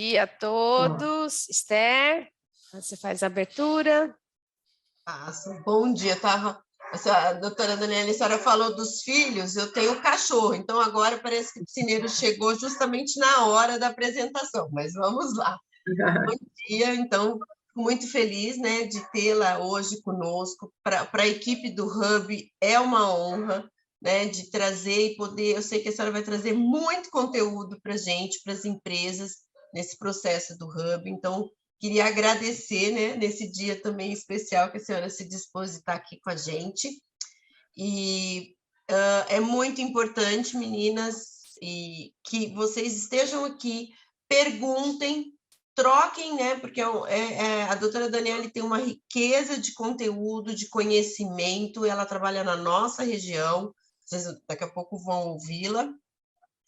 dia a todos. Esther, você faz a abertura. Bom dia, a doutora Daniela, a senhora falou dos filhos, eu tenho cachorro, então agora parece que o piscineiro chegou justamente na hora da apresentação, mas vamos lá. Bom dia, então, fico muito feliz, né, de tê-la hoje conosco. Para a equipe do Hub é uma honra, né, de trazer e poder, eu sei que a senhora vai trazer muito conteúdo para a gente, para as empresas, nesse processo do Hub, então, queria agradecer, né, nesse dia também especial que a senhora se dispôs de estar aqui com a gente. E é muito importante, meninas, e que vocês estejam aqui, perguntem, troquem, né? Porque a doutora Daniela tem uma riqueza de conteúdo, de conhecimento, ela trabalha na nossa região, vocês daqui a pouco vão ouvi-la.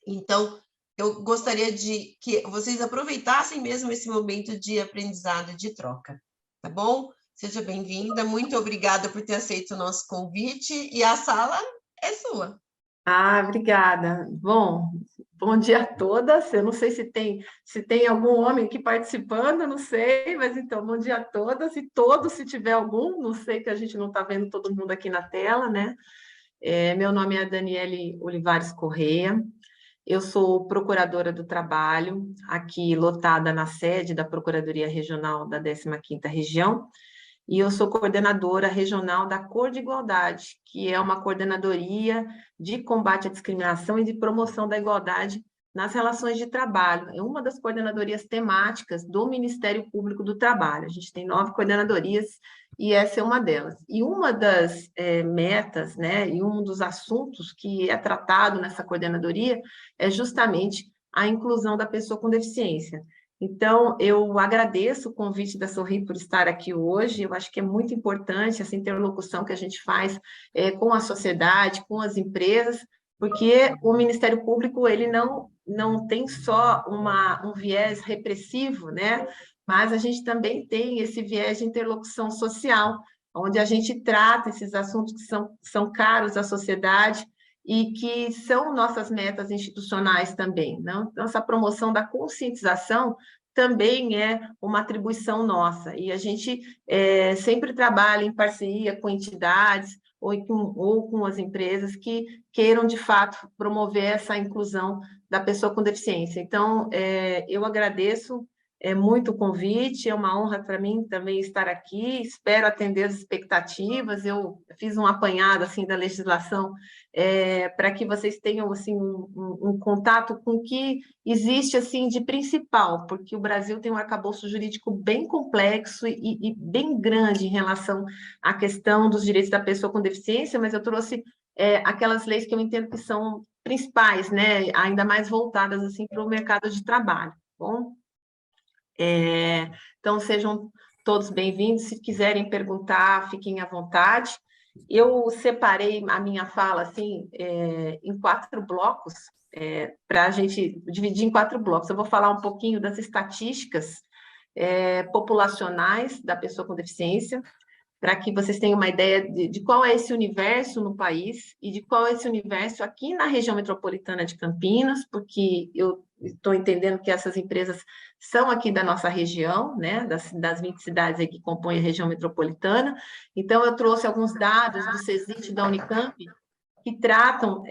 Então, eu gostaria de que vocês aproveitassem mesmo esse momento de aprendizado e de troca, tá bom? Seja bem-vinda, muito obrigada por ter aceito o nosso convite, e a sala é sua. Obrigada. Bom dia a todas. Eu não sei se tem algum homem aqui participando, não sei, mas então, bom dia a todas e todos, se tiver algum, não sei que a gente não está vendo todo mundo aqui na tela, né? Meu nome é Daniele Olivares Correia, eu sou procuradora do trabalho, aqui lotada na sede da Procuradoria Regional da 15ª Região, e eu sou coordenadora regional da Cor de Igualdade, que é uma coordenadoria de combate à discriminação e de promoção da igualdade nas relações de trabalho. É uma das coordenadorias temáticas do Ministério Público do Trabalho. A gente tem 9 coordenadorias e essa é uma delas. E uma das metas, né, e um dos assuntos que é tratado nessa coordenadoria é justamente a inclusão da pessoa com deficiência. Então, eu agradeço o convite da Sorri por estar aqui hoje, eu acho que é muito importante essa interlocução que a gente faz com a sociedade, com as empresas, porque o Ministério Público, ele não tem só um viés repressivo, né? Mas a gente também tem esse viés de interlocução social, onde a gente trata esses assuntos que são caros à sociedade, e que são nossas metas institucionais também, não? Então, essa promoção da conscientização também é uma atribuição nossa, e a gente sempre trabalha em parceria com entidades ou com as empresas que queiram, de fato, promover essa inclusão da pessoa com deficiência. Então, eu agradeço muito o convite, é uma honra para mim também estar aqui, espero atender as expectativas. Eu fiz um apanhado assim, da legislação para que vocês tenham assim, um contato com o que existe assim, de principal, porque o Brasil tem um arcabouço jurídico bem complexo e bem grande em relação à questão dos direitos da pessoa com deficiência, mas eu trouxe aquelas leis que eu entendo que são principais, né, ainda mais voltadas assim, para o mercado de trabalho, bom? Então, sejam todos bem-vindos. Se quiserem perguntar, fiquem à vontade. Eu separei a minha fala assim, em 4 blocos, para a gente dividir em 4 blocos. Eu vou falar um pouquinho das estatísticas populacionais da pessoa com deficiência, para que vocês tenham uma ideia de qual é esse universo no país e de qual é esse universo aqui na região metropolitana de Campinas, porque eu estou entendendo que essas empresas são aqui da nossa região, né, das 20 cidades aí que compõem a região metropolitana. Então, eu trouxe alguns dados do CESIT da Unicamp, que tratam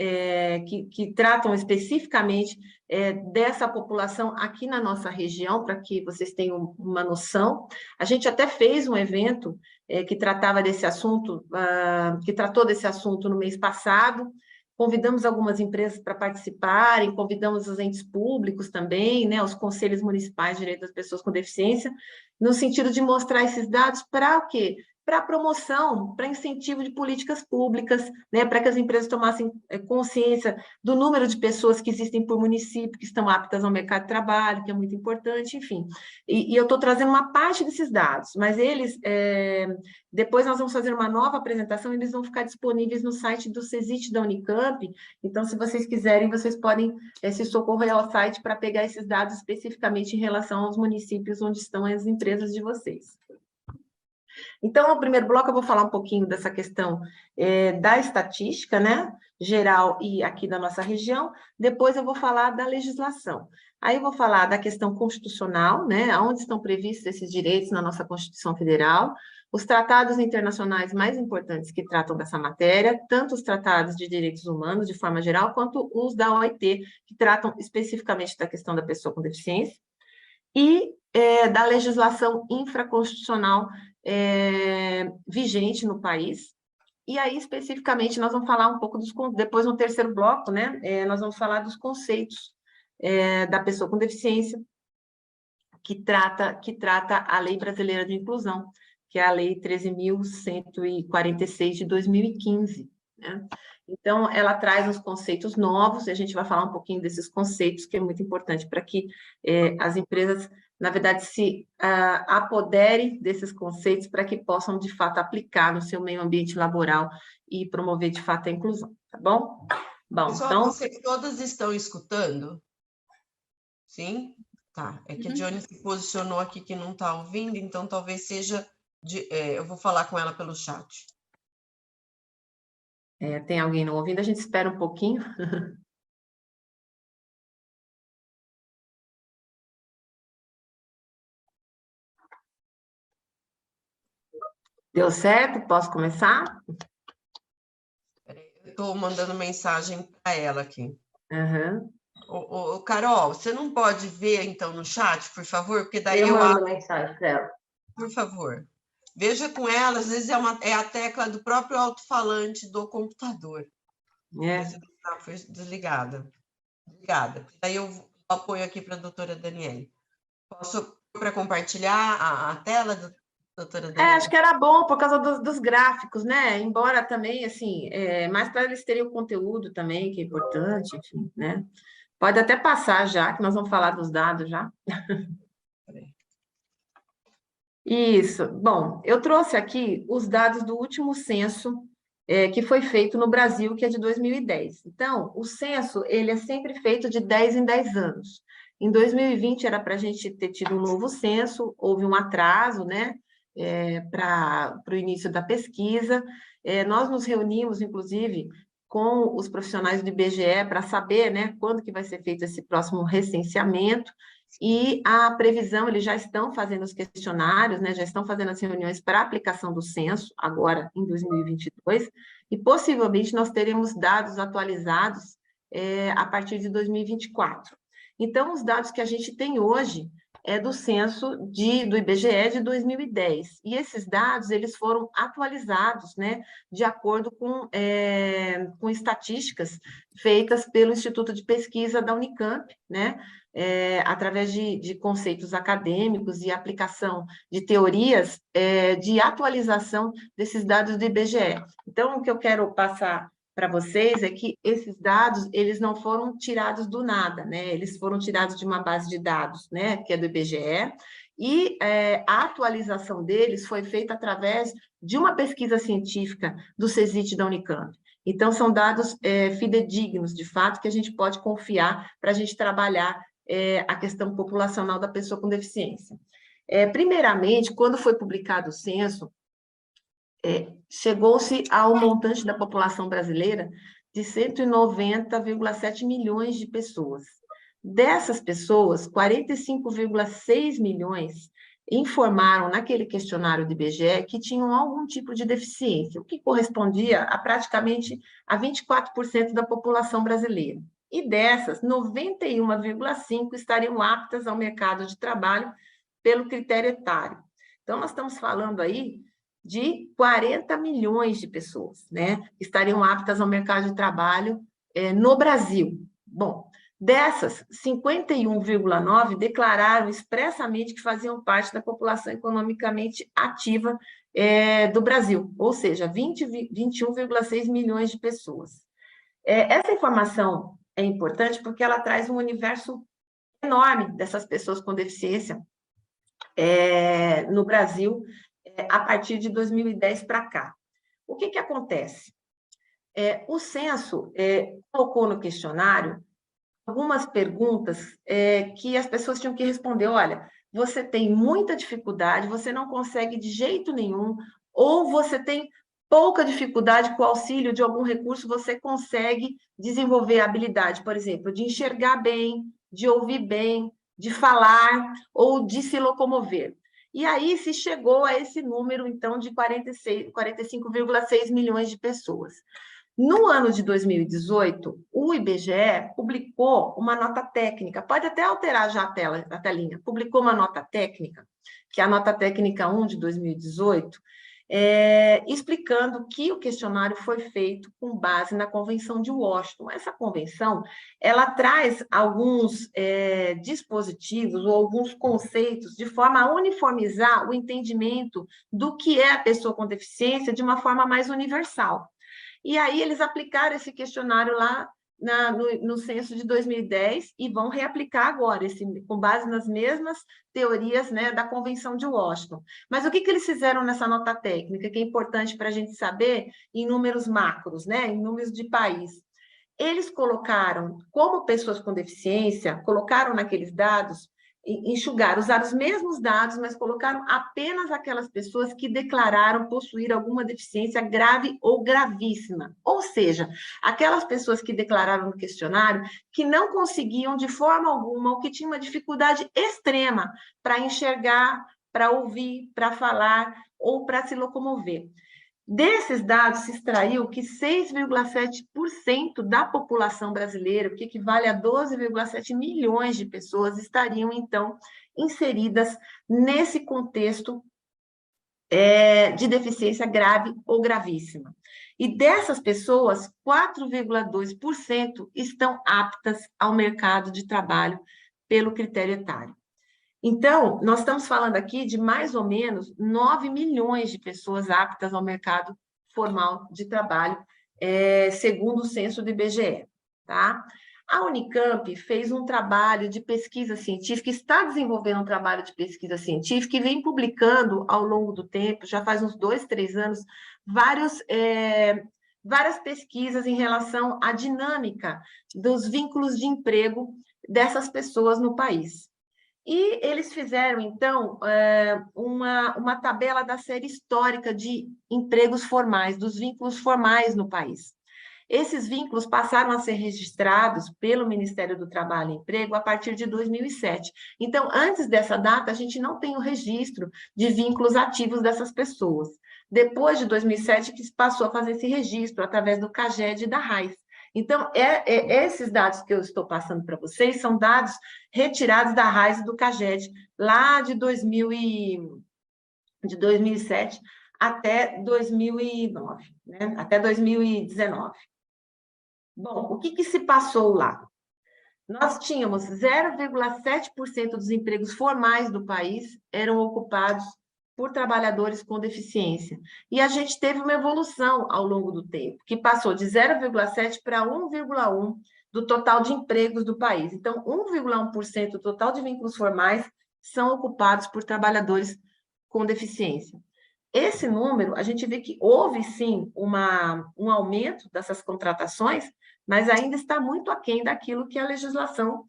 especificamente dessa população aqui na nossa região, para que vocês tenham uma noção. A gente até fez um evento que tratava desse assunto, que tratou desse assunto no mês passado. Convidamos algumas empresas para participarem, convidamos os entes públicos também, né, os conselhos municipais de direitos das pessoas com deficiência, no sentido de mostrar esses dados para o quê? Para promoção, para incentivo de políticas públicas, né, para que as empresas tomassem consciência do número de pessoas que existem por município, que estão aptas ao mercado de trabalho, que é muito importante, enfim. E eu estou trazendo uma parte desses dados, mas eles, depois nós vamos fazer uma nova apresentação, eles vão ficar disponíveis no site do CESIT da Unicamp, então, se vocês quiserem, vocês podem se socorrer ao site para pegar esses dados especificamente em relação aos municípios onde estão as empresas de vocês. Então, no primeiro bloco, eu vou falar um pouquinho dessa questão da estatística, né, geral e aqui da nossa região. Depois eu vou falar da legislação. Aí eu vou falar da questão constitucional, né? Onde estão previstos esses direitos na nossa Constituição Federal, os tratados internacionais mais importantes que tratam dessa matéria, tanto os tratados de direitos humanos, de forma geral, quanto os da OIT, que tratam especificamente da questão da pessoa com deficiência, e da legislação infraconstitucional vigente no país. E aí, especificamente, nós vamos falar um pouco depois no terceiro bloco, né? Nós vamos falar dos conceitos da pessoa com deficiência, que trata a Lei Brasileira de Inclusão, que é a Lei 13.146 de 2015, né? Então, ela traz uns conceitos novos, e a gente vai falar um pouquinho desses conceitos, que é muito importante para que as empresas, na verdade, se apoderem desses conceitos para que possam, de fato, aplicar no seu meio ambiente laboral e promover, de fato, a inclusão, tá bom? Bom, Pessoal, então... vocês todas estão escutando? Sim? Tá. É que a Johnny se posicionou aqui que não está ouvindo, então talvez seja... eu vou falar com ela pelo chat. Tem alguém não ouvindo? A gente espera um pouquinho. Deu certo? Posso começar? Eu estou mandando mensagem para ela aqui. Uhum. Carol, você não pode ver, então, no chat, por favor? Porque daí eu mando mensagem para ela. Por favor. Veja com ela, às vezes é a tecla do próprio alto-falante do computador. Foi desligada. Obrigada. Daí eu apoio aqui para a doutora Daniele. Posso para compartilhar a tela, doutora Daniele? Acho que era bom por causa dos gráficos, né? Embora também, assim, mais para eles terem o conteúdo também, que é importante, enfim, né? Pode até passar já, que nós vamos falar dos dados já. Isso. Bom, eu trouxe aqui os dados do último censo que foi feito no Brasil, que é de 2010. Então, o censo, ele é sempre feito de 10 em 10 anos. Em 2020 era para a gente ter tido um novo censo, houve um atraso, né, para o início da pesquisa. Nós nos reunimos, inclusive, com os profissionais do IBGE para saber, né, quando que vai ser feito esse próximo recenseamento. E a previsão, eles já estão fazendo os questionários, né, já estão fazendo as reuniões para aplicação do censo, agora em 2022, e possivelmente nós teremos dados atualizados a partir de 2024. Então, os dados que a gente tem hoje do censo do IBGE de 2010, e esses dados, eles foram atualizados, né, de acordo com estatísticas feitas pelo Instituto de Pesquisa da Unicamp, né, através de conceitos acadêmicos e aplicação de teorias de atualização desses dados do IBGE. Então, o que eu quero passar para vocês é que esses dados, eles não foram tirados do nada, né? Eles foram tirados de uma base de dados, né, que é do IBGE, e a atualização deles foi feita através de uma pesquisa científica do CESIT da Unicamp. Então, são dados fidedignos, de fato, que a gente pode confiar para a gente trabalhar a questão populacional da pessoa com deficiência. Primeiramente, quando foi publicado o censo, chegou-se ao montante da população brasileira de 190,7 milhões de pessoas. Dessas pessoas, 45,6 milhões informaram naquele questionário do IBGE que tinham algum tipo de deficiência, o que correspondia a praticamente a 24% da população brasileira. E dessas, 91,5 estariam aptas ao mercado de trabalho pelo critério etário. Então, nós estamos falando aí de 40 milhões de pessoas, né, que estariam aptas ao mercado de trabalho no Brasil. Bom, dessas, 51,9 declararam expressamente que faziam parte da população economicamente ativa do Brasil, ou seja, 21,6 milhões de pessoas. Essa informação é importante porque ela traz um universo enorme dessas pessoas com deficiência no Brasil a partir de 2010 para cá. O que acontece? O censo colocou no questionário algumas perguntas que as pessoas tinham que responder. Olha, você tem muita dificuldade, você não consegue de jeito nenhum, ou você tem pouca dificuldade com o auxílio de algum recurso, você consegue desenvolver a habilidade, por exemplo, de enxergar bem, de ouvir bem, de falar ou de se locomover. E aí se chegou a esse número, então, de 45,6 milhões de pessoas. No ano de 2018, o IBGE publicou uma nota técnica, pode até alterar já a telinha, publicou uma nota técnica, que é a nota técnica 1 de 2018, explicando que o questionário foi feito com base na Convenção de Washington. Essa convenção, ela traz alguns dispositivos ou alguns conceitos de forma a uniformizar o entendimento do que é a pessoa com deficiência de uma forma mais universal. E aí eles aplicaram esse questionário lá no censo de 2010 e vão reaplicar agora, com base nas mesmas teorias, né, da Convenção de Washington. Mas o que eles fizeram nessa nota técnica, que é importante para a gente saber em números macros, né, em números de país? Eles colocaram, como pessoas com deficiência, colocaram naqueles dados, enxugaram, usaram os mesmos dados, mas colocaram apenas aquelas pessoas que declararam possuir alguma deficiência grave ou gravíssima. Ou seja, aquelas pessoas que declararam no questionário que não conseguiam de forma alguma, ou que tinham uma dificuldade extrema para enxergar, para ouvir, para falar ou para se locomover. Desses dados se extraiu que 6,7% da população brasileira, o que equivale a 12,7 milhões de pessoas, estariam, então, inseridas nesse contexto de deficiência grave ou gravíssima. E dessas pessoas, 4,2% estão aptas ao mercado de trabalho pelo critério etário. Então, nós estamos falando aqui de mais ou menos 9 milhões de pessoas aptas ao mercado formal de trabalho, segundo o censo do IBGE, tá? A Unicamp fez um trabalho de pesquisa científica, está desenvolvendo um trabalho de pesquisa científica e vem publicando ao longo do tempo, já faz uns 2, 3 anos, várias pesquisas em relação à dinâmica dos vínculos de emprego dessas pessoas no país. E eles fizeram, então, uma tabela da série histórica de empregos formais, dos vínculos formais no país. Esses vínculos passaram a ser registrados pelo Ministério do Trabalho e Emprego a partir de 2007. Então, antes dessa data, a gente não tem o registro de vínculos ativos dessas pessoas. Depois de 2007, que se passou a fazer esse registro através do CAGED e da RAIS. Então, esses dados que eu estou passando para vocês são dados retirados da RAIS e do CAGED, lá de 2007 até 2009, né? Até 2019. Bom, o que se passou lá? Nós tínhamos 0,7% dos empregos formais do país eram ocupados por trabalhadores com deficiência. E a gente teve uma evolução ao longo do tempo, que passou de 0,7% para 1,1% do total de empregos do país. Então, 1,1% do total de vínculos formais são ocupados por trabalhadores com deficiência. Esse número, a gente vê que houve, sim, um aumento dessas contratações, mas ainda está muito aquém daquilo que a legislação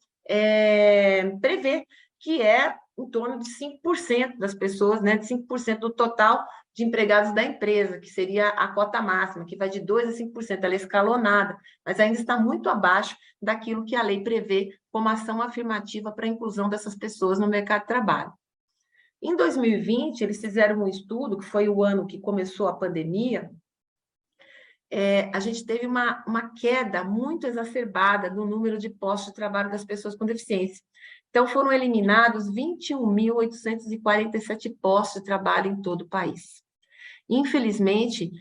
prevê, que é em torno de 5% das pessoas, né, de 5% do total de empregados da empresa, que seria a cota máxima, que vai de 2% a 5%, ela é escalonada, mas ainda está muito abaixo daquilo que a lei prevê como ação afirmativa para a inclusão dessas pessoas no mercado de trabalho. Em 2020, eles fizeram um estudo, que foi o ano que começou a pandemia, a gente teve uma queda muito exacerbada no número de postos de trabalho das pessoas com deficiência. Então, foram eliminados 21.847 postos de trabalho em todo o país. Infelizmente,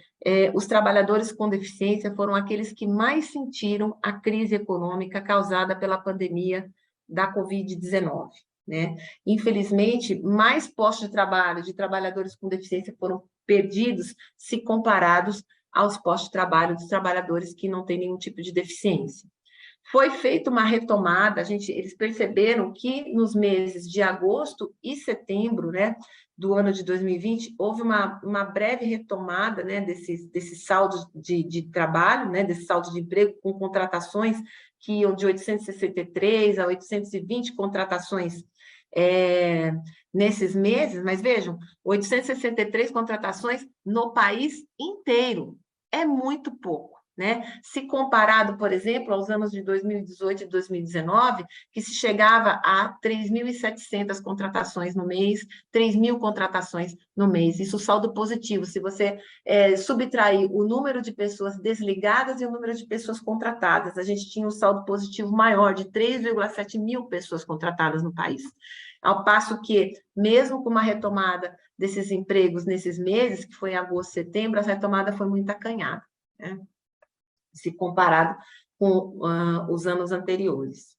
os trabalhadores com deficiência foram aqueles que mais sentiram a crise econômica causada pela pandemia da Covid-19. Né? Infelizmente, mais postos de trabalho de trabalhadores com deficiência foram perdidos se comparados aos postos de trabalho dos trabalhadores que não têm nenhum tipo de deficiência. Foi feita uma retomada, eles perceberam que nos meses de agosto e setembro, né, do ano de 2020, houve uma breve retomada, né, desses saldos de trabalho, né, desse saldo de emprego, com contratações que iam de 863 a 820 contratações nesses meses, mas vejam, 863 contratações no país inteiro, é muito pouco, né? Se comparado, por exemplo, aos anos de 2018 e 2019, que se chegava a 3.700 contratações no mês, 3.000 contratações no mês. Isso saldo positivo, se você subtrair o número de pessoas desligadas e o número de pessoas contratadas. A gente tinha um saldo positivo maior, de 3,7 mil pessoas contratadas no país. Ao passo que, mesmo com uma retomada desses empregos nesses meses, que foi em agosto, setembro, a retomada foi muito acanhada, né? Se comparado com os anos anteriores.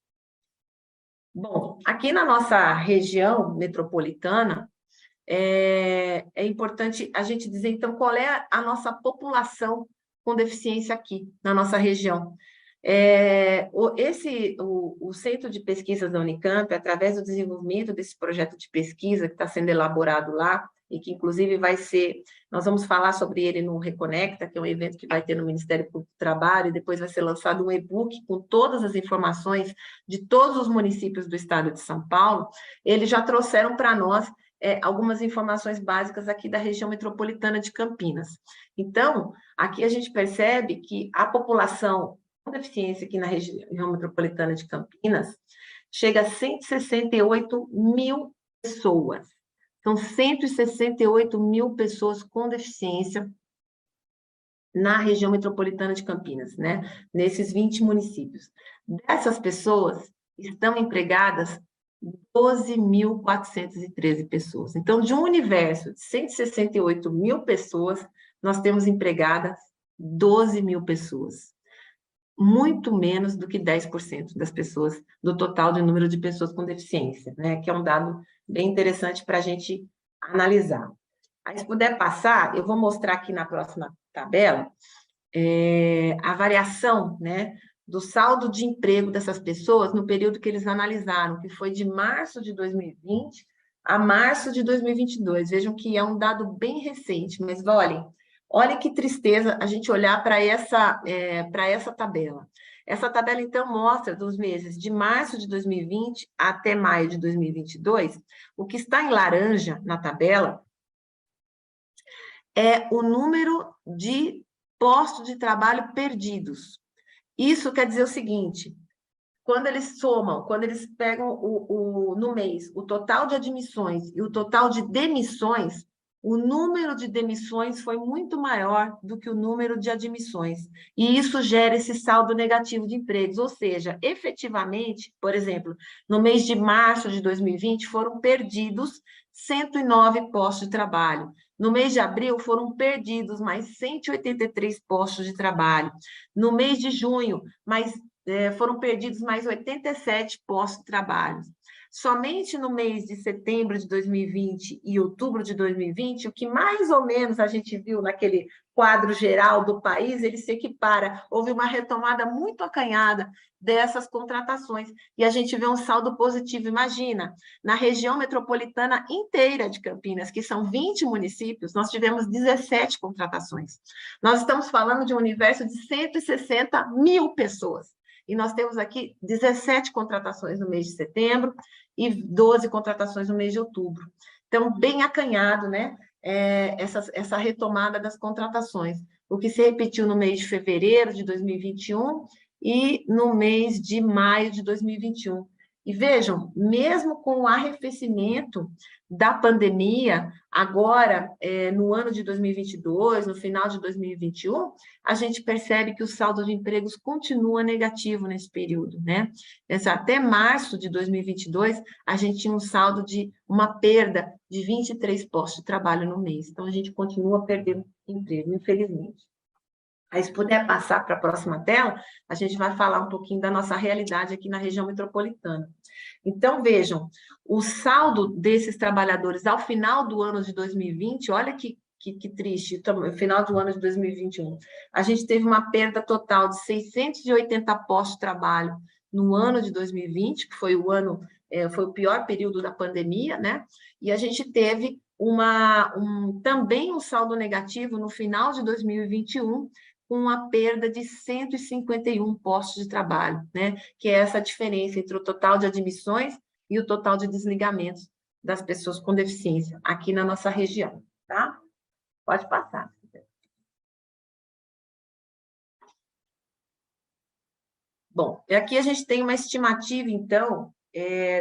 Bom, aqui na nossa região metropolitana, é importante a gente dizer, então, qual é a nossa população com deficiência aqui, na nossa região. O Centro de Pesquisas da Unicamp, através do desenvolvimento desse projeto de pesquisa que está sendo elaborado lá, e que, inclusive, nós vamos falar sobre ele no Reconecta, que é um evento que vai ter no Ministério Público do Trabalho, e depois vai ser lançado um e-book com todas as informações de todos os municípios do estado de São Paulo. Eles já trouxeram para nós algumas informações básicas aqui da região metropolitana de Campinas. Então, aqui a gente percebe que a população com deficiência aqui na região metropolitana de Campinas chega a 168 mil pessoas. São 168 mil pessoas com deficiência na região metropolitana de Campinas, né? Nesses 20 municípios. Dessas pessoas, estão empregadas 12.413 pessoas. Então, de um universo de 168 mil pessoas, nós temos empregadas 12 mil pessoas. Muito menos do que 10% das pessoas, do total do número de pessoas com deficiência, né? Que é um dado bem interessante para a gente analisar. Aí, se puder passar, eu vou mostrar aqui na próxima tabela a variação, né, do saldo de emprego dessas pessoas no período que eles analisaram, que foi de março de 2020 a março de 2022. Vejam que é um dado bem recente, mas olhem que tristeza a gente olhar para essa tabela. Essa tabela, então, mostra dos meses de março de 2020 até maio de 2022, o que está em laranja na tabela é o número de postos de trabalho perdidos. Isso quer dizer o seguinte, quando eles pegam no mês o total de admissões e o total de demissões, o número de demissões foi muito maior do que o número de admissões. E isso gera esse saldo negativo de empregos. Ou seja, efetivamente, por exemplo, no mês de março de 2020, foram perdidos 109 postos de trabalho. No mês de abril, foram perdidos mais 183 postos de trabalho. No mês de junho, foram perdidos mais 87 postos de trabalho. Somente no mês de setembro de 2020 e outubro de 2020, o que mais ou menos a gente viu naquele quadro geral do país, ele se equipara. Houve uma retomada muito acanhada dessas contratações, e a gente vê um saldo positivo. Imagina, na região metropolitana inteira de Campinas, que são 20 municípios, nós tivemos 17 contratações. Nós estamos falando de um universo de 160 mil pessoas. E nós temos aqui 17 contratações no mês de setembro e 12 contratações no mês de outubro. Então, bem acanhado, né? Essa retomada das contratações, o que se repetiu no mês de fevereiro de 2021 e no mês de maio de 2021. E vejam, mesmo com o arrefecimento da pandemia, agora, no ano de 2022, no final de 2021, a gente percebe que o saldo de empregos continua negativo nesse período, né? Até março de 2022, a gente tinha um saldo de uma perda de 23 postos de trabalho no mês. Então, a gente continua perdendo emprego, infelizmente. Aí, se puder passar para a próxima tela, a gente vai falar um pouquinho da nossa realidade aqui na região metropolitana. Então, vejam, o saldo desses trabalhadores ao final do ano de 2020, olha que triste, no final do ano de 2021, a gente teve uma perda total de 680 postos de trabalho no ano de 2020, que foi foi o pior período da pandemia, né? E a gente teve também um saldo negativo no final de 2021, com uma perda de 151 postos de trabalho, né? Que é essa diferença entre o total de admissões e o total de desligamentos das pessoas com deficiência aqui na nossa região, tá? Pode passar. Bom, aqui a gente tem uma estimativa, então,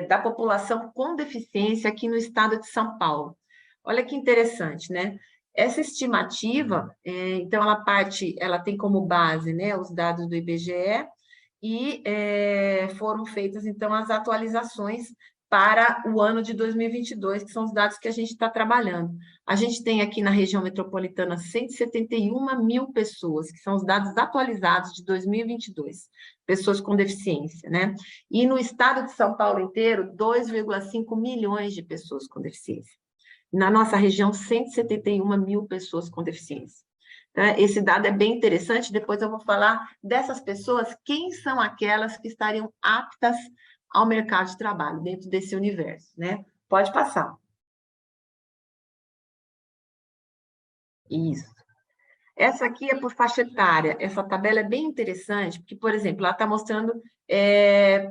da população com deficiência aqui no estado de São Paulo. Olha que interessante, né? Essa estimativa, então, ela tem como base, né, os dados do IBGE e foram feitas, então, as atualizações para o ano de 2022, que são os dados que a gente está trabalhando. A gente tem aqui na região metropolitana 171 mil pessoas, que são os dados atualizados de 2022, pessoas com deficiência, né? E no estado de São Paulo inteiro, 2,5 milhões de pessoas com deficiência. Na nossa região, 171 mil pessoas com deficiência. Esse dado é bem interessante, depois eu vou falar dessas pessoas, quem são aquelas que estariam aptas ao mercado de trabalho, dentro desse universo, né? Pode passar. Isso. Essa aqui é por faixa etária, essa tabela é bem interessante, porque, por exemplo, ela está mostrando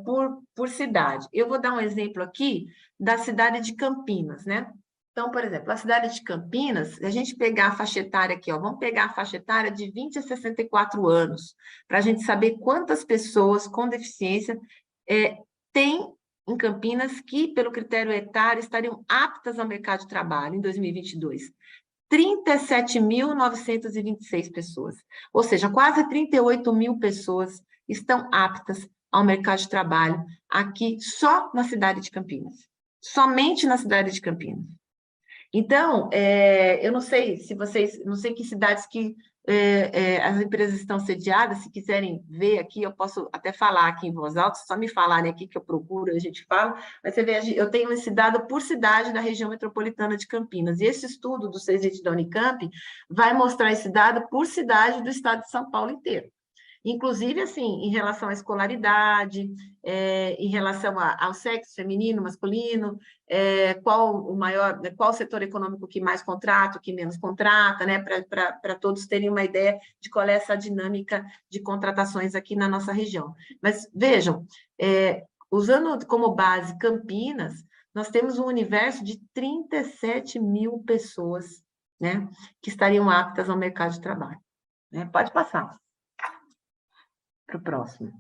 por cidade. Eu vou dar um exemplo aqui da cidade de Campinas, né? Então, por exemplo, a cidade de Campinas, se a gente pegar a faixa etária aqui, ó, vamos pegar a faixa etária de 20 a 64 anos, para a gente saber quantas pessoas com deficiência tem em Campinas que, pelo critério etário, estariam aptas ao mercado de trabalho em 2022. 37.926 pessoas, ou seja, quase 38 mil pessoas estão aptas ao mercado de trabalho aqui só na cidade de Campinas, somente na cidade de Campinas. Então, eu não sei se vocês, não sei que cidades que as empresas estão sediadas, se quiserem ver aqui, eu posso até falar aqui em voz alta, só me falarem aqui que eu procuro, a gente fala, mas você vê, eu tenho esse dado por cidade da região metropolitana de Campinas, e esse estudo do CESIT da Unicamp vai mostrar esse dado por cidade do estado de São Paulo inteiro. Inclusive, assim, em relação à escolaridade, em relação ao sexo feminino, masculino, qual o setor econômico que mais contrata, o que menos contrata, né, para todos terem uma ideia de qual é essa dinâmica de contratações aqui na nossa região. Mas vejam, usando como base Campinas, nós temos um universo de 37 mil pessoas, né, que estariam aptas ao mercado de trabalho. Né? Pode passar para o próximo.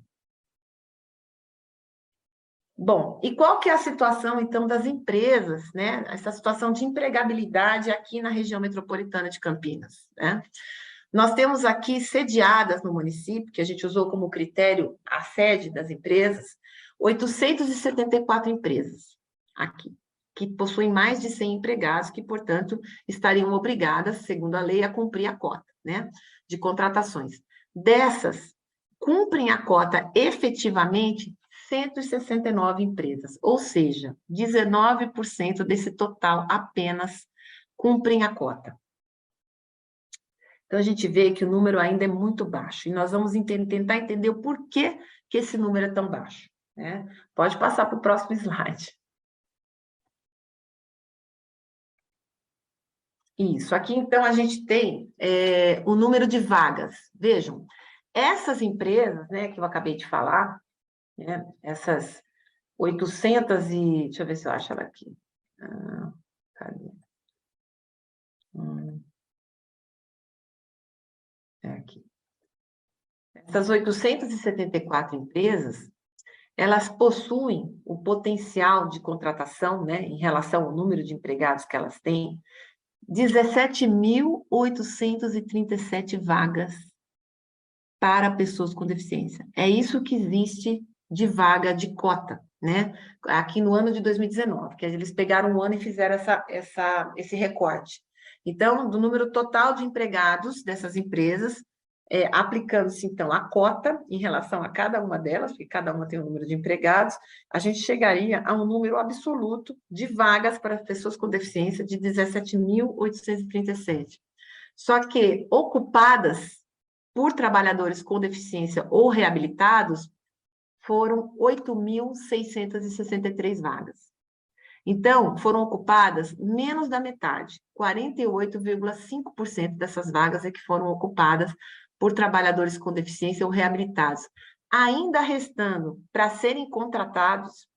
Bom, e qual que é a situação, então, das empresas, né? Essa situação de empregabilidade aqui na região metropolitana de Campinas, né? Nós temos aqui sediadas no município, que a gente usou como critério a sede das empresas, 874 empresas aqui, que possuem mais de 100 empregados, que, portanto, estariam obrigadas, segundo a lei, a cumprir a cota, né, de contratações. Dessas, cumprem a cota efetivamente 169 empresas, ou seja, 19% desse total apenas cumprem a cota. Então, a gente vê que o número ainda é muito baixo, e nós vamos tentar entender o porquê que esse número é tão baixo. Né? Pode passar para o próximo slide. Isso, aqui então a gente tem o número de vagas. Vejam, essas empresas, né, que eu acabei de falar, né, essas 800 e... Deixa eu ver se eu acho ela aqui. Cadê? Aqui. Essas 874 empresas, elas possuem o potencial de contratação, né, em relação ao número de empregados que elas têm, 17.837 vagas para pessoas com deficiência. É isso que existe de vaga de cota, né? Aqui no ano de 2019, que eles pegaram um ano e fizeram esse recorte. Então, do número total de empregados dessas empresas, aplicando-se, então, a cota em relação a cada uma delas, porque cada uma tem um número de empregados, a gente chegaria a um número absoluto de vagas para pessoas com deficiência de 17.837. Só que ocupadas por trabalhadores com deficiência ou reabilitados, foram 8.663 vagas. Então, foram ocupadas menos da metade, 48,5% dessas vagas é que foram ocupadas por trabalhadores com deficiência ou reabilitados, ainda restando para serem contratados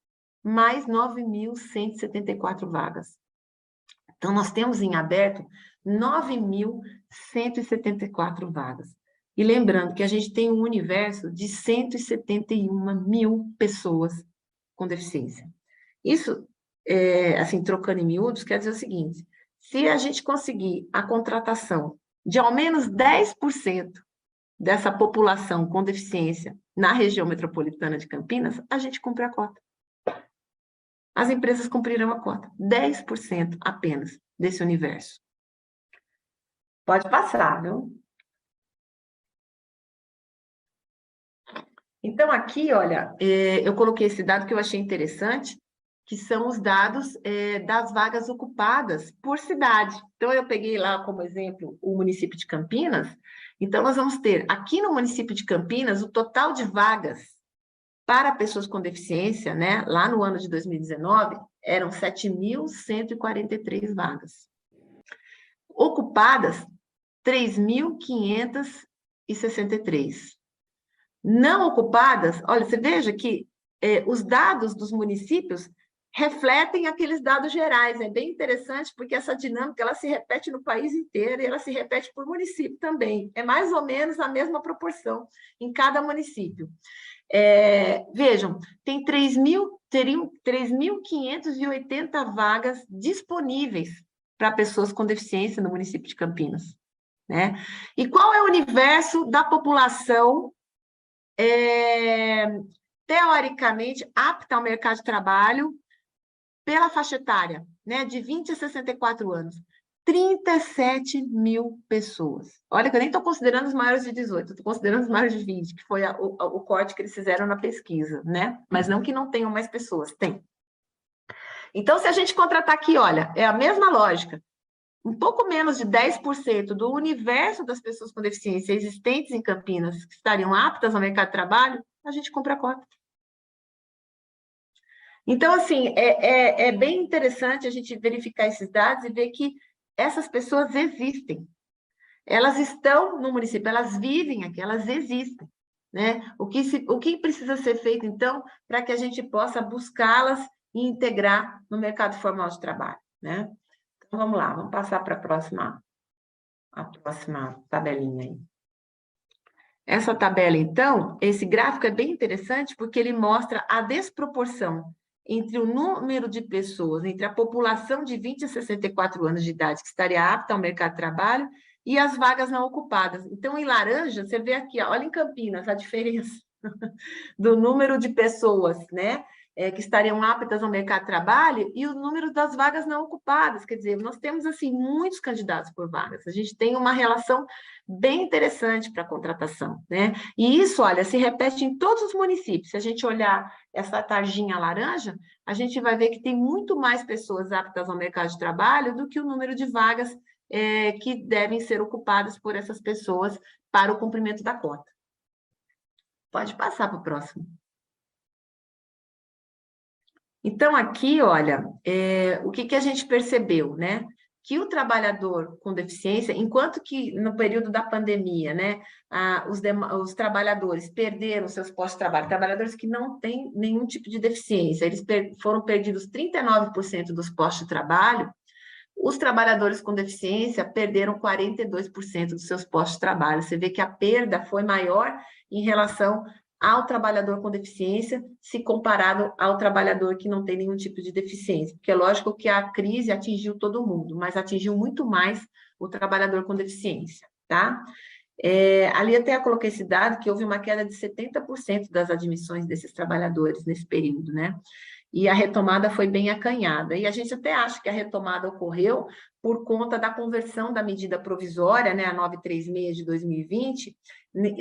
mais 9.174 vagas. Então, nós temos em aberto 9.174 vagas. E lembrando que a gente tem um universo de 171 mil pessoas com deficiência. Isso, assim, trocando em miúdos, quer dizer o seguinte: se a gente conseguir a contratação de ao menos 10% dessa população com deficiência na região metropolitana de Campinas, a gente cumpre a cota. As empresas cumprirão a cota. 10% apenas desse universo. Pode passar, viu? Então, aqui, olha, eu coloquei esse dado que eu achei interessante, que são os dados das vagas ocupadas por cidade. Então, eu peguei lá como exemplo o município de Campinas. Então, nós vamos ter aqui no município de Campinas o total de vagas para pessoas com deficiência, né? Lá no ano de 2019, eram 7.143 vagas. Ocupadas, 3.563. Não ocupadas, olha, você veja que os dados dos municípios refletem aqueles dados gerais. É bem interessante, porque essa dinâmica ela se repete no país inteiro e ela se repete por município também. É mais ou menos a mesma proporção em cada município. Vejam, tem 3.580 vagas disponíveis para pessoas com deficiência no município de Campinas, né? E qual é o universo da população teoricamente apta ao mercado de trabalho pela faixa etária, né, de 20 a 64 anos? 37 mil pessoas. Olha que eu nem estou considerando os maiores de 18, estou considerando os maiores de 20, que foi o corte que eles fizeram na pesquisa, né? Mas não que não tenham mais pessoas, tem. Então, se a gente contratar aqui, olha, é a mesma lógica, um pouco menos de 10% do universo das pessoas com deficiência existentes em Campinas que estariam aptas ao mercado de trabalho, a gente compra a cota. Então, assim, é bem interessante a gente verificar esses dados e ver que essas pessoas existem. Elas estão no município, elas vivem aqui, elas existem, né? O que precisa ser feito, então, para que a gente possa buscá-las e integrar no mercado formal de trabalho, né? Então, vamos lá, vamos passar para a próxima tabelinha aí. Essa tabela, então, esse gráfico é bem interessante porque ele mostra a desproporção entre o número de pessoas, entre a população de 20 a 64 anos de idade que estaria apta ao mercado de trabalho e as vagas não ocupadas. Então, em laranja, você vê aqui, ó, olha em Campinas a diferença do número de pessoas, né, que estariam aptas ao mercado de trabalho e o número das vagas não ocupadas. Quer dizer, nós temos, assim, muitos candidatos por vagas. A gente tem uma relação bem interessante para a contratação, né? E isso, olha, se repete em todos os municípios. Se a gente olhar essa tarjinha laranja, a gente vai ver que tem muito mais pessoas aptas ao mercado de trabalho do que o número de vagas que devem ser ocupadas por essas pessoas para o cumprimento da cota. Pode passar para o próximo. Então, aqui, olha, o que a gente percebeu, né? Que o trabalhador com deficiência, enquanto que no período da pandemia, né, os trabalhadores perderam seus postos de trabalho, trabalhadores que não têm nenhum tipo de deficiência, eles foram perdidos 39% dos postos de trabalho, os trabalhadores com deficiência perderam 42% dos seus postos de trabalho. Você vê que a perda foi maior em relação ao trabalhador com deficiência, se comparado ao trabalhador que não tem nenhum tipo de deficiência. Porque é lógico que a crise atingiu todo mundo, mas atingiu muito mais o trabalhador com deficiência, tá? Ali até eu coloquei esse dado, que houve uma queda de 70% das admissões desses trabalhadores nesse período, né? E a retomada foi bem acanhada. E a gente até acha que a retomada ocorreu por conta da conversão da medida provisória, né, a 936 de 2020,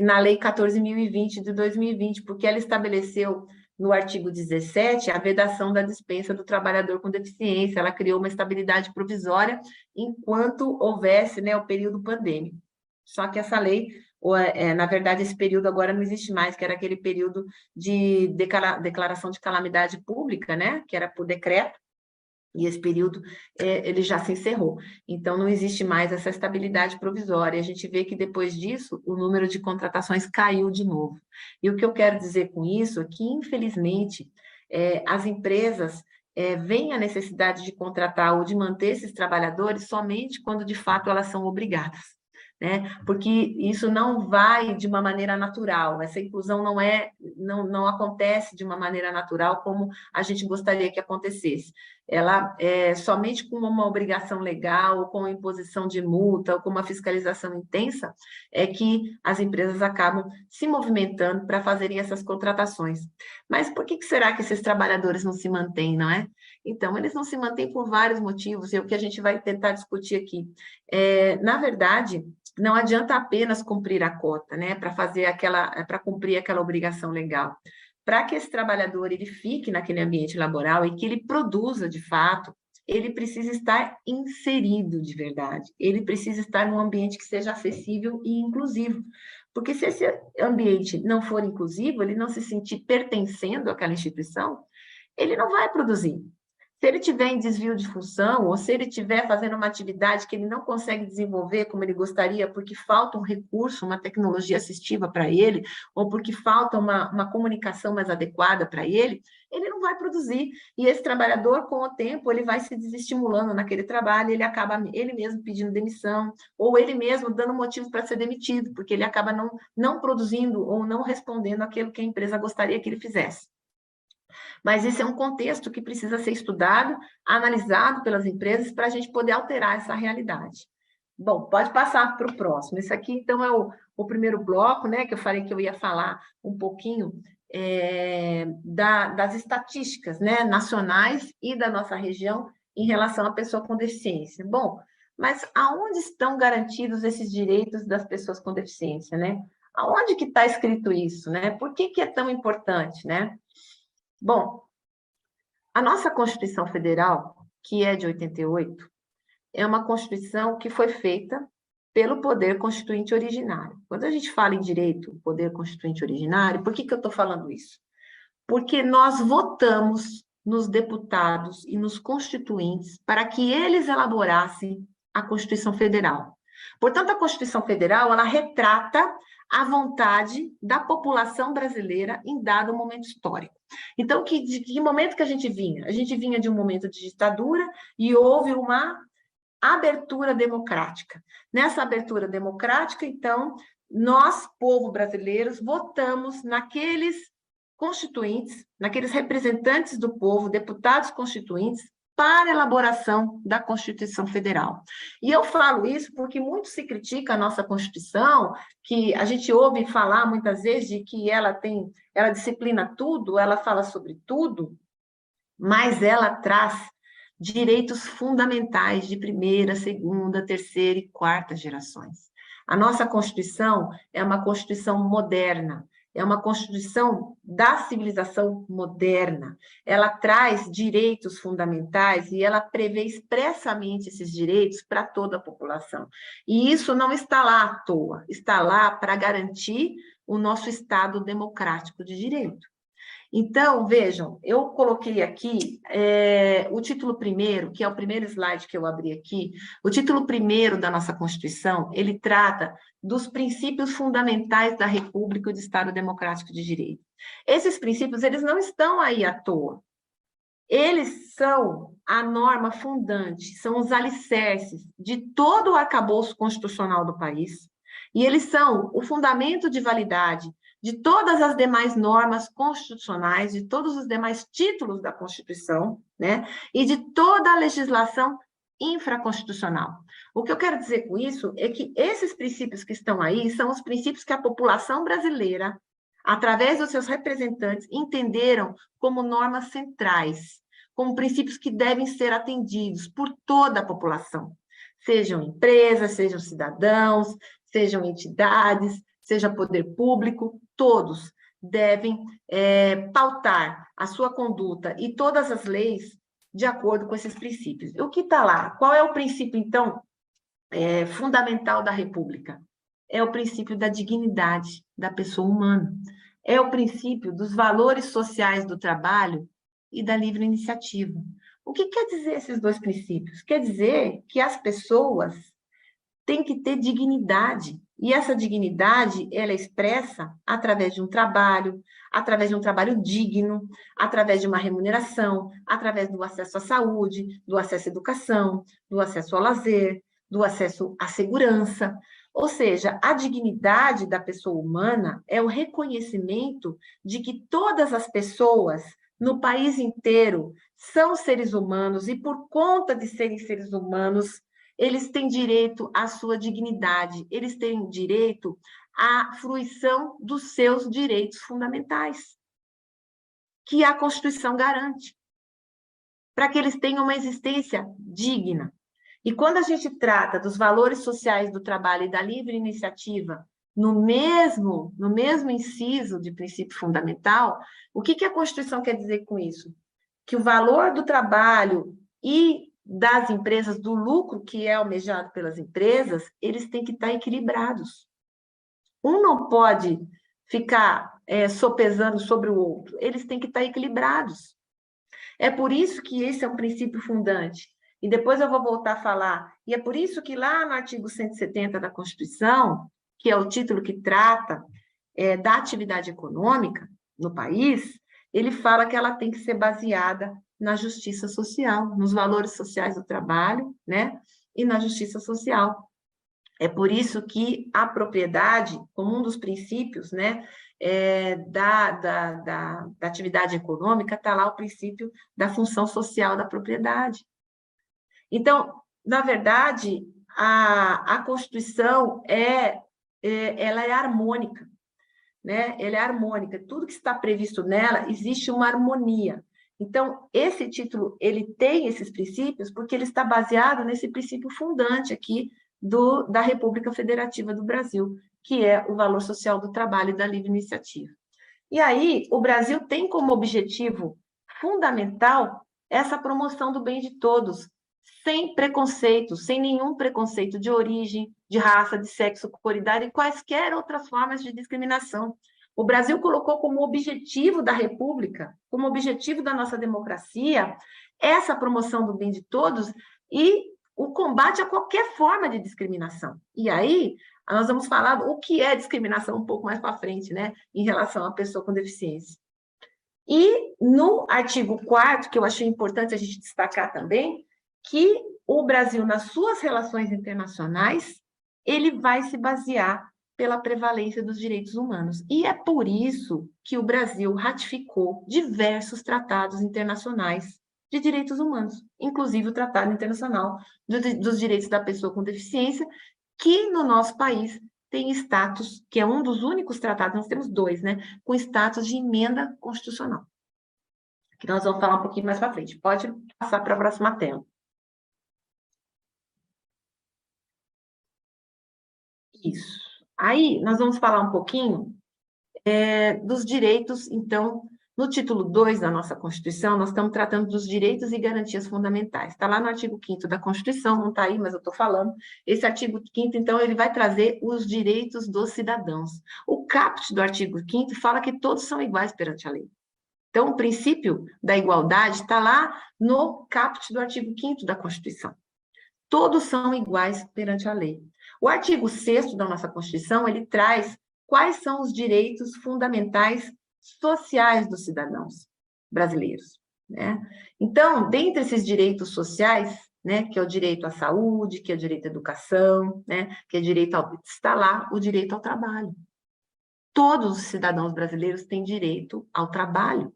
na Lei 14.020 de 2020, porque ela estabeleceu no artigo 17 a vedação da dispensa do trabalhador com deficiência. Ela criou uma estabilidade provisória enquanto houvesse, né, o período pandêmico. Só que essa lei, na verdade, esse período agora não existe mais, que era aquele período de declaração de calamidade pública, né, que era por decreto, e esse período ele já se encerrou. Então, não existe mais essa estabilidade provisória. A gente vê que, depois disso, o número de contratações caiu de novo. E o que eu quero dizer com isso é que, infelizmente, as empresas veem a necessidade de contratar ou de manter esses trabalhadores somente quando, de fato, elas são obrigadas. né? Porque isso não vai de uma maneira natural, essa inclusão não acontece de uma maneira natural como a gente gostaria que acontecesse. Ela é somente com uma obrigação legal, ou com a imposição de multa, ou com uma fiscalização intensa, é que as empresas acabam se movimentando para fazerem essas contratações. Mas por que será que esses trabalhadores não se mantêm, não é? Então, eles não se mantêm por vários motivos, e é o que a gente vai tentar discutir aqui. Na verdade, não adianta apenas cumprir a cota, né, para cumprir aquela obrigação legal. Para que esse trabalhador ele fique naquele ambiente laboral e que ele produza de fato, ele precisa estar inserido de verdade. Ele precisa estar num ambiente que seja acessível e inclusivo. Porque se esse ambiente não for inclusivo, ele não se sentir pertencendo àquela instituição, ele não vai produzir. Se ele tiver em desvio de função, ou se ele estiver fazendo uma atividade que ele não consegue desenvolver como ele gostaria, porque falta um recurso, uma tecnologia assistiva para ele, ou porque falta uma comunicação mais adequada para ele não vai produzir. E esse trabalhador, com o tempo, ele vai se desestimulando naquele trabalho, ele acaba ele mesmo pedindo demissão, ou ele mesmo dando motivo para ser demitido, porque ele acaba não produzindo ou não respondendo aquilo que a empresa gostaria que ele fizesse. Mas esse é um contexto que precisa ser estudado, analisado pelas empresas para a gente poder alterar essa realidade. Bom, pode passar para o próximo. Esse aqui, então, é o primeiro bloco, né, que eu falei que eu ia falar um pouquinho das estatísticas, né, nacionais e da nossa região em relação à pessoa com deficiência. Bom, mas aonde estão garantidos esses direitos das pessoas com deficiência, né? Aonde que está escrito isso, né? Por que é tão importante, né? Bom, a nossa Constituição Federal, que é de 88, é uma Constituição que foi feita pelo Poder Constituinte Originário. Quando a gente fala em direito, Poder Constituinte Originário, por que eu estou falando isso? Porque nós votamos nos deputados e nos constituintes para que eles elaborassem a Constituição Federal. Portanto, a Constituição Federal, ela retrata a vontade da população brasileira em dado momento histórico. Então, de que momento que a gente vinha? A gente vinha de um momento de ditadura e houve uma abertura democrática. Nessa abertura democrática, então, nós, povo brasileiros, votamos naqueles constituintes, naqueles representantes do povo, deputados constituintes, para a elaboração da Constituição Federal. E eu falo isso porque muito se critica a nossa Constituição, que a gente ouve falar muitas vezes de que ela disciplina tudo, ela fala sobre tudo, mas ela traz direitos fundamentais de primeira, segunda, terceira e quarta gerações. A nossa Constituição é uma Constituição moderna, é uma Constituição da civilização moderna. Ela traz direitos fundamentais e ela prevê expressamente esses direitos para toda a população. E isso não está lá à toa, está lá para garantir o nosso Estado democrático de direito. Então, vejam, eu coloquei aqui o título primeiro, que é o primeiro slide que eu abri aqui. O título primeiro da nossa Constituição, ele trata dos princípios fundamentais da República e do Estado Democrático de Direito. Esses princípios, eles não estão aí à toa. Eles são a norma fundante, são os alicerces de todo o arcabouço constitucional do país, e eles são o fundamento de validade de todas as demais normas constitucionais, de todos os demais títulos da Constituição, né? E de toda a legislação infraconstitucional. O que eu quero dizer com isso é que esses princípios que estão aí são os princípios que a população brasileira, através dos seus representantes, entenderam como normas centrais, como princípios que devem ser atendidos por toda a população, sejam empresas, sejam cidadãos, sejam entidades, seja poder público, todos devem pautar a sua conduta e todas as leis de acordo com esses princípios. O que está lá? Qual é o princípio, então, fundamental da República? É o princípio da dignidade da pessoa humana. É o princípio dos valores sociais do trabalho e da livre iniciativa. O que quer dizer esses dois princípios? Quer dizer que as pessoas têm que ter dignidade. E essa dignidade, ela é expressa através de um trabalho digno, através de uma remuneração, através do acesso à saúde, do acesso à educação, do acesso ao lazer, do acesso à segurança. Ou seja, a dignidade da pessoa humana é o reconhecimento de que todas as pessoas no país inteiro são seres humanos e, por conta de serem seres humanos, eles têm direito à sua dignidade, eles têm direito à fruição dos seus direitos fundamentais, que a Constituição garante, para que eles tenham uma existência digna. E quando a gente trata dos valores sociais do trabalho e da livre iniciativa no mesmo inciso de princípio fundamental, o que a Constituição quer dizer com isso? Que o valor do trabalho e das empresas, do lucro que é almejado pelas empresas, eles têm que estar equilibrados. Um não pode ficar sopesando sobre o outro, eles têm que estar equilibrados. É por isso que esse é um princípio fundante. E depois eu vou voltar a falar. E é por isso que lá no artigo 170 da Constituição, que é o título que trata da atividade econômica no país, ele fala que ela tem que ser baseada na justiça social, nos valores sociais do trabalho, né? E na justiça social. É por isso que a propriedade, como um dos princípios, né, da atividade econômica, está lá o princípio da função social da propriedade. Então, na verdade, a Constituição ela é harmônica, né? Ela é harmônica. Tudo que está previsto nela, existe uma harmonia. Então, esse título, ele tem esses princípios porque ele está baseado nesse princípio fundante aqui da República Federativa do Brasil, que é o valor social do trabalho e da livre iniciativa. E aí, o Brasil tem como objetivo fundamental essa promoção do bem de todos, sem preconceito, sem nenhum preconceito de origem, de raça, de sexo, corporidade e quaisquer outras formas de discriminação. O Brasil colocou como objetivo da República, como objetivo da nossa democracia, essa promoção do bem de todos e o combate a qualquer forma de discriminação. E aí, nós vamos falar o que é discriminação um pouco mais para frente, né, em relação à pessoa com deficiência. E no artigo 4º, que eu achei importante a gente destacar também, que o Brasil, nas suas relações internacionais, ele vai se basear pela prevalência dos direitos humanos. E é por isso que o Brasil ratificou diversos tratados internacionais de direitos humanos, inclusive o Tratado Internacional dos Direitos da Pessoa com Deficiência, que no nosso país tem status, que é um dos únicos tratados, nós temos dois, né, com status de emenda constitucional, que nós vamos falar um pouquinho mais para frente. Pode passar para a próxima tela. Isso. Aí, nós vamos falar um pouquinho dos direitos, então, no título 2 da nossa Constituição, nós estamos tratando dos direitos e garantias fundamentais. Está lá no artigo 5º da Constituição, não está aí, mas eu estou falando. Esse artigo 5º, então, ele vai trazer os direitos dos cidadãos. O caput do artigo 5º fala que todos são iguais perante a lei. Então, o princípio da igualdade está lá no caput do artigo 5º da Constituição. Todos são iguais perante a lei. O artigo 6º da nossa Constituição, ele traz quais são os direitos fundamentais sociais dos cidadãos brasileiros, né? Então, dentre esses direitos sociais, né, que é o direito à saúde, que é o direito à educação, né, que é direito está lá o direito ao trabalho. Todos os cidadãos brasileiros têm direito ao trabalho,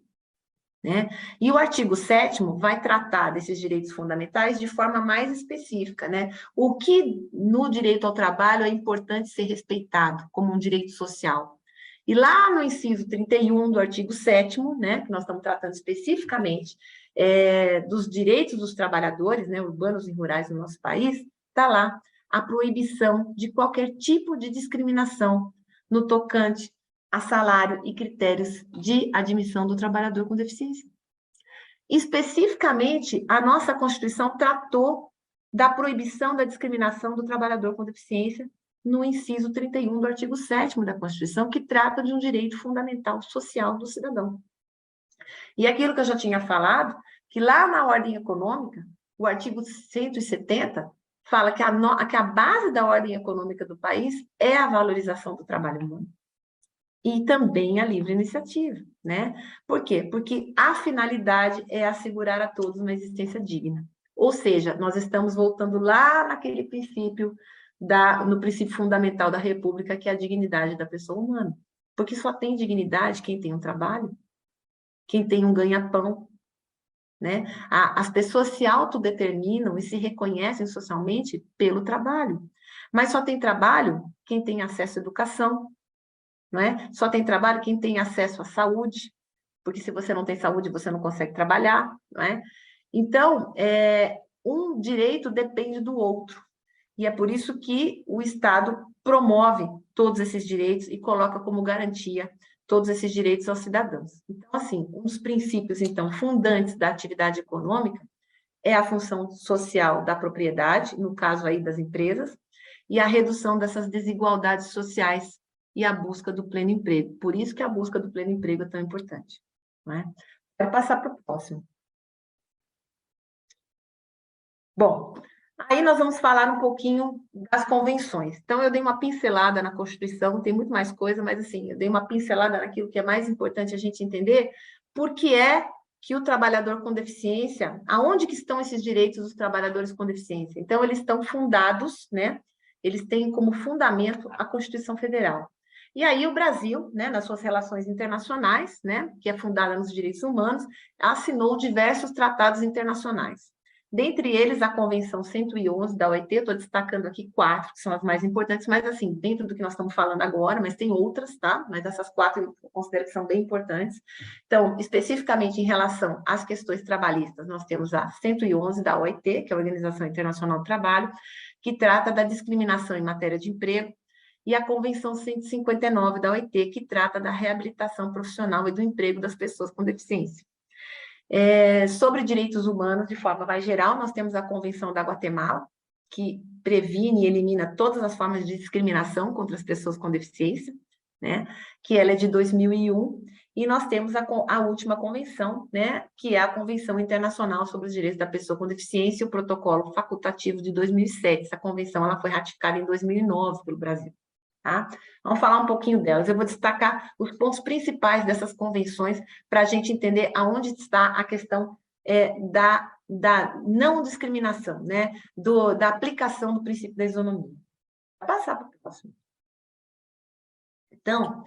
né? E o artigo 7º vai tratar desses direitos fundamentais de forma mais específica, né? O que no direito ao trabalho é importante ser respeitado como um direito social. E lá no inciso 31 do artigo 7º, né, que nós estamos tratando especificamente dos direitos dos trabalhadores, né, urbanos e rurais do nosso país, está lá a proibição de qualquer tipo de discriminação no tocante a salário e critérios de admissão do trabalhador com deficiência. Especificamente, a nossa Constituição tratou da proibição da discriminação do trabalhador com deficiência no inciso 31 do artigo 7º da Constituição, que trata de um direito fundamental social do cidadão. E aquilo que eu já tinha falado, que lá na ordem econômica, o artigo 170 fala que a base da ordem econômica do país é a valorização do trabalho humano. E também a livre iniciativa, né? Por quê? Porque a finalidade é assegurar a todos uma existência digna. Ou seja, nós estamos voltando lá naquele princípio no princípio fundamental da República, que é a dignidade da pessoa humana. Porque só tem dignidade quem tem um trabalho, quem tem um ganha-pão, né? As pessoas se autodeterminam e se reconhecem socialmente pelo trabalho. Mas só tem trabalho quem tem acesso à educação, não é? Só tem trabalho quem tem acesso à saúde, porque se você não tem saúde, você não consegue trabalhar, não é? Então, um direito depende do outro. E é por isso que o Estado promove todos esses direitos e coloca como garantia todos esses direitos aos cidadãos. Então, assim, um dos princípios, então, fundantes da atividade econômica é a função social da propriedade, no caso aí das empresas, e a redução dessas desigualdades sociais e a busca do pleno emprego. Por isso que a busca do pleno emprego é tão importante, não é? Quero passar para o próximo. Bom, aí nós vamos falar um pouquinho das convenções. Então, eu dei uma pincelada na Constituição, tem muito mais coisa, mas assim, eu dei uma pincelada naquilo que é mais importante a gente entender, por que é que o trabalhador com deficiência, aonde que estão esses direitos dos trabalhadores com deficiência? Então, eles estão fundados, né? Eles têm como fundamento a Constituição Federal. E aí o Brasil, né, nas suas relações internacionais, né, que é fundada nos direitos humanos, assinou diversos tratados internacionais. Dentre eles, a Convenção 111 da OIT, estou destacando aqui 4, que são as mais importantes, mas assim, dentro do que nós estamos falando agora, mas tem outras, tá? Mas essas 4 eu considero que são bem importantes. Então, especificamente em relação às questões trabalhistas, nós temos a 111 da OIT, que é a Organização Internacional do Trabalho, que trata da discriminação em matéria de emprego, e a Convenção 159 da OIT, que trata da reabilitação profissional e do emprego das pessoas com deficiência. Sobre direitos humanos, de forma mais geral, nós temos a Convenção da Guatemala, que previne e elimina todas as formas de discriminação contra as pessoas com deficiência, né? Que ela é de 2001, e nós temos a última convenção, né? Que é a Convenção Internacional sobre os Direitos da Pessoa com Deficiência e o Protocolo Facultativo de 2007. Essa convenção ela foi ratificada em 2009 pelo Brasil. Tá? Vamos falar um pouquinho delas. Eu vou destacar os pontos principais dessas convenções para a gente entender aonde está a questão da não discriminação, né? Da aplicação do princípio da isonomia. Vou passar para o próximo. Então,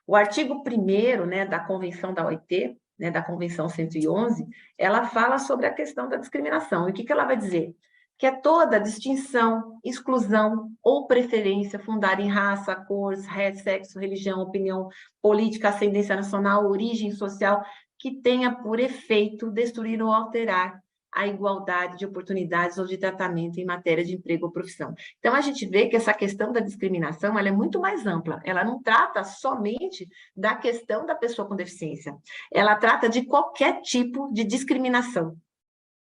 o artigo 1º, né, da Convenção da OIT, né, da Convenção 111, ela fala sobre a questão da discriminação. E o que ela vai dizer? Que é toda distinção, exclusão ou preferência fundada em raça, cor, sexo, religião, opinião política, ascendência nacional, origem social, que tenha por efeito destruir ou alterar a igualdade de oportunidades ou de tratamento em matéria de emprego ou profissão. Então, a gente vê que essa questão da discriminação ela é muito mais ampla. Ela não trata somente da questão da pessoa com deficiência. Ela trata de qualquer tipo de discriminação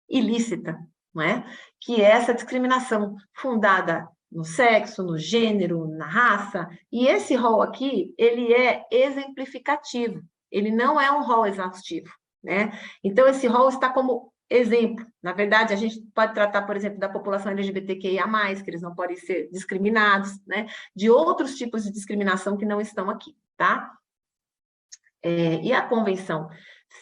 ilícita, não é? Que é essa discriminação fundada no sexo, no gênero, na raça, e esse rol aqui, ele é exemplificativo, ele não é um rol exaustivo, né? Então, esse rol está como exemplo. Na verdade, a gente pode tratar, por exemplo, da população LGBTQIA+, que eles não podem ser discriminados, né? De outros tipos de discriminação que não estão aqui, tá? E a Convenção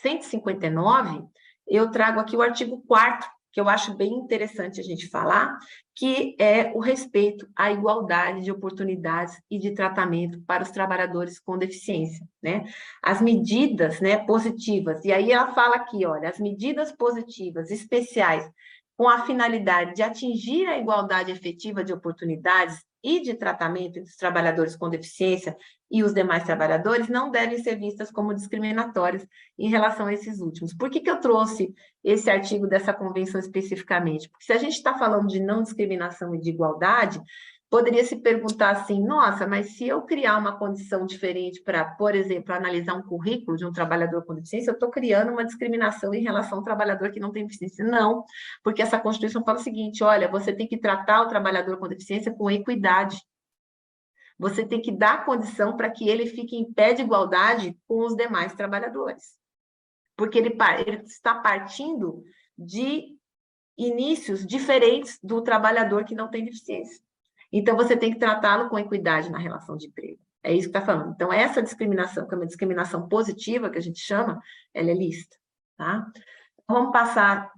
159, eu trago aqui o artigo 4º, que eu acho bem interessante a gente falar, que é o respeito à igualdade de oportunidades e de tratamento para os trabalhadores com deficiência, né? As medidas, né, positivas, e aí ela fala aqui, olha, as medidas positivas especiais com a finalidade de atingir a igualdade efetiva de oportunidades e de tratamento entre os trabalhadores com deficiência e os demais trabalhadores não devem ser vistas como discriminatórias em relação a esses últimos. Por que eu trouxe esse artigo dessa convenção especificamente? Porque se a gente está falando de não discriminação e de igualdade, poderia se perguntar assim, nossa, mas se eu criar uma condição diferente para, por exemplo, analisar um currículo de um trabalhador com deficiência, eu estou criando uma discriminação em relação ao trabalhador que não tem deficiência. Não, porque essa Constituição fala o seguinte, olha, você tem que tratar o trabalhador com deficiência com equidade. Você tem que dar condição para que ele fique em pé de igualdade com os demais trabalhadores. Porque ele está partindo de inícios diferentes do trabalhador que não tem deficiência. Então, você tem que tratá-lo com equidade na relação de emprego. É isso que está falando. Então, essa discriminação, que é uma discriminação positiva, que a gente chama, ela é lícita. Tá? Vamos passar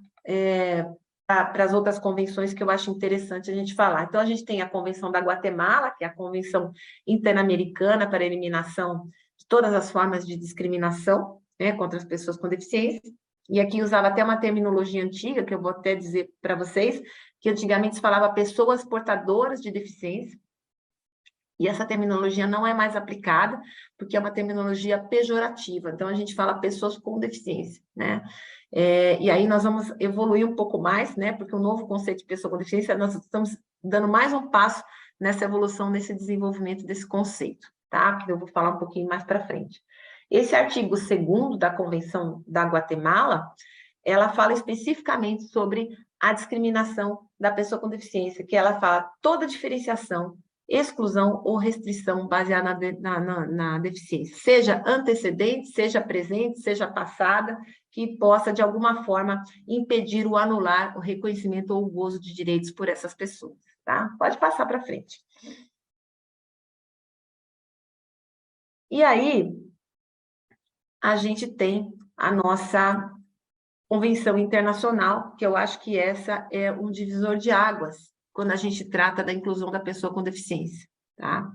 para as outras convenções que eu acho interessante a gente falar. Então, a gente tem a Convenção da Guatemala, que é a Convenção Interamericana para a Eliminação de todas as formas de discriminação, né, contra as pessoas com deficiência. E aqui usava até uma terminologia antiga, que eu vou até dizer para vocês, que antigamente se falava pessoas portadoras de deficiência, e essa terminologia não é mais aplicada, porque é uma terminologia pejorativa. Então, a gente fala pessoas com deficiência, né? E aí nós vamos evoluir um pouco mais, né? Porque o novo conceito de pessoa com deficiência, nós estamos dando mais um passo nessa evolução, nesse desenvolvimento desse conceito, tá? Que eu vou falar um pouquinho mais para frente. Esse artigo 2º da Convenção da Guatemala, ela fala especificamente sobre a discriminação da pessoa com deficiência, que ela fala toda diferenciação, exclusão ou restrição baseada na deficiência, seja antecedente, seja presente, seja passada, que possa, de alguma forma, impedir ou anular o reconhecimento ou o gozo de direitos por essas pessoas, tá? Pode passar para frente. E aí, a gente tem a nossa convenção internacional, que eu acho que essa é um divisor de águas, quando a gente trata da inclusão da pessoa com deficiência, tá?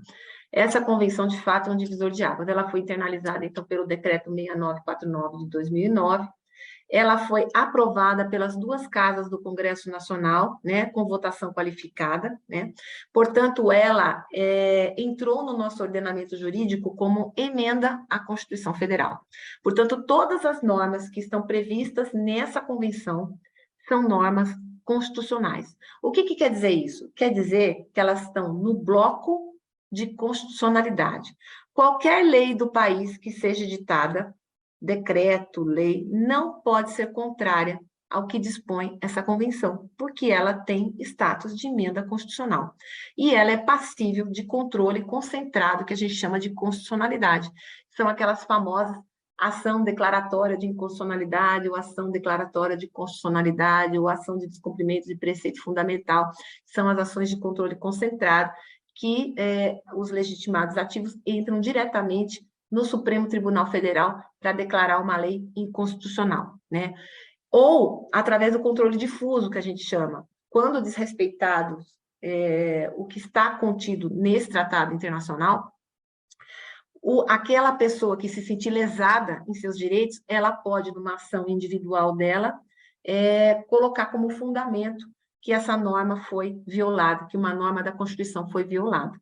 Essa convenção, de fato, é um divisor de águas. Ela foi internalizada, então, pelo Decreto 6949 de 2009. Ela foi aprovada pelas 2 casas do Congresso Nacional, né, com votação qualificada, né? Portanto, ela entrou no nosso ordenamento jurídico como emenda à Constituição Federal. Portanto, todas as normas que estão previstas nessa convenção são normas constitucionais. O que quer dizer isso? Quer dizer que elas estão no bloco de constitucionalidade. Qualquer lei do país que seja editada, decreto, lei, não pode ser contrária ao que dispõe essa convenção, porque ela tem status de emenda constitucional. E ela é passível de controle concentrado, que a gente chama de constitucionalidade. São aquelas famosas ação declaratória de inconstitucionalidade, ou ação declaratória de constitucionalidade, ou ação de descumprimento de preceito fundamental, são as ações de controle concentrado, que os legitimados ativos entram diretamente no Supremo Tribunal Federal para declarar uma lei inconstitucional, né? Ou através do controle difuso, que a gente chama, quando desrespeitado o que está contido nesse tratado internacional, aquela pessoa que se sentir lesada em seus direitos, ela pode, numa ação individual dela, colocar como fundamento que essa norma foi violada, que uma norma da Constituição foi violada,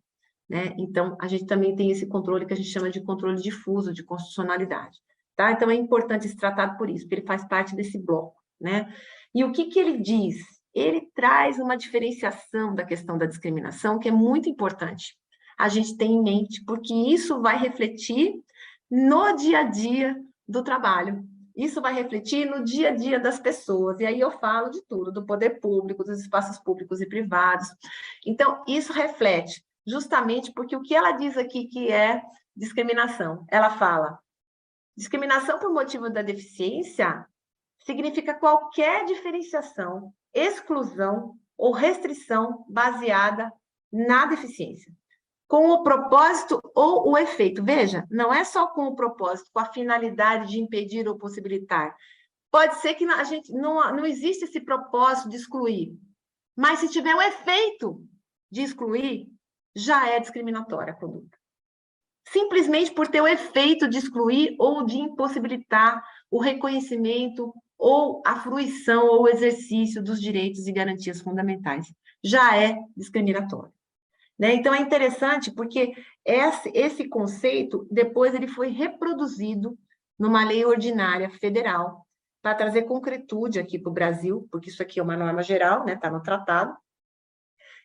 né? Então, a gente também tem esse controle que a gente chama de controle difuso de constitucionalidade, tá? Então, é importante esse tratado por isso, porque ele faz parte desse bloco, né? E o que ele diz? Ele traz uma diferenciação da questão da discriminação que é muito importante a gente tem em mente, porque isso vai refletir no dia a dia do trabalho, isso vai refletir no dia a dia das pessoas, e aí eu falo de tudo, do poder público, dos espaços públicos e privados. Então, isso reflete justamente porque o que ela diz aqui que é discriminação? Ela fala, discriminação por motivo da deficiência significa qualquer diferenciação, exclusão ou restrição baseada na deficiência, com o propósito ou o efeito. Veja, não é só com o propósito, com a finalidade de impedir ou possibilitar. Pode ser que a gente não existe esse propósito de excluir, mas se tiver um efeito de excluir, já é discriminatória a conduta. Simplesmente por ter o efeito de excluir ou de impossibilitar o reconhecimento ou a fruição ou o exercício dos direitos e garantias fundamentais. Já é discriminatório. Né? Então, é interessante porque esse conceito, depois ele foi reproduzido numa lei ordinária federal, para trazer concretude aqui para o Brasil, porque isso aqui é uma norma geral, né? Está no tratado,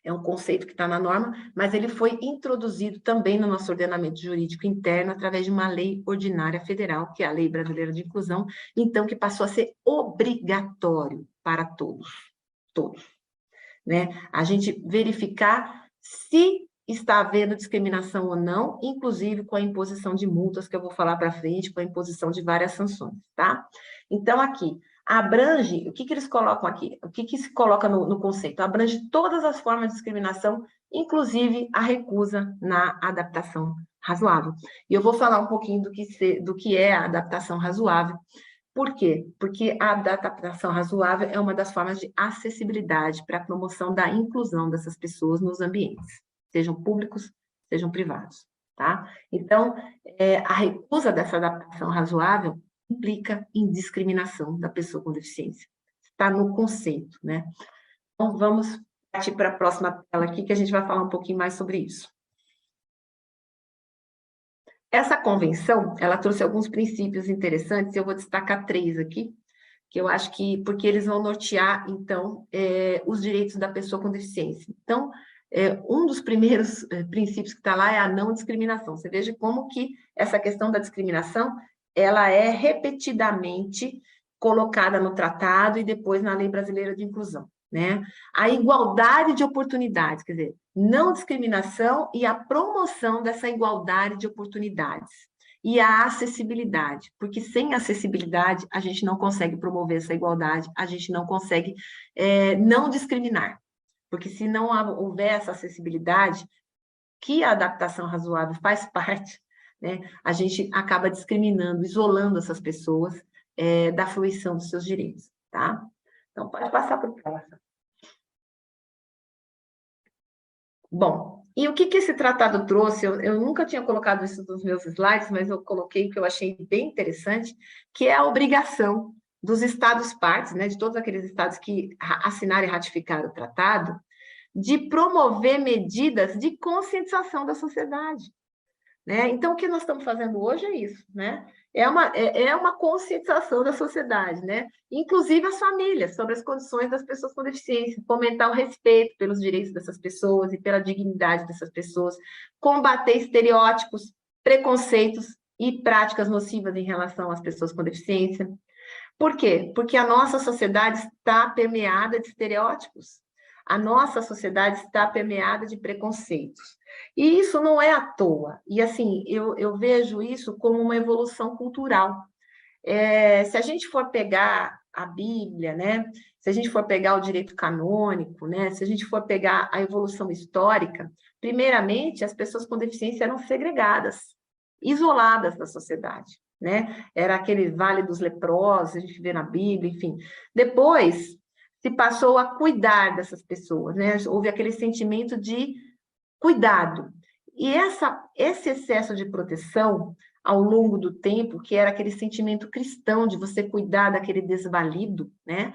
é um conceito que está na norma, mas ele foi introduzido também no nosso ordenamento jurídico interno através de uma lei ordinária federal, que é a Lei Brasileira de Inclusão, então que passou a ser obrigatório para todos, né? A gente verificar se está havendo discriminação ou não, inclusive com a imposição de multas, que eu vou falar para frente, com a imposição de várias sanções, tá? Então, aqui, abrange, o que eles colocam aqui? O que se coloca no conceito? Abrange todas as formas de discriminação, inclusive a recusa na adaptação razoável. E eu vou falar um pouquinho do que é a adaptação razoável, Por quê? Porque a adaptação razoável é uma das formas de acessibilidade para a promoção da inclusão dessas pessoas nos ambientes, sejam públicos, sejam privados, tá? Então, a recusa dessa adaptação razoável implica em discriminação da pessoa com deficiência. Está no conceito, né? Então, vamos partir para a próxima tela aqui, que a gente vai falar um pouquinho mais sobre isso. Essa convenção, ela trouxe alguns princípios interessantes, eu vou destacar 3 aqui, que eu acho que, porque eles vão nortear, então, os direitos da pessoa com deficiência. Então, um dos primeiros princípios que está lá é a não discriminação. Você veja como que essa questão da discriminação, ela é repetidamente colocada no tratado e depois na Lei Brasileira de Inclusão, né? A igualdade de oportunidades, quer dizer, não discriminação e a promoção dessa igualdade de oportunidades. E a acessibilidade, porque sem acessibilidade a gente não consegue promover essa igualdade, a gente não consegue não discriminar. Porque se não houver essa acessibilidade, que a adaptação razoável faz parte, né, a gente acaba discriminando, isolando essas pessoas da fruição dos seus direitos, tá? Então, pode passar para o próximo. Bom, e o que esse tratado trouxe? Eu nunca tinha colocado isso nos meus slides, mas eu coloquei o que eu achei bem interessante, que é a obrigação dos Estados-partes, né, de todos aqueles estados que assinaram e ratificaram o tratado, de promover medidas de conscientização da sociedade. Né? Então, o que nós estamos fazendo hoje é isso, né? É uma conscientização da sociedade, né? Inclusive as famílias, sobre as condições das pessoas com deficiência, fomentar o respeito pelos direitos dessas pessoas e pela dignidade dessas pessoas, combater estereótipos, preconceitos e práticas nocivas em relação às pessoas com deficiência. Por quê? Porque a nossa sociedade está permeada de estereótipos, a nossa sociedade está permeada de preconceitos. E isso não é à toa. E, assim, eu vejo isso como uma evolução cultural. Se a gente for pegar a Bíblia, né? Se a gente for pegar o direito canônico, né? Se a gente for pegar a evolução histórica, primeiramente, as pessoas com deficiência eram segregadas, isoladas da sociedade, né? Era aquele vale dos leprosos, a gente vê na Bíblia, enfim. Depois, se passou a cuidar dessas pessoas, né? Houve aquele sentimento de cuidado. E esse excesso de proteção, ao longo do tempo, que era aquele sentimento cristão de você cuidar daquele desvalido, né?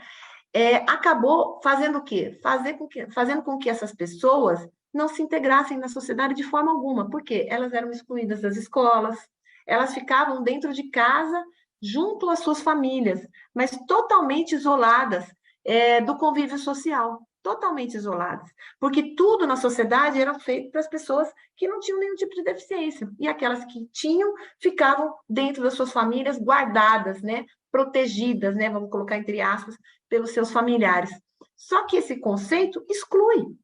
Acabou fazendo o quê? Fazendo com que essas pessoas não se integrassem na sociedade de forma alguma. Por quê? Elas eram excluídas das escolas, elas ficavam dentro de casa, junto às suas famílias, mas totalmente isoladas do convívio social, totalmente isoladas, porque tudo na sociedade era feito para as pessoas que não tinham nenhum tipo de deficiência, e aquelas que tinham ficavam dentro das suas famílias, guardadas, né, protegidas, né, vamos colocar entre aspas, pelos seus familiares. Só que esse conceito exclui.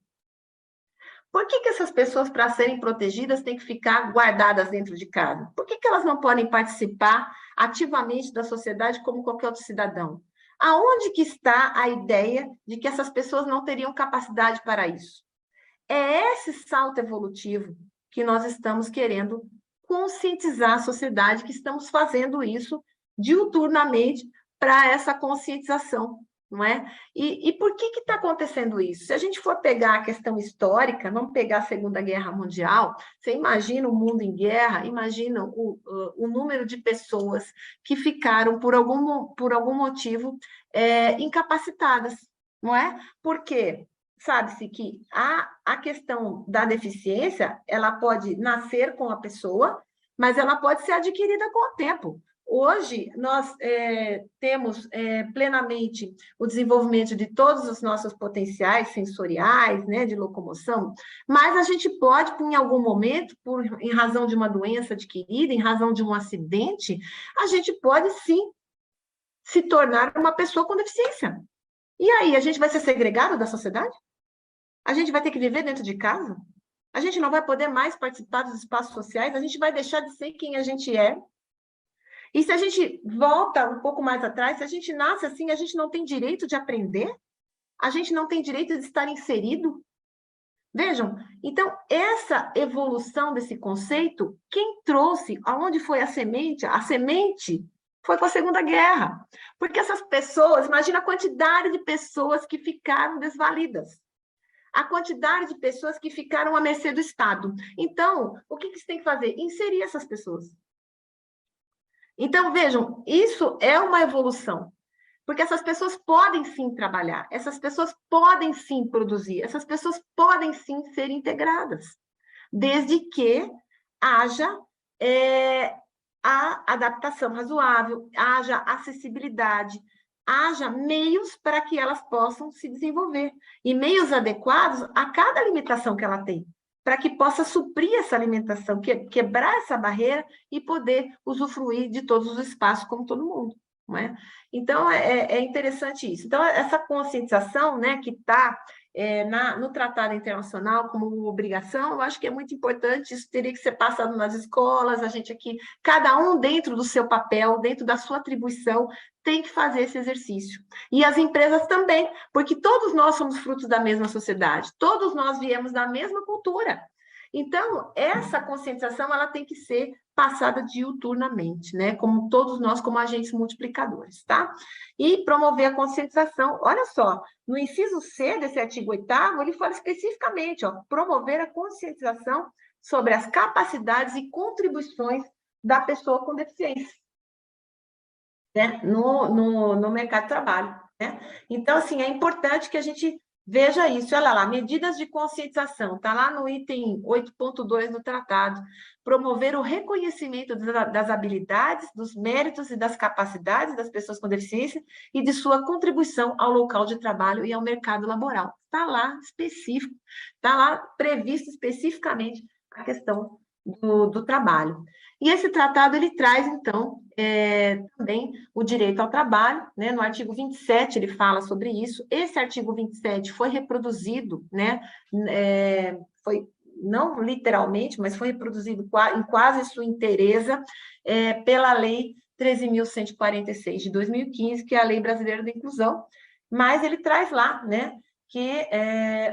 Por que essas pessoas, para serem protegidas, têm que ficar guardadas dentro de casa? Por que elas não podem participar ativamente da sociedade como qualquer outro cidadão? Aonde que está a ideia de que essas pessoas não teriam capacidade para isso? É esse salto evolutivo que nós estamos querendo conscientizar a sociedade, que estamos fazendo isso diuturnamente para essa conscientização, não é? E por que está acontecendo isso? Se a gente for pegar a questão histórica, vamos pegar a Segunda Guerra Mundial, você imagina o mundo em guerra, imagina o número de pessoas que ficaram, por algum motivo, incapacitadas, não é? Por quê? Sabe-se que a questão da deficiência, ela pode nascer com a pessoa, mas ela pode ser adquirida com o tempo. Hoje, nós temos plenamente o desenvolvimento de todos os nossos potenciais sensoriais, né, de locomoção, mas a gente pode, em algum momento, em razão de uma doença adquirida, em razão de um acidente, a gente pode, sim, se tornar uma pessoa com deficiência. E aí, a gente vai ser segregado da sociedade? A gente vai ter que viver dentro de casa? A gente não vai poder mais participar dos espaços sociais? A gente vai deixar de ser quem a gente é? E se a gente volta um pouco mais atrás, se a gente nasce assim, a gente não tem direito de aprender? A gente não tem direito de estar inserido? Vejam, então, essa evolução desse conceito, quem trouxe, aonde foi a semente Foi com a Segunda Guerra. Porque essas pessoas, imagina a quantidade de pessoas que ficaram desvalidas. A quantidade de pessoas que ficaram à mercê do Estado. Então, o que você tem que fazer? Inserir essas pessoas. Então, vejam, isso é uma evolução. Porque essas pessoas podem sim trabalhar, essas pessoas podem sim produzir, essas pessoas podem sim ser integradas, desde que haja a adaptação razoável, haja acessibilidade, haja meios para que elas possam se desenvolver, e meios adequados a cada limitação que ela tem, para que possa suprir essa alimentação, quebrar essa barreira e poder usufruir de todos os espaços como todo mundo. Não é? Então, é interessante isso. Então, essa conscientização, né, que está no Tratado Internacional como obrigação, eu acho que é muito importante, isso teria que ser passado nas escolas, a gente aqui, cada um dentro do seu papel, dentro da sua atribuição, tem que fazer esse exercício. E as empresas também, porque todos nós somos frutos da mesma sociedade, todos nós viemos da mesma cultura. Então, essa conscientização, ela tem que ser passada diuturnamente, né? Como todos nós, como agentes multiplicadores, tá? E promover a conscientização. Olha só, no inciso C desse artigo 8º, ele fala especificamente, ó, promover a conscientização sobre as capacidades e contribuições da pessoa com deficiência, né? No mercado de trabalho, né? Então, assim, é importante que a gente veja isso, olha lá, medidas de conscientização, está lá no item 8.2 do tratado, promover o reconhecimento das habilidades, dos méritos e das capacidades das pessoas com deficiência e de sua contribuição ao local de trabalho e ao mercado laboral. Está lá específico, está lá previsto especificamente a questão do trabalho. E esse tratado, ele traz, então, também o direito ao trabalho, né? No artigo 27 ele fala sobre isso. Esse artigo 27 foi reproduzido, né? Foi, não literalmente, mas foi reproduzido em quase sua inteireza pela Lei 13.146 de 2015, que é a Lei Brasileira da Inclusão, mas ele traz lá, né, que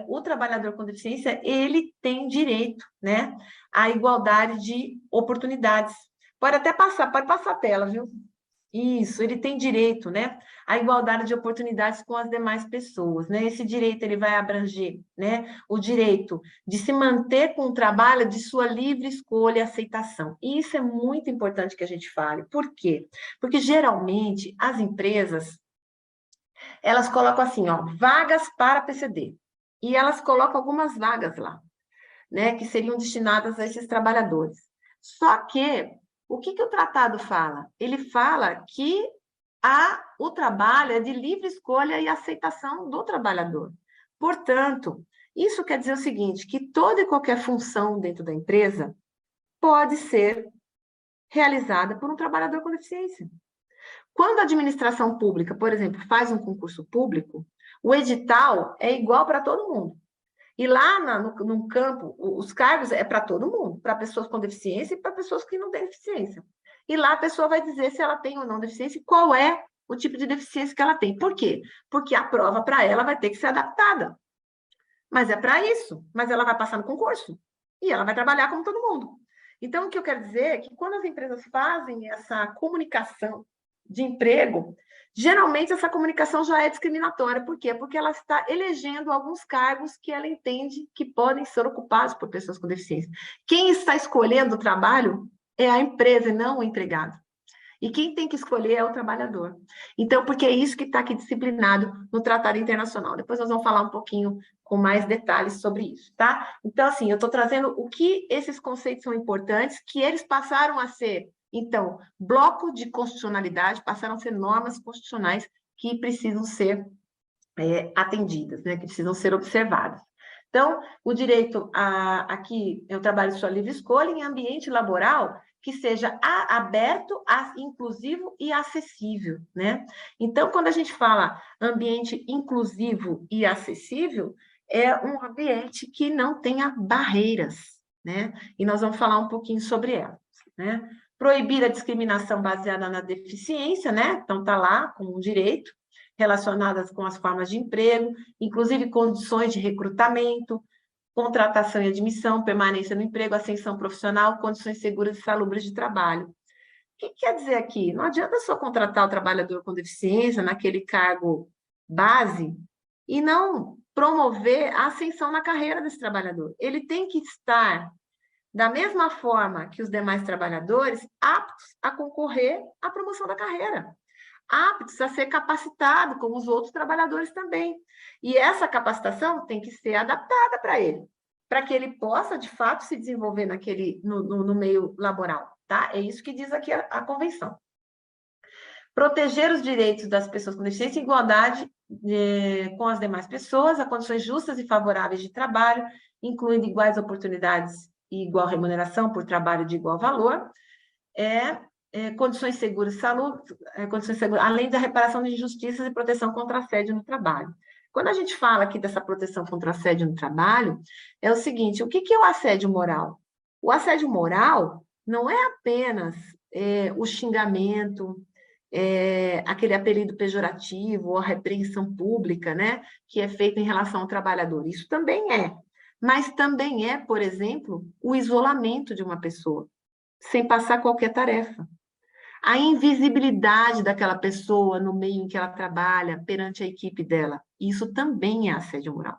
o trabalhador com deficiência, ele tem direito, né, à igualdade de oportunidades. Pode passar a tela, viu? Isso, ele tem direito, né, à igualdade de oportunidades com as demais pessoas, né? Esse direito, ele vai abranger, né, o direito de se manter com o trabalho de sua livre escolha e aceitação. E isso é muito importante que a gente fale. Por quê? Porque, geralmente, as empresas, elas colocam assim, ó, vagas para PCD. E elas colocam algumas vagas lá, né, que seriam destinadas a esses trabalhadores. Só que, o que o tratado fala? Ele fala que o trabalho é de livre escolha e aceitação do trabalhador. Portanto, isso quer dizer o seguinte, que toda e qualquer função dentro da empresa pode ser realizada por um trabalhador com deficiência. Quando a administração pública, por exemplo, faz um concurso público, o edital é igual para todo mundo. E lá no campo, os cargos é para todo mundo, para pessoas com deficiência e para pessoas que não têm deficiência. E lá a pessoa vai dizer se ela tem ou não deficiência e qual é o tipo de deficiência que ela tem. Por quê? Porque a prova para ela vai ter que ser adaptada. Mas é para isso. Mas ela vai passar no concurso. E ela vai trabalhar como todo mundo. Então, o que eu quero dizer é que quando as empresas fazem essa comunicação de emprego, geralmente essa comunicação já é discriminatória. Por quê? Porque ela está elegendo alguns cargos que ela entende que podem ser ocupados por pessoas com deficiência. Quem está escolhendo o trabalho é a empresa e não o empregado. E quem tem que escolher é o trabalhador. Então, porque é isso que está aqui disciplinado no Tratado Internacional. Depois nós vamos falar um pouquinho com mais detalhes sobre isso, tá? Então, assim, eu estou trazendo o que esses conceitos são importantes, que eles passaram a ser, então, bloco de constitucionalidade, passaram a ser normas constitucionais que precisam ser atendidas, né? Que precisam ser observadas. Então, o direito aqui é o trabalho de sua livre escolha em ambiente laboral que seja aberto, inclusivo e acessível, né? Então, quando a gente fala ambiente inclusivo e acessível, é um ambiente que não tenha barreiras, né? E nós vamos falar um pouquinho sobre elas, né? Proibir a discriminação baseada na deficiência, né? Então, está lá como um direito, relacionadas com as formas de emprego, inclusive condições de recrutamento, contratação e admissão, permanência no emprego, ascensão profissional, condições seguras e salubres de trabalho. que quer dizer aqui? Não adianta só contratar o trabalhador com deficiência naquele cargo base e não promover a ascensão na carreira desse trabalhador. Ele tem que estar, da mesma forma que os demais trabalhadores, aptos a concorrer à promoção da carreira, aptos a ser capacitado, como os outros trabalhadores também. E essa capacitação tem que ser adaptada para ele, para que ele possa, de fato, se desenvolver no meio laboral. Tá? É isso que diz aqui a Convenção. Proteger os direitos das pessoas com deficiência em igualdade com as demais pessoas, a condições justas e favoráveis de trabalho, incluindo iguais oportunidades e igual remuneração por trabalho de igual valor, condições seguras, além da reparação de injustiças e proteção contra assédio no trabalho. Quando a gente fala aqui dessa proteção contra assédio no trabalho, é o seguinte, o que é o assédio moral? O assédio moral não é apenas o xingamento, aquele apelido pejorativo ou a repreensão pública, né, que é feita em relação ao trabalhador. Isso também é. Mas também é, por exemplo, o isolamento de uma pessoa, sem passar qualquer tarefa. A invisibilidade daquela pessoa no meio em que ela trabalha perante a equipe dela. Isso também é assédio moral.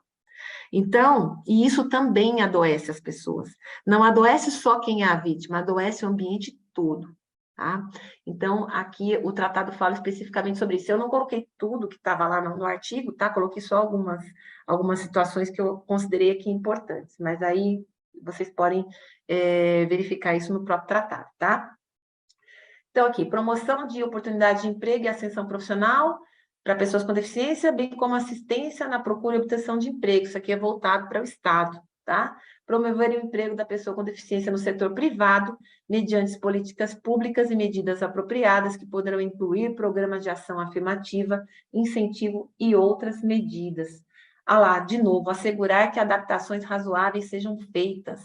Então, e isso também adoece as pessoas. Não adoece só quem é a vítima, adoece o ambiente todo. Tá? Então, aqui o tratado fala especificamente sobre isso. Eu não coloquei tudo que estava lá no artigo, tá? Coloquei só algumas situações que eu considerei aqui importantes, mas aí vocês podem verificar isso no próprio tratado, tá? Então, aqui, promoção de oportunidade de emprego e ascensão profissional para pessoas com deficiência, bem como assistência na procura e obtenção de emprego. Isso aqui é voltado para o Estado, tá? Promover o emprego da pessoa com deficiência no setor privado, mediante políticas públicas e medidas apropriadas, que poderão incluir programas de ação afirmativa, incentivo e outras medidas. Lá, de novo, assegurar que adaptações razoáveis sejam feitas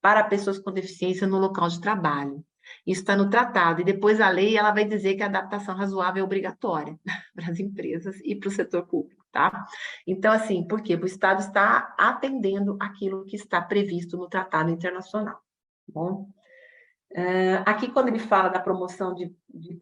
para pessoas com deficiência no local de trabalho. Isso está no tratado, e depois a lei ela vai dizer que a adaptação razoável é obrigatória para as empresas e para o setor público, tá? Então, assim, por quê? O Estado está atendendo aquilo que está previsto no tratado internacional, tá bom? Aqui, quando ele fala da promoção de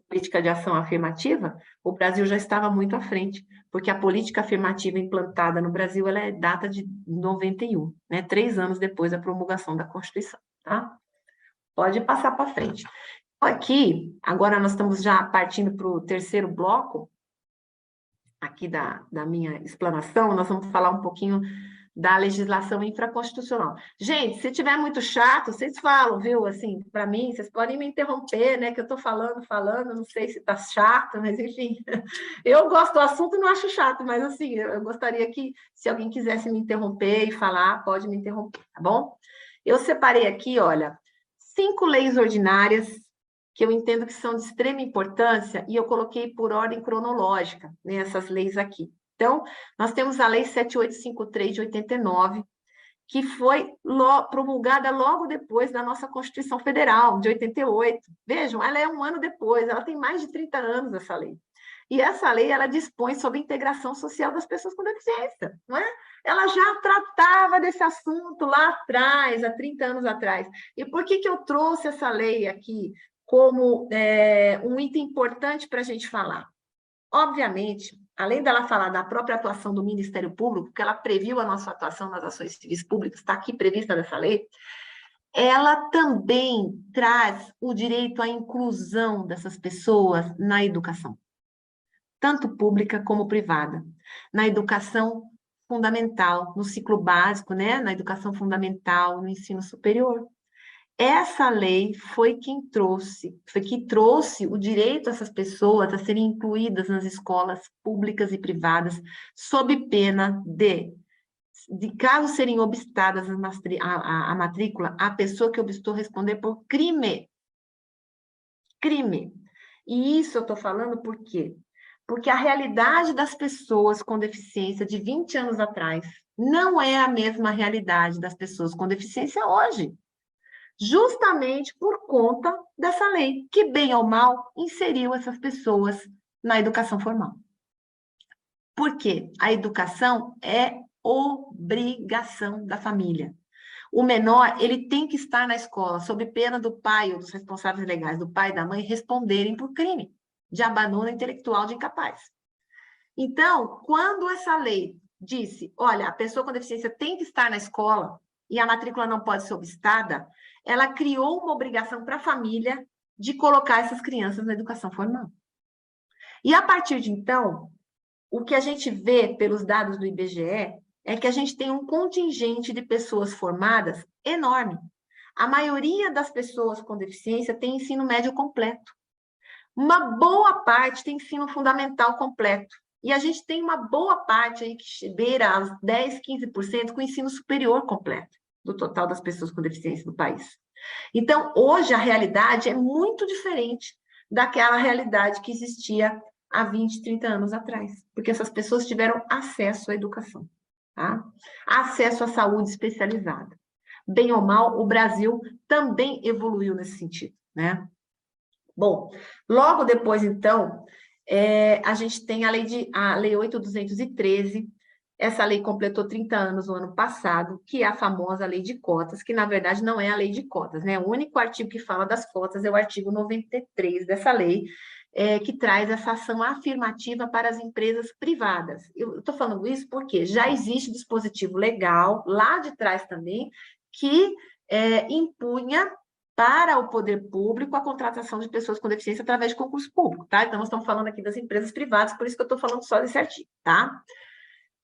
política de ação afirmativa, o Brasil já estava muito à frente, porque a política afirmativa implantada no Brasil, ela é data de 91, né? 3 anos depois da promulgação da Constituição, tá? Pode passar para frente. Aqui, agora nós estamos já partindo para o terceiro bloco, aqui da minha explanação, nós vamos falar um pouquinho da legislação infraconstitucional. Gente, se tiver muito chato, vocês falam, viu? Assim, para mim, vocês podem me interromper, né? Que eu estou falando, não sei se está chato, mas enfim. Eu gosto do assunto e não acho chato, mas assim, eu gostaria que, se alguém quisesse me interromper e falar, pode me interromper, tá bom? Eu separei aqui, olha, 5 leis ordinárias que eu entendo que são de extrema importância, e eu coloquei por ordem cronológica, né, essas leis aqui. Então, nós temos a Lei 7853 de 89, que foi promulgada logo depois da nossa Constituição Federal, de 88. Vejam, ela é um ano depois, ela tem mais de 30 anos, essa lei. E essa lei, ela dispõe sobre a integração social das pessoas com deficiência, não é? Ela já tratava desse assunto lá atrás, há 30 anos atrás. E por que eu trouxe essa lei aqui como um item importante para a gente falar? Obviamente, além dela falar da própria atuação do Ministério Público, que ela previu a nossa atuação nas ações civis públicas, está aqui prevista nessa lei, ela também traz o direito à inclusão dessas pessoas na educação, tanto pública como privada, na educação fundamental, no ciclo básico, né? Na educação fundamental, no ensino superior. Essa lei foi que trouxe o direito dessas pessoas a serem incluídas nas escolas públicas e privadas, sob pena de caso serem obstadas a matrícula, a pessoa que obstou responder por crime. Crime. E isso eu estou falando por quê? Porque a realidade das pessoas com deficiência de 20 anos atrás não é a mesma realidade das pessoas com deficiência hoje. Justamente por conta dessa lei, que, bem ou mal, inseriu essas pessoas na educação formal. Por quê? A educação é obrigação da família. o menor, ele tem que estar na escola, sob pena do pai ou dos responsáveis legais, do pai e da mãe, responderem por crime de abandono intelectual de incapaz. Então, quando essa lei disse, olha, a pessoa com deficiência tem que estar na escola e a matrícula não pode ser obstada, ela criou uma obrigação para a família de colocar essas crianças na educação formal. E a partir de então, o que a gente vê pelos dados do IBGE é que a gente tem um contingente de pessoas formadas enorme. A maioria das pessoas com deficiência tem ensino médio completo. Uma boa parte tem ensino fundamental completo. E a gente tem uma boa parte aí que beira aos 10%, 15% com ensino superior completo do total das pessoas com deficiência no país. Então, hoje a realidade é muito diferente daquela realidade que existia há 20, 30 anos atrás, porque essas pessoas tiveram acesso à educação, tá? Acesso à saúde especializada. Bem ou mal, o Brasil também evoluiu nesse sentido, né? Bom, logo depois, então, a gente tem a Lei 8.213, essa lei completou 30 anos no ano passado, que é a famosa lei de cotas, que na verdade não é a lei de cotas, né? O único artigo que fala das cotas é o artigo 93 dessa lei, que traz essa ação afirmativa para as empresas privadas. Eu estou falando isso porque já existe dispositivo legal, lá de trás também, que impunha para o poder público a contratação de pessoas com deficiência através de concurso público, tá? Então, nós estamos falando aqui das empresas privadas, por isso que eu estou falando só desse artigo, tá?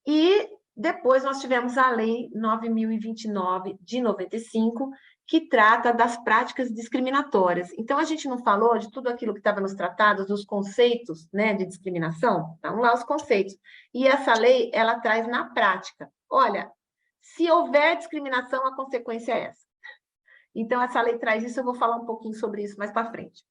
E depois nós tivemos a Lei 9.029, de 95, que trata das práticas discriminatórias. Então, a gente não falou de tudo aquilo que estava nos tratados, dos conceitos, né, de discriminação? Estão lá os conceitos. E essa lei, ela traz na prática. Olha, se houver discriminação, a consequência é essa. Então, essa lei traz isso, eu vou falar um pouquinho sobre isso mais para frente.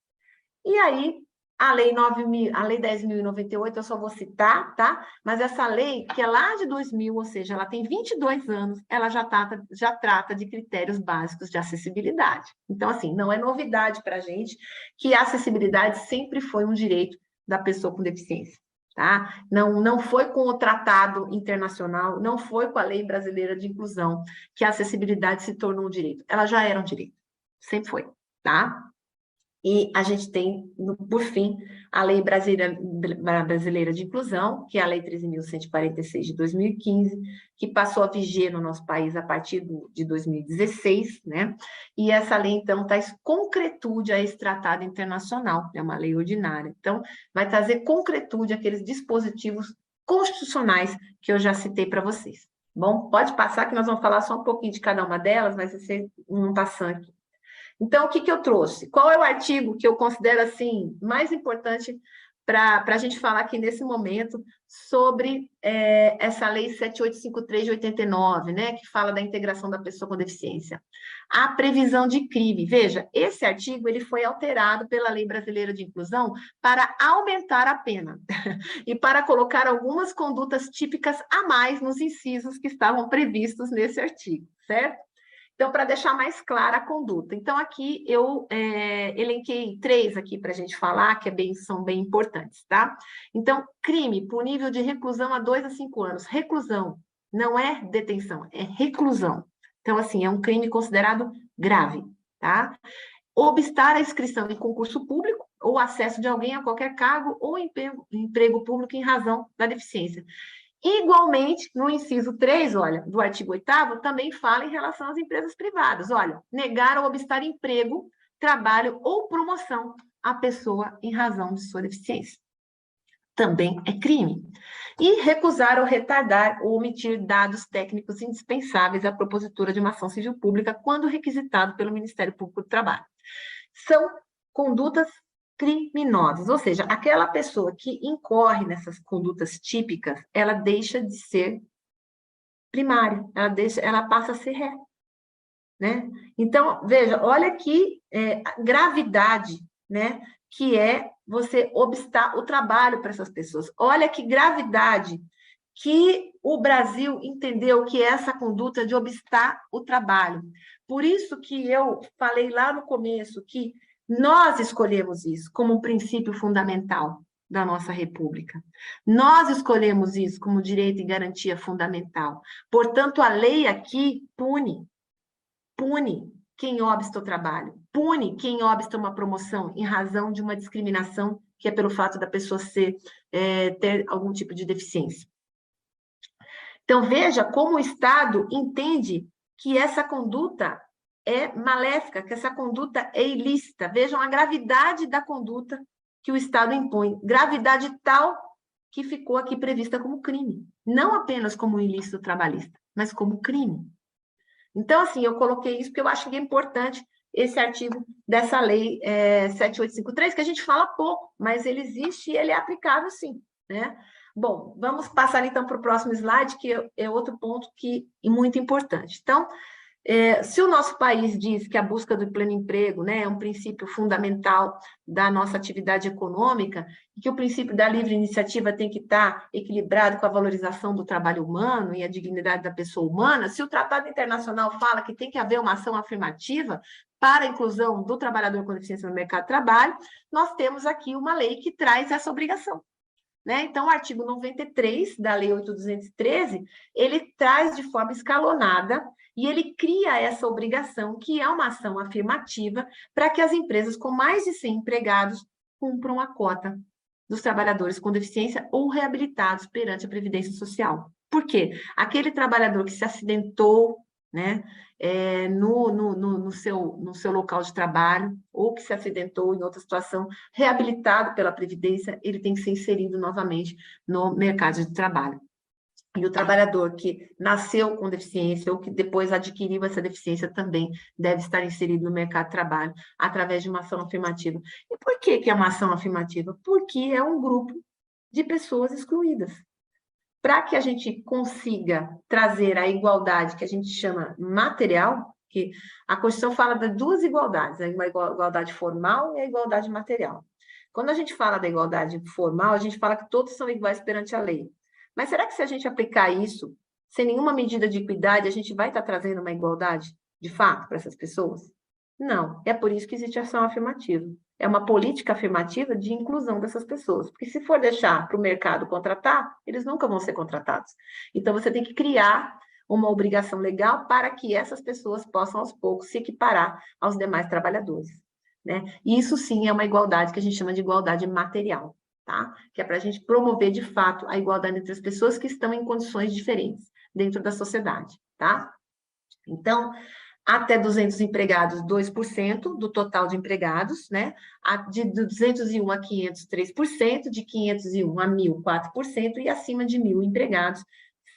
E aí, a Lei 10.098, eu só vou citar, tá? Mas essa lei, que é lá de 2000, ou seja, ela tem 22 anos, ela já trata de critérios básicos de acessibilidade. Então, assim, não é novidade para a gente que a acessibilidade sempre foi um direito da pessoa com deficiência, tá? Não foi com o tratado internacional, não foi com a Lei Brasileira de Inclusão que a acessibilidade se tornou um direito. Ela já era um direito, sempre foi, tá? E a gente tem, por fim, a Lei Brasileira de Inclusão, que é a Lei 13.146 de 2015, que passou a viger no nosso país a partir de 2016, né? E essa lei, então, traz concretude a esse tratado internacional, é uma lei ordinária. Então, vai trazer concretude àqueles dispositivos constitucionais que eu já citei para vocês. Bom, pode passar que nós vamos falar só um pouquinho de cada uma delas, vai ser um passando aqui. Então, o que eu trouxe? Qual é o artigo que eu considero, assim, mais importante para a gente falar aqui nesse momento sobre essa Lei 7853 de 89, né, que fala da integração da pessoa com deficiência? A previsão de crime. Veja, esse artigo ele foi alterado pela Lei Brasileira de Inclusão para aumentar a pena e para colocar algumas condutas típicas a mais nos incisos que estavam previstos nesse artigo, certo? Então, para deixar mais clara a conduta. Então, aqui eu elenquei 3 aqui para a gente falar, que são bem importantes, tá? Então, crime punível de reclusão a 2 a 5 anos. Reclusão não é detenção, é reclusão. Então, assim, é um crime considerado grave, tá? Obstar a inscrição em concurso público ou acesso de alguém a qualquer cargo ou emprego público em razão da deficiência. Igualmente, no inciso 3, olha, do artigo 8º, também fala em relação às empresas privadas. Olha, negar ou obstar emprego, trabalho ou promoção à pessoa em razão de sua deficiência. Também é crime. E recusar ou retardar ou omitir dados técnicos indispensáveis à propositura de uma ação civil pública quando requisitado pelo Ministério Público do Trabalho. São condutas criminosas, ou seja, aquela pessoa que incorre nessas condutas típicas, ela deixa de ser primária, ela passa a ser ré, né? Então, veja, olha que gravidade, né, que é você obstar o trabalho para essas pessoas. Olha que gravidade que o Brasil entendeu que é essa conduta de obstar o trabalho. Por isso que eu falei lá no começo que nós escolhemos isso como um princípio fundamental da nossa República. Nós escolhemos isso como direito e garantia fundamental. Portanto, a lei aqui pune. pune quem obsta o trabalho, pune quem obsta uma promoção em razão de uma discriminação que é pelo fato da pessoa ter algum tipo de deficiência. Então, veja como o Estado entende que essa conduta é maléfica, que essa conduta é ilícita. Vejam a gravidade da conduta que o Estado impõe, gravidade tal que ficou aqui prevista como crime, não apenas como ilícito trabalhista, mas como crime. Então, assim, eu coloquei isso porque eu acho que é importante esse artigo dessa lei 7853, que a gente fala pouco, mas ele existe e ele é aplicável sim, né? Bom, vamos passar então para o próximo slide, que é outro ponto que é muito importante. Então, se o nosso país diz que a busca do pleno emprego, né, é um princípio fundamental da nossa atividade econômica, e que o princípio da livre iniciativa tem que estar equilibrado com a valorização do trabalho humano e a dignidade da pessoa humana, se o Tratado Internacional fala que tem que haver uma ação afirmativa para a inclusão do trabalhador com deficiência no mercado de trabalho, nós temos aqui uma lei que traz essa obrigação. Né? Então, o artigo 93 da Lei 8.213, ele traz de forma escalonada e ele cria essa obrigação, que é uma ação afirmativa, para que as empresas com mais de 100 empregados cumpram a cota dos trabalhadores com deficiência ou reabilitados perante a Previdência Social. Por quê? Aquele trabalhador que se acidentou, né, no seu local de trabalho, ou que se acidentou em outra situação, reabilitado pela Previdência, ele tem que ser inserido novamente no mercado de trabalho. E o trabalhador que nasceu com deficiência ou que depois adquiriu essa deficiência também deve estar inserido no mercado de trabalho através de uma ação afirmativa. E por que é uma ação afirmativa? Porque é um grupo de pessoas excluídas. Para que a gente consiga trazer a igualdade que a gente chama material, que a Constituição fala de duas igualdades, a igualdade formal e a igualdade material. Quando a gente fala da igualdade formal, a gente fala que todos são iguais perante a lei. Mas será que se a gente aplicar isso, sem nenhuma medida de equidade, a gente vai estar trazendo uma igualdade de fato para essas pessoas? Não, é por isso que existe ação afirmativa. É uma política afirmativa de inclusão dessas pessoas. Porque se for deixar para o mercado contratar, eles nunca vão ser contratados. Então, você tem que criar uma obrigação legal para que essas pessoas possam, aos poucos, se equiparar aos demais trabalhadores. Né? E isso, sim, é uma igualdade que a gente chama de igualdade material, tá? Que é para a gente promover, de fato, a igualdade entre as pessoas que estão em condições diferentes dentro da sociedade, tá? Então, até 200 empregados, 2% do total de empregados, né? De 201 a 500, 3%, de 501 a 1.000, 4%, e acima de 1.000 empregados,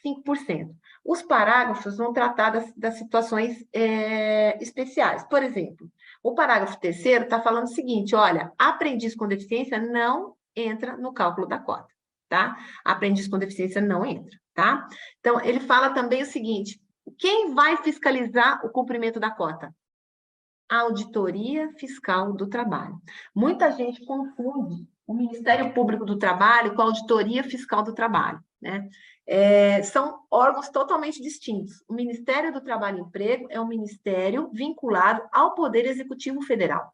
5%. Os parágrafos vão tratar das situações especiais. Por exemplo, o parágrafo 3º está falando o seguinte, olha, aprendiz com deficiência não entra no cálculo da cota, tá? Aprendiz com deficiência não entra, tá? Então, ele fala também o seguinte, quem vai fiscalizar o cumprimento da cota? A Auditoria Fiscal do Trabalho. Muita gente confunde o Ministério Público do Trabalho com a Auditoria Fiscal do Trabalho, né? São órgãos totalmente distintos. O Ministério do Trabalho e Emprego é um ministério vinculado ao Poder Executivo Federal.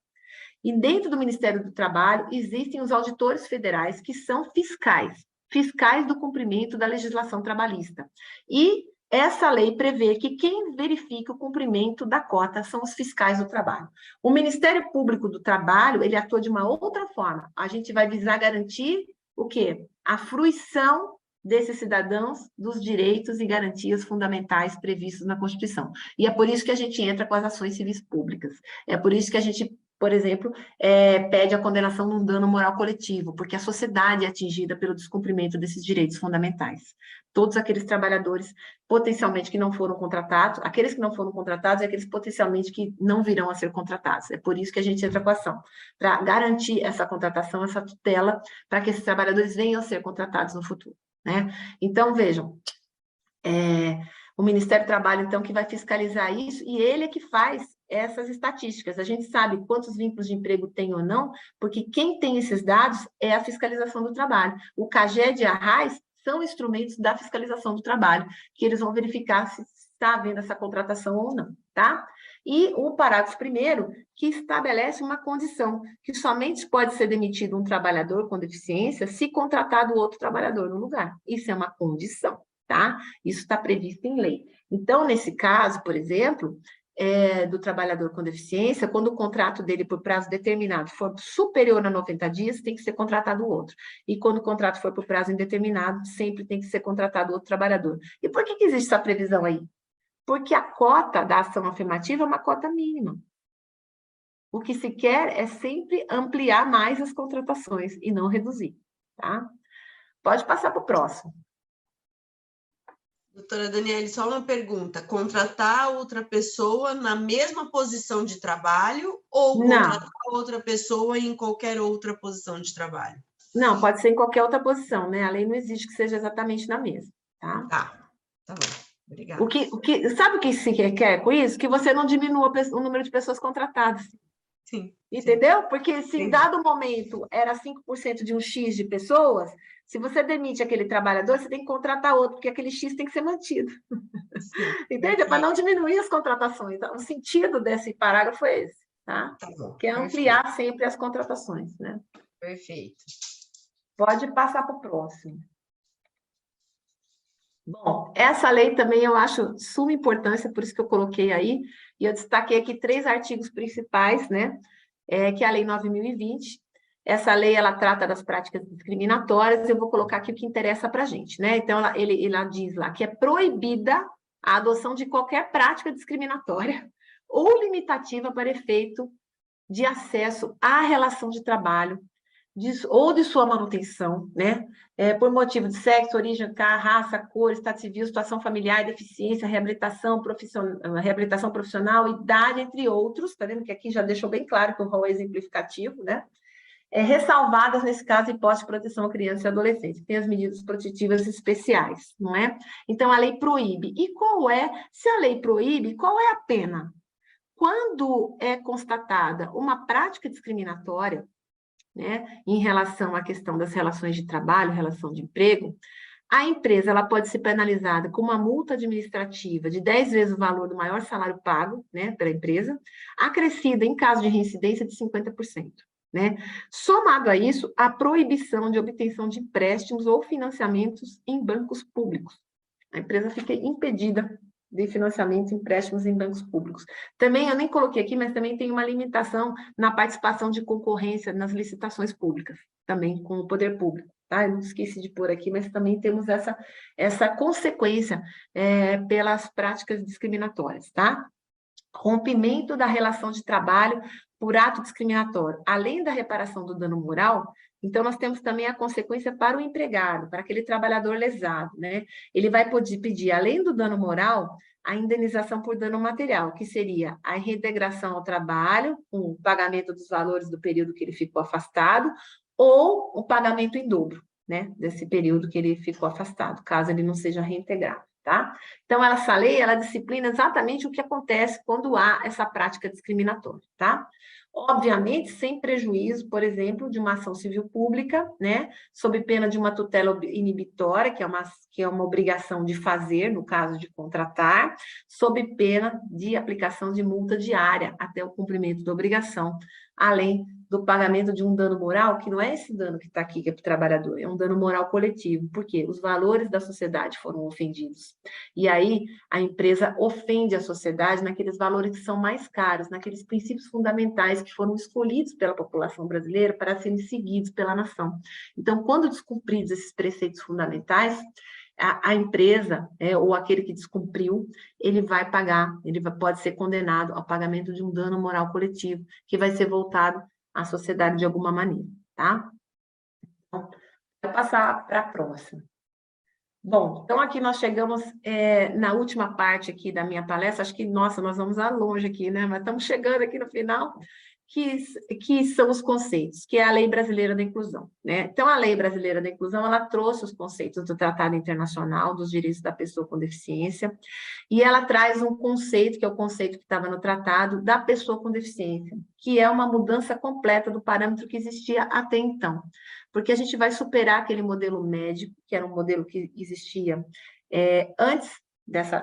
E dentro do Ministério do Trabalho existem os auditores federais que são fiscais do cumprimento da legislação trabalhista. E essa lei prevê que quem verifica o cumprimento da cota são os fiscais do trabalho. O Ministério Público do Trabalho, ele atua de uma outra forma. A gente vai visar garantir o quê? A fruição desses cidadãos dos direitos e garantias fundamentais previstos na Constituição. E é por isso que a gente entra com as ações civis públicas. É por isso que a gente, por exemplo, pede a condenação de um dano moral coletivo, porque a sociedade é atingida pelo descumprimento desses direitos fundamentais. Todos aqueles trabalhadores potencialmente que não foram contratados, aqueles que não foram contratados e aqueles potencialmente que não virão a ser contratados. É por isso que a gente entra com a ação, para garantir essa contratação, essa tutela, para que esses trabalhadores venham a ser contratados no futuro, né? Então, vejam, o Ministério do Trabalho, então, que vai fiscalizar isso, e ele é que faz essas estatísticas. A gente sabe quantos vínculos de emprego tem ou não, porque quem tem esses dados é a fiscalização do trabalho. O CAGED e a RAIS são instrumentos da fiscalização do trabalho, que eles vão verificar se está havendo essa contratação ou não, tá? E o parágrafo 1º, que estabelece uma condição, que somente pode ser demitido um trabalhador com deficiência se contratado outro trabalhador no lugar. Isso é uma condição, tá? Isso está previsto em lei. Então, nesse caso, por exemplo, do trabalhador com deficiência, quando o contrato dele por prazo determinado for superior a 90 dias, tem que ser contratado outro. E quando o contrato for por prazo indeterminado, sempre tem que ser contratado outro trabalhador. E por que existe essa previsão aí? Porque a cota da ação afirmativa é uma cota mínima. O que se quer é sempre ampliar mais as contratações e não reduzir, tá? Pode passar para o próximo. Doutora Daniele, só uma pergunta. Contratar outra pessoa na mesma posição de trabalho ou contratar outra pessoa em qualquer outra posição de trabalho? Não, pode ser em qualquer outra posição, né? A lei não existe que seja exatamente na mesma, tá? Tá bom. Obrigada. Sabe o que se quer com isso? Que você não diminua o número de pessoas contratadas. Sim. Entendeu? Porque se em dado momento era 5% de um X de pessoas, se você demite aquele trabalhador, você tem que contratar outro, porque aquele X tem que ser mantido. Sim. Entende? Para não diminuir as contratações. O sentido desse parágrafo é esse, tá? Tá bom. Que é ampliar sempre as contratações, né? Perfeito. Pode passar para o próximo. Bom, essa lei também eu acho de suma importância, por isso que eu coloquei aí, e eu destaquei aqui 3 artigos principais, né? Que é a Lei 9.020. Essa lei, ela trata das práticas discriminatórias, eu vou colocar aqui o que interessa para a gente, né? Então, ela diz lá que é proibida a adoção de qualquer prática discriminatória ou limitativa para efeito de acesso à relação de trabalho ou de sua manutenção, né? Por motivo de sexo, origem, raça, cor, estado civil, situação familiar, deficiência, reabilitação profissional, idade, entre outros. Tá vendo que aqui já deixou bem claro que o rol é exemplificativo, né? Ressalvadas, nesse caso, hipótese de proteção à criança e adolescente. Tem as medidas protetivas especiais, não é? Então, a lei proíbe. E se a lei proíbe, qual é a pena? Quando é constatada uma prática discriminatória, né, em relação à questão das relações de trabalho, relação de emprego, a empresa ela pode ser penalizada com uma multa administrativa de 10 vezes o valor do maior salário pago, né, pela empresa, acrescida em caso de reincidência de 50%. Né? Somado a isso, a proibição de obtenção de empréstimos ou financiamentos em bancos públicos. A empresa fica impedida de financiamentos e empréstimos em bancos públicos. Também, eu nem coloquei aqui, mas também tem uma limitação na participação de concorrência nas licitações públicas, também com o poder público. Tá? Eu não esqueci de pôr aqui, mas também temos essa consequência pelas práticas discriminatórias, tá? Rompimento da relação de trabalho por ato discriminatório. Além da reparação do dano moral, então nós temos também a consequência para o empregado, para aquele trabalhador lesado, né? Ele vai poder pedir, além do dano moral, a indenização por dano material, que seria a reintegração ao trabalho, com o pagamento dos valores do período que ele ficou afastado, ou o pagamento em dobro, né? Desse período que ele ficou afastado, caso ele não seja reintegrado. Tá? Então, essa lei, ela disciplina exatamente o que acontece quando há essa prática discriminatória, tá? Obviamente, sem prejuízo, por exemplo, de uma ação civil pública, né? Sob pena de uma tutela inibitória, que é uma obrigação de fazer, no caso de contratar, sob pena de aplicação de multa diária até o cumprimento da obrigação, além do pagamento de um dano moral, que não é esse dano que está aqui, que é para o trabalhador, é um dano moral coletivo, porque os valores da sociedade foram ofendidos. E aí, a empresa ofende a sociedade naqueles valores que são mais caros, naqueles princípios fundamentais que foram escolhidos pela população brasileira para serem seguidos pela nação. Então, quando descumpridos esses preceitos fundamentais, a empresa, ou aquele que descumpriu, ele vai pagar, pode ser condenado ao pagamento de um dano moral coletivo, que vai ser voltado à sociedade de alguma maneira, tá? Então, vou passar para a próxima. Bom, então aqui nós chegamos na última parte aqui da minha palestra, acho que, nossa, nós vamos longe aqui, né? Mas estamos chegando aqui no final, que são os conceitos, que é a Lei Brasileira da Inclusão, né? Então, a Lei Brasileira da Inclusão, ela trouxe os conceitos do Tratado Internacional dos Direitos da Pessoa com Deficiência, e ela traz um conceito, que é o conceito que estava no tratado, da pessoa com deficiência, que é uma mudança completa do parâmetro que existia até então, porque a gente vai superar aquele modelo médico, que era um modelo que existia antes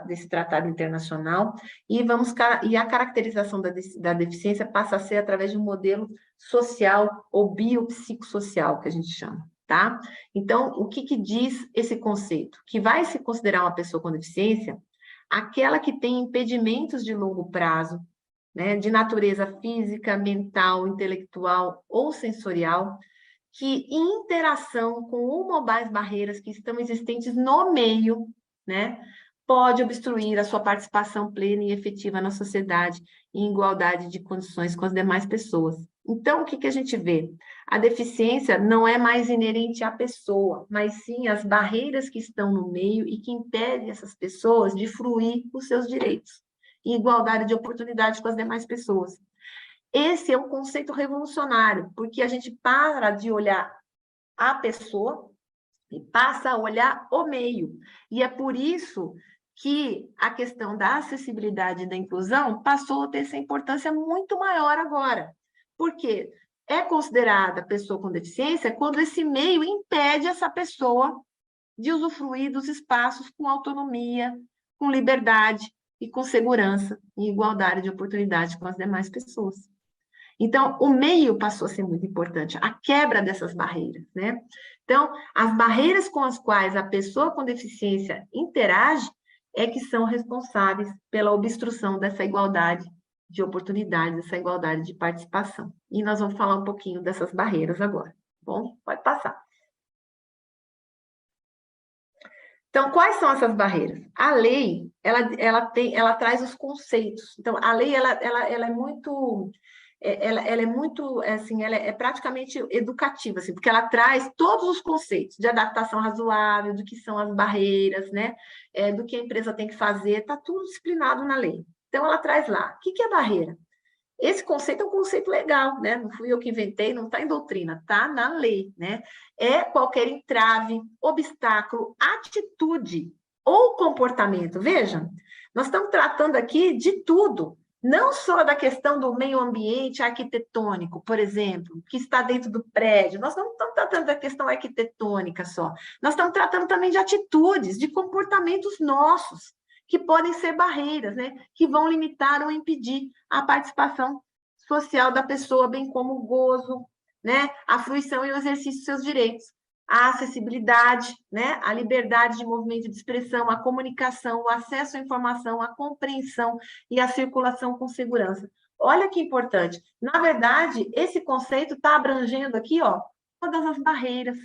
desse tratado internacional, e a caracterização da deficiência passa a ser através de um modelo social ou biopsicossocial, que a gente chama, tá? Então, o que diz esse conceito? Que vai se considerar uma pessoa com deficiência aquela que tem impedimentos de longo prazo, né, de natureza física, mental, intelectual ou sensorial, que em interação com uma ou mais barreiras que estão existentes no meio, né, pode obstruir a sua participação plena e efetiva na sociedade, em igualdade de condições com as demais pessoas. Então, o que a gente vê? A deficiência não é mais inerente à pessoa, mas sim às barreiras que estão no meio e que impedem essas pessoas de fruir os seus direitos, em igualdade de oportunidade com as demais pessoas. Esse é um conceito revolucionário, porque a gente para de olhar a pessoa e passa a olhar o meio. E é por isso que a questão da acessibilidade e da inclusão passou a ter essa importância muito maior agora. Porque é considerada pessoa com deficiência quando esse meio impede essa pessoa de usufruir dos espaços com autonomia, com liberdade e com segurança e igualdade de oportunidade com as demais pessoas. Então, o meio passou a ser muito importante, a quebra dessas barreiras, né? Então, as barreiras com as quais a pessoa com deficiência interage é que são responsáveis pela obstrução dessa igualdade de oportunidades, dessa igualdade de participação. E nós vamos falar um pouquinho dessas barreiras agora. Bom, pode passar. Então, quais são essas barreiras? A lei, ela traz os conceitos. Então, a lei, ela é muito... Ela é muito, assim, ela é praticamente educativa, assim, porque ela traz todos os conceitos de adaptação razoável, do que são as barreiras, né? Do que a empresa tem que fazer, está tudo disciplinado na lei. Então, ela traz lá. O que é barreira? Esse conceito é um conceito legal, né? Não fui eu que inventei, não está em doutrina, está na lei, né? É qualquer entrave, obstáculo, atitude ou comportamento. Veja, nós estamos tratando aqui de tudo, não só da questão do meio ambiente arquitetônico, por exemplo, que está dentro do prédio. Nós não estamos tratando da questão arquitetônica só. Nós estamos tratando também de atitudes, de comportamentos nossos, que podem ser barreiras, né? Que vão limitar ou impedir a participação social da pessoa, bem como o gozo, né? A fruição e o exercício dos seus direitos. A acessibilidade, né? A liberdade de movimento e de expressão, a comunicação, o acesso à informação, a compreensão e a circulação com segurança. Olha que importante. Na verdade, esse conceito está abrangendo aqui, ó, todas as barreiras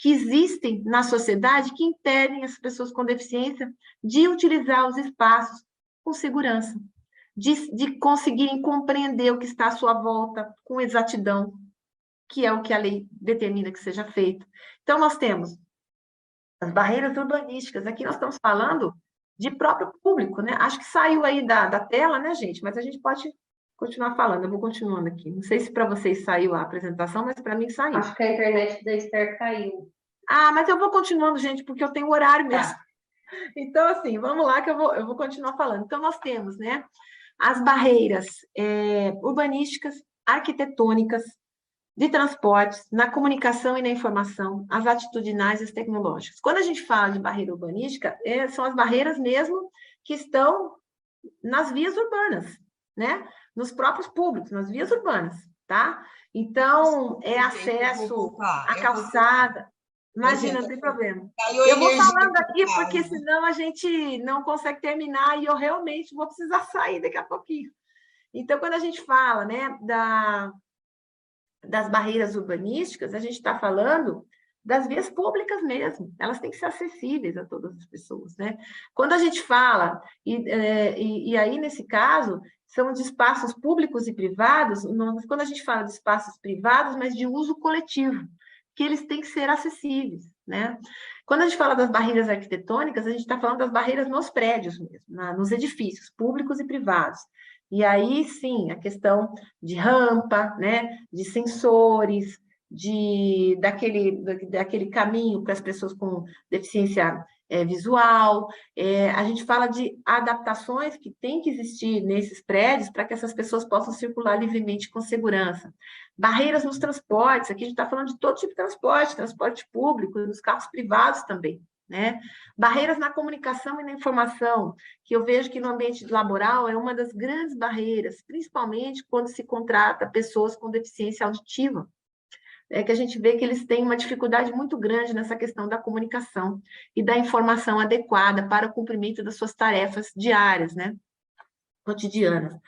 que existem na sociedade que impedem as pessoas com deficiência de utilizar os espaços com segurança, de conseguirem compreender o que está à sua volta com exatidão, que é o que a lei determina que seja feito. Então, nós temos as barreiras urbanísticas. Aqui nós estamos falando de próprio público, né? Acho que saiu aí da tela, né, gente? Mas a gente pode continuar falando. Eu vou continuando aqui. Não sei se para vocês saiu a apresentação, mas para mim saiu. Acho que a internet da Esther caiu. Ah, mas eu vou continuando, gente, porque eu tenho horário mesmo. Tá. Então, assim, vamos lá que eu vou continuar falando. Então, nós temos, né, as barreiras urbanísticas, arquitetônicas, de transportes, na comunicação e na informação, as atitudinais e as tecnológicas. Quando a gente fala de barreira urbanística, são as barreiras mesmo que estão nas vias urbanas, né? Nos próprios públicos, nas vias urbanas, tá? Então, é acesso à calçada. Imagina, não tem problema. Eu vou falando aqui porque senão a gente não consegue terminar e eu realmente vou precisar sair daqui a pouquinho. Então, quando a gente fala, né, das barreiras urbanísticas, a gente está falando das vias públicas mesmo, elas têm que ser acessíveis a todas as pessoas, né? Quando a gente fala, e aí nesse caso, são de espaços públicos e privados, quando a gente fala de espaços privados, mas de uso coletivo, que eles têm que ser acessíveis, né? Quando a gente fala das barreiras arquitetônicas, a gente está falando das barreiras nos prédios mesmo, nos edifícios públicos e privados. E aí, sim, a questão de rampa, né, de sensores, daquele caminho para as pessoas com deficiência visual. A gente fala de adaptações que tem que existir nesses prédios para que essas pessoas possam circular livremente com segurança. Barreiras nos transportes, aqui a gente está falando de todo tipo de transporte público, nos carros privados também, né? Barreiras na comunicação e na informação, que eu vejo que no ambiente laboral é uma das grandes barreiras, principalmente quando se contrata pessoas com deficiência auditiva. é que a gente vê que eles têm uma dificuldade muito grande nessa questão da comunicação e da informação adequada para o cumprimento das suas tarefas diárias, né? Cotidianas.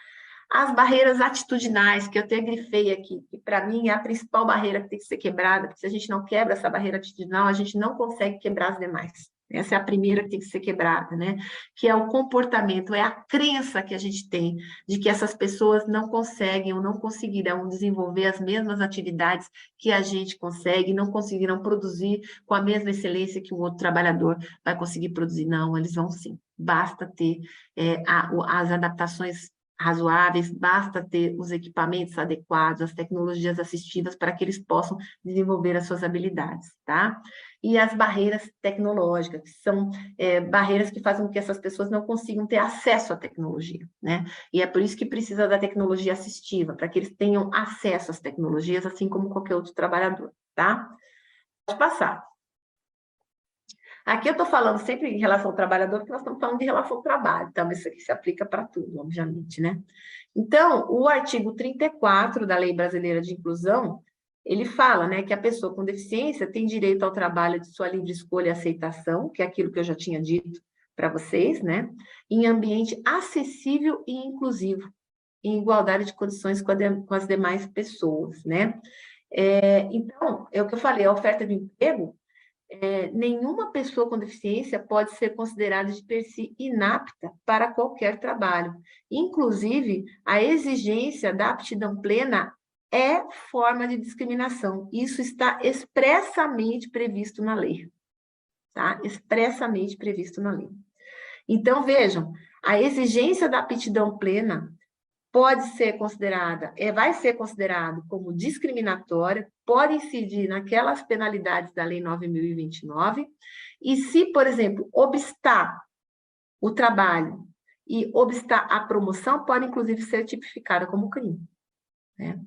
As barreiras atitudinais, que eu até grifei aqui, que para mim é a principal barreira que tem que ser quebrada, porque se a gente não quebra essa barreira atitudinal, a gente não consegue quebrar as demais. Essa é a primeira que tem que ser quebrada, né? Que é o comportamento, é a crença que a gente tem de que essas pessoas não conseguem ou não conseguirão desenvolver as mesmas atividades que a gente consegue, não conseguirão produzir com a mesma excelência que o outro trabalhador vai conseguir produzir. Não, eles vão sim. Basta ter as adaptações razoáveis, basta ter os equipamentos adequados, as tecnologias assistivas para que eles possam desenvolver as suas habilidades, tá? E as barreiras tecnológicas, que são barreiras que fazem com que essas pessoas não consigam ter acesso à tecnologia, né? E é por isso que precisa da tecnologia assistiva, para que eles tenham acesso às tecnologias, assim como qualquer outro trabalhador, tá? Pode passar. Aqui eu estou falando sempre em relação ao trabalhador, porque nós estamos falando de relação ao trabalho, então isso aqui se aplica para tudo, obviamente, né? Então, o artigo 34 da Lei Brasileira de Inclusão, ele fala, né, que a pessoa com deficiência tem direito ao trabalho de sua livre escolha e aceitação, que é aquilo que eu já tinha dito para vocês, né? Em ambiente acessível e inclusivo, em igualdade de condições com as demais pessoas, né? Então, é o que eu falei, a oferta de emprego, nenhuma pessoa com deficiência pode ser considerada de per si inapta para qualquer trabalho. Inclusive, a exigência da aptidão plena é forma de discriminação. Isso está expressamente previsto na lei. Tá? Expressamente previsto na lei. Então, vejam, a exigência da aptidão plena pode ser considerada, vai ser considerado como discriminatória, pode incidir naquelas penalidades da Lei 9.029, e se, por exemplo, obstar o trabalho e obstar a promoção, pode, inclusive, ser tipificada como crime, né?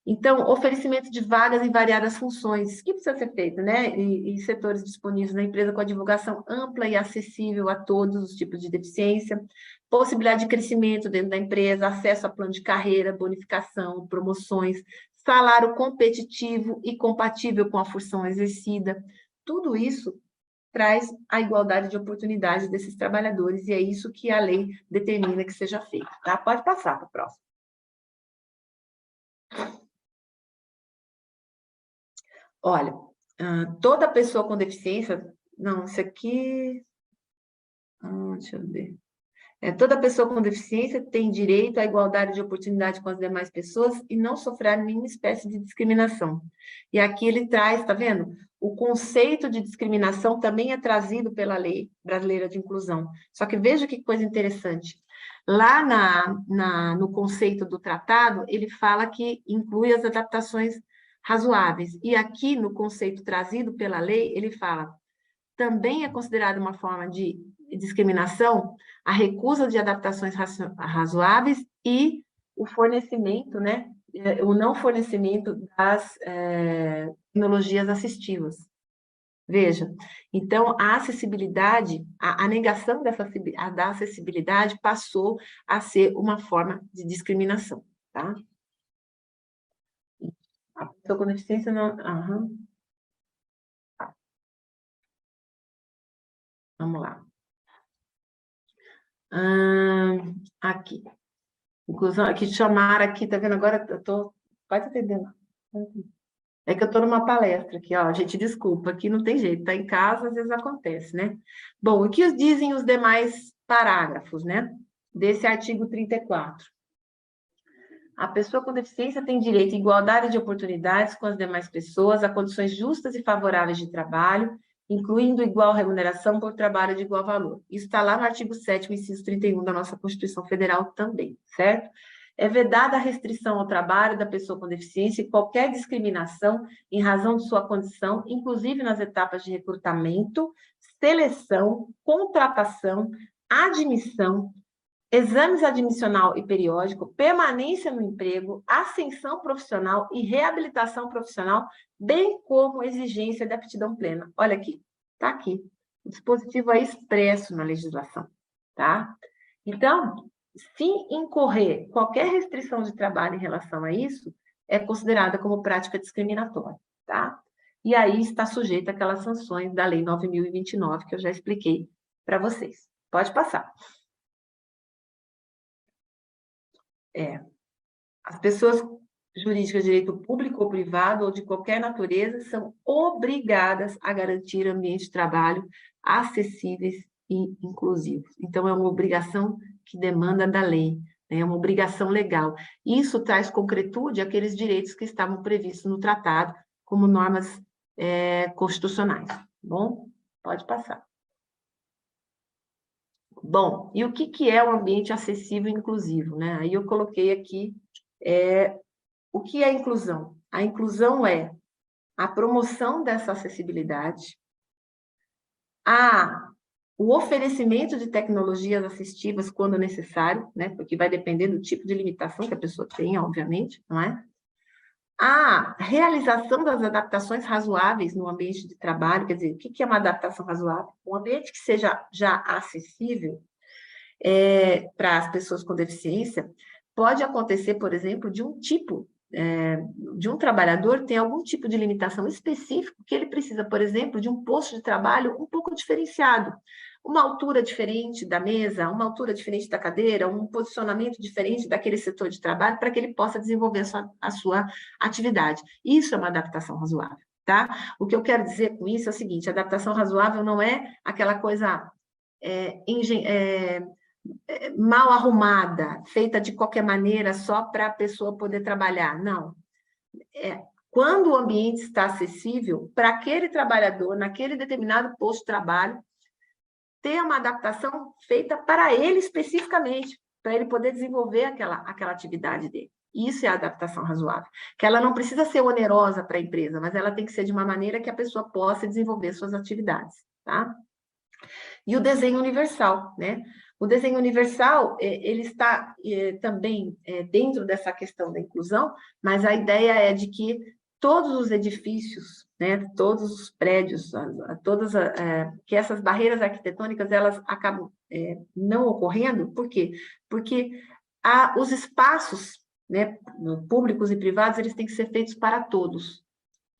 Então, oferecimento de vagas em variadas funções, que precisa ser feito, né? E setores disponíveis na empresa com a divulgação ampla e acessível a todos os tipos de deficiência, possibilidade de crescimento dentro da empresa, acesso a plano de carreira, bonificação, promoções, salário competitivo e compatível com a função exercida. Tudo isso traz a igualdade de oportunidades desses trabalhadores, e é isso que a lei determina que seja feito, tá? Pode passar para o próximo. Olha, toda pessoa com deficiência... Não, isso aqui... deixa eu ver. Toda pessoa com deficiência tem direito à igualdade de oportunidade com as demais pessoas e não sofrer nenhuma espécie de discriminação. E aqui ele traz, tá vendo? O conceito de discriminação também é trazido pela Lei Brasileira de Inclusão. Só que veja que coisa interessante. Lá no conceito do tratado, ele fala que inclui as adaptações razoáveis. E aqui, no conceito trazido pela lei, ele fala: também é considerada uma forma de discriminação a recusa de adaptações razoáveis e o fornecimento, né? O não fornecimento das tecnologias assistivas. Veja, então, a acessibilidade, a negação da acessibilidade passou a ser uma forma de discriminação, tá? A pessoa com deficiência não... Vamos lá. Aqui. Inclusão, aqui chamaram aqui, tá vendo? Agora eu tô... Pode atender lá. É que eu tô numa palestra aqui, ó. Gente, desculpa, aqui não tem jeito, tá em casa, às vezes acontece, né? Bom, o que dizem os demais parágrafos, né? Desse artigo 34. A pessoa com deficiência tem direito à igualdade de oportunidades com as demais pessoas, a condições justas e favoráveis de trabalho, incluindo igual remuneração por trabalho de igual valor. Isso está lá no artigo 7º, inciso 31 da nossa Constituição Federal também, certo? É vedada a restrição ao trabalho da pessoa com deficiência e qualquer discriminação em razão de sua condição, inclusive nas etapas de recrutamento, seleção, contratação, admissão, exames admissional e periódico, permanência no emprego, ascensão profissional e reabilitação profissional, bem como exigência de aptidão plena. Olha aqui, tá aqui. O dispositivo é expresso na legislação, tá? Então, se incorrer qualquer restrição de trabalho em relação a isso, é considerada como prática discriminatória, tá? E aí está sujeito àquelas sanções da Lei 9.029, que eu já expliquei para vocês. Pode passar. As pessoas jurídicas de direito público ou privado ou de qualquer natureza são obrigadas a garantir ambientes de trabalho acessíveis e inclusivos. Então, é uma obrigação que demanda da lei, né? É uma obrigação legal. Isso traz concretude àqueles direitos que estavam previstos no tratado como normas constitucionais. Bom, pode passar. Bom, e o que é um ambiente acessível e inclusivo, né? Aí eu coloquei aqui o que é inclusão? A inclusão é a promoção dessa acessibilidade, o oferecimento de tecnologias assistivas quando necessário, né? Porque vai depender do tipo de limitação que a pessoa tenha, obviamente, não é? A realização das adaptações razoáveis no ambiente de trabalho, quer dizer, o que é uma adaptação razoável? Um ambiente que seja já acessível para as pessoas com deficiência, pode acontecer, por exemplo, de um trabalhador ter algum tipo de limitação específico que ele precisa, por exemplo, de um posto de trabalho um pouco diferenciado, uma altura diferente da mesa, uma altura diferente da cadeira, um posicionamento diferente daquele setor de trabalho para que ele possa desenvolver a sua atividade. Isso é uma adaptação razoável, tá? O que eu quero dizer com isso é o seguinte, a adaptação razoável não é aquela coisa mal arrumada, feita de qualquer maneira só para a pessoa poder trabalhar. Não. Quando o ambiente está acessível para aquele trabalhador, naquele determinado posto de trabalho, ter uma adaptação feita para ele especificamente, para ele poder desenvolver aquela atividade dele. Isso é a adaptação razoável. Que ela não precisa ser onerosa para a empresa, mas ela tem que ser de uma maneira que a pessoa possa desenvolver suas atividades, tá? E o desenho universal, né? O desenho universal, ele está também dentro dessa questão da inclusão, mas a ideia é de que todos os edifícios, né, todos os prédios, que essas barreiras arquitetônicas, elas acabam não ocorrendo, por quê? Porque os espaços, né, públicos e privados, eles têm que ser feitos para todos,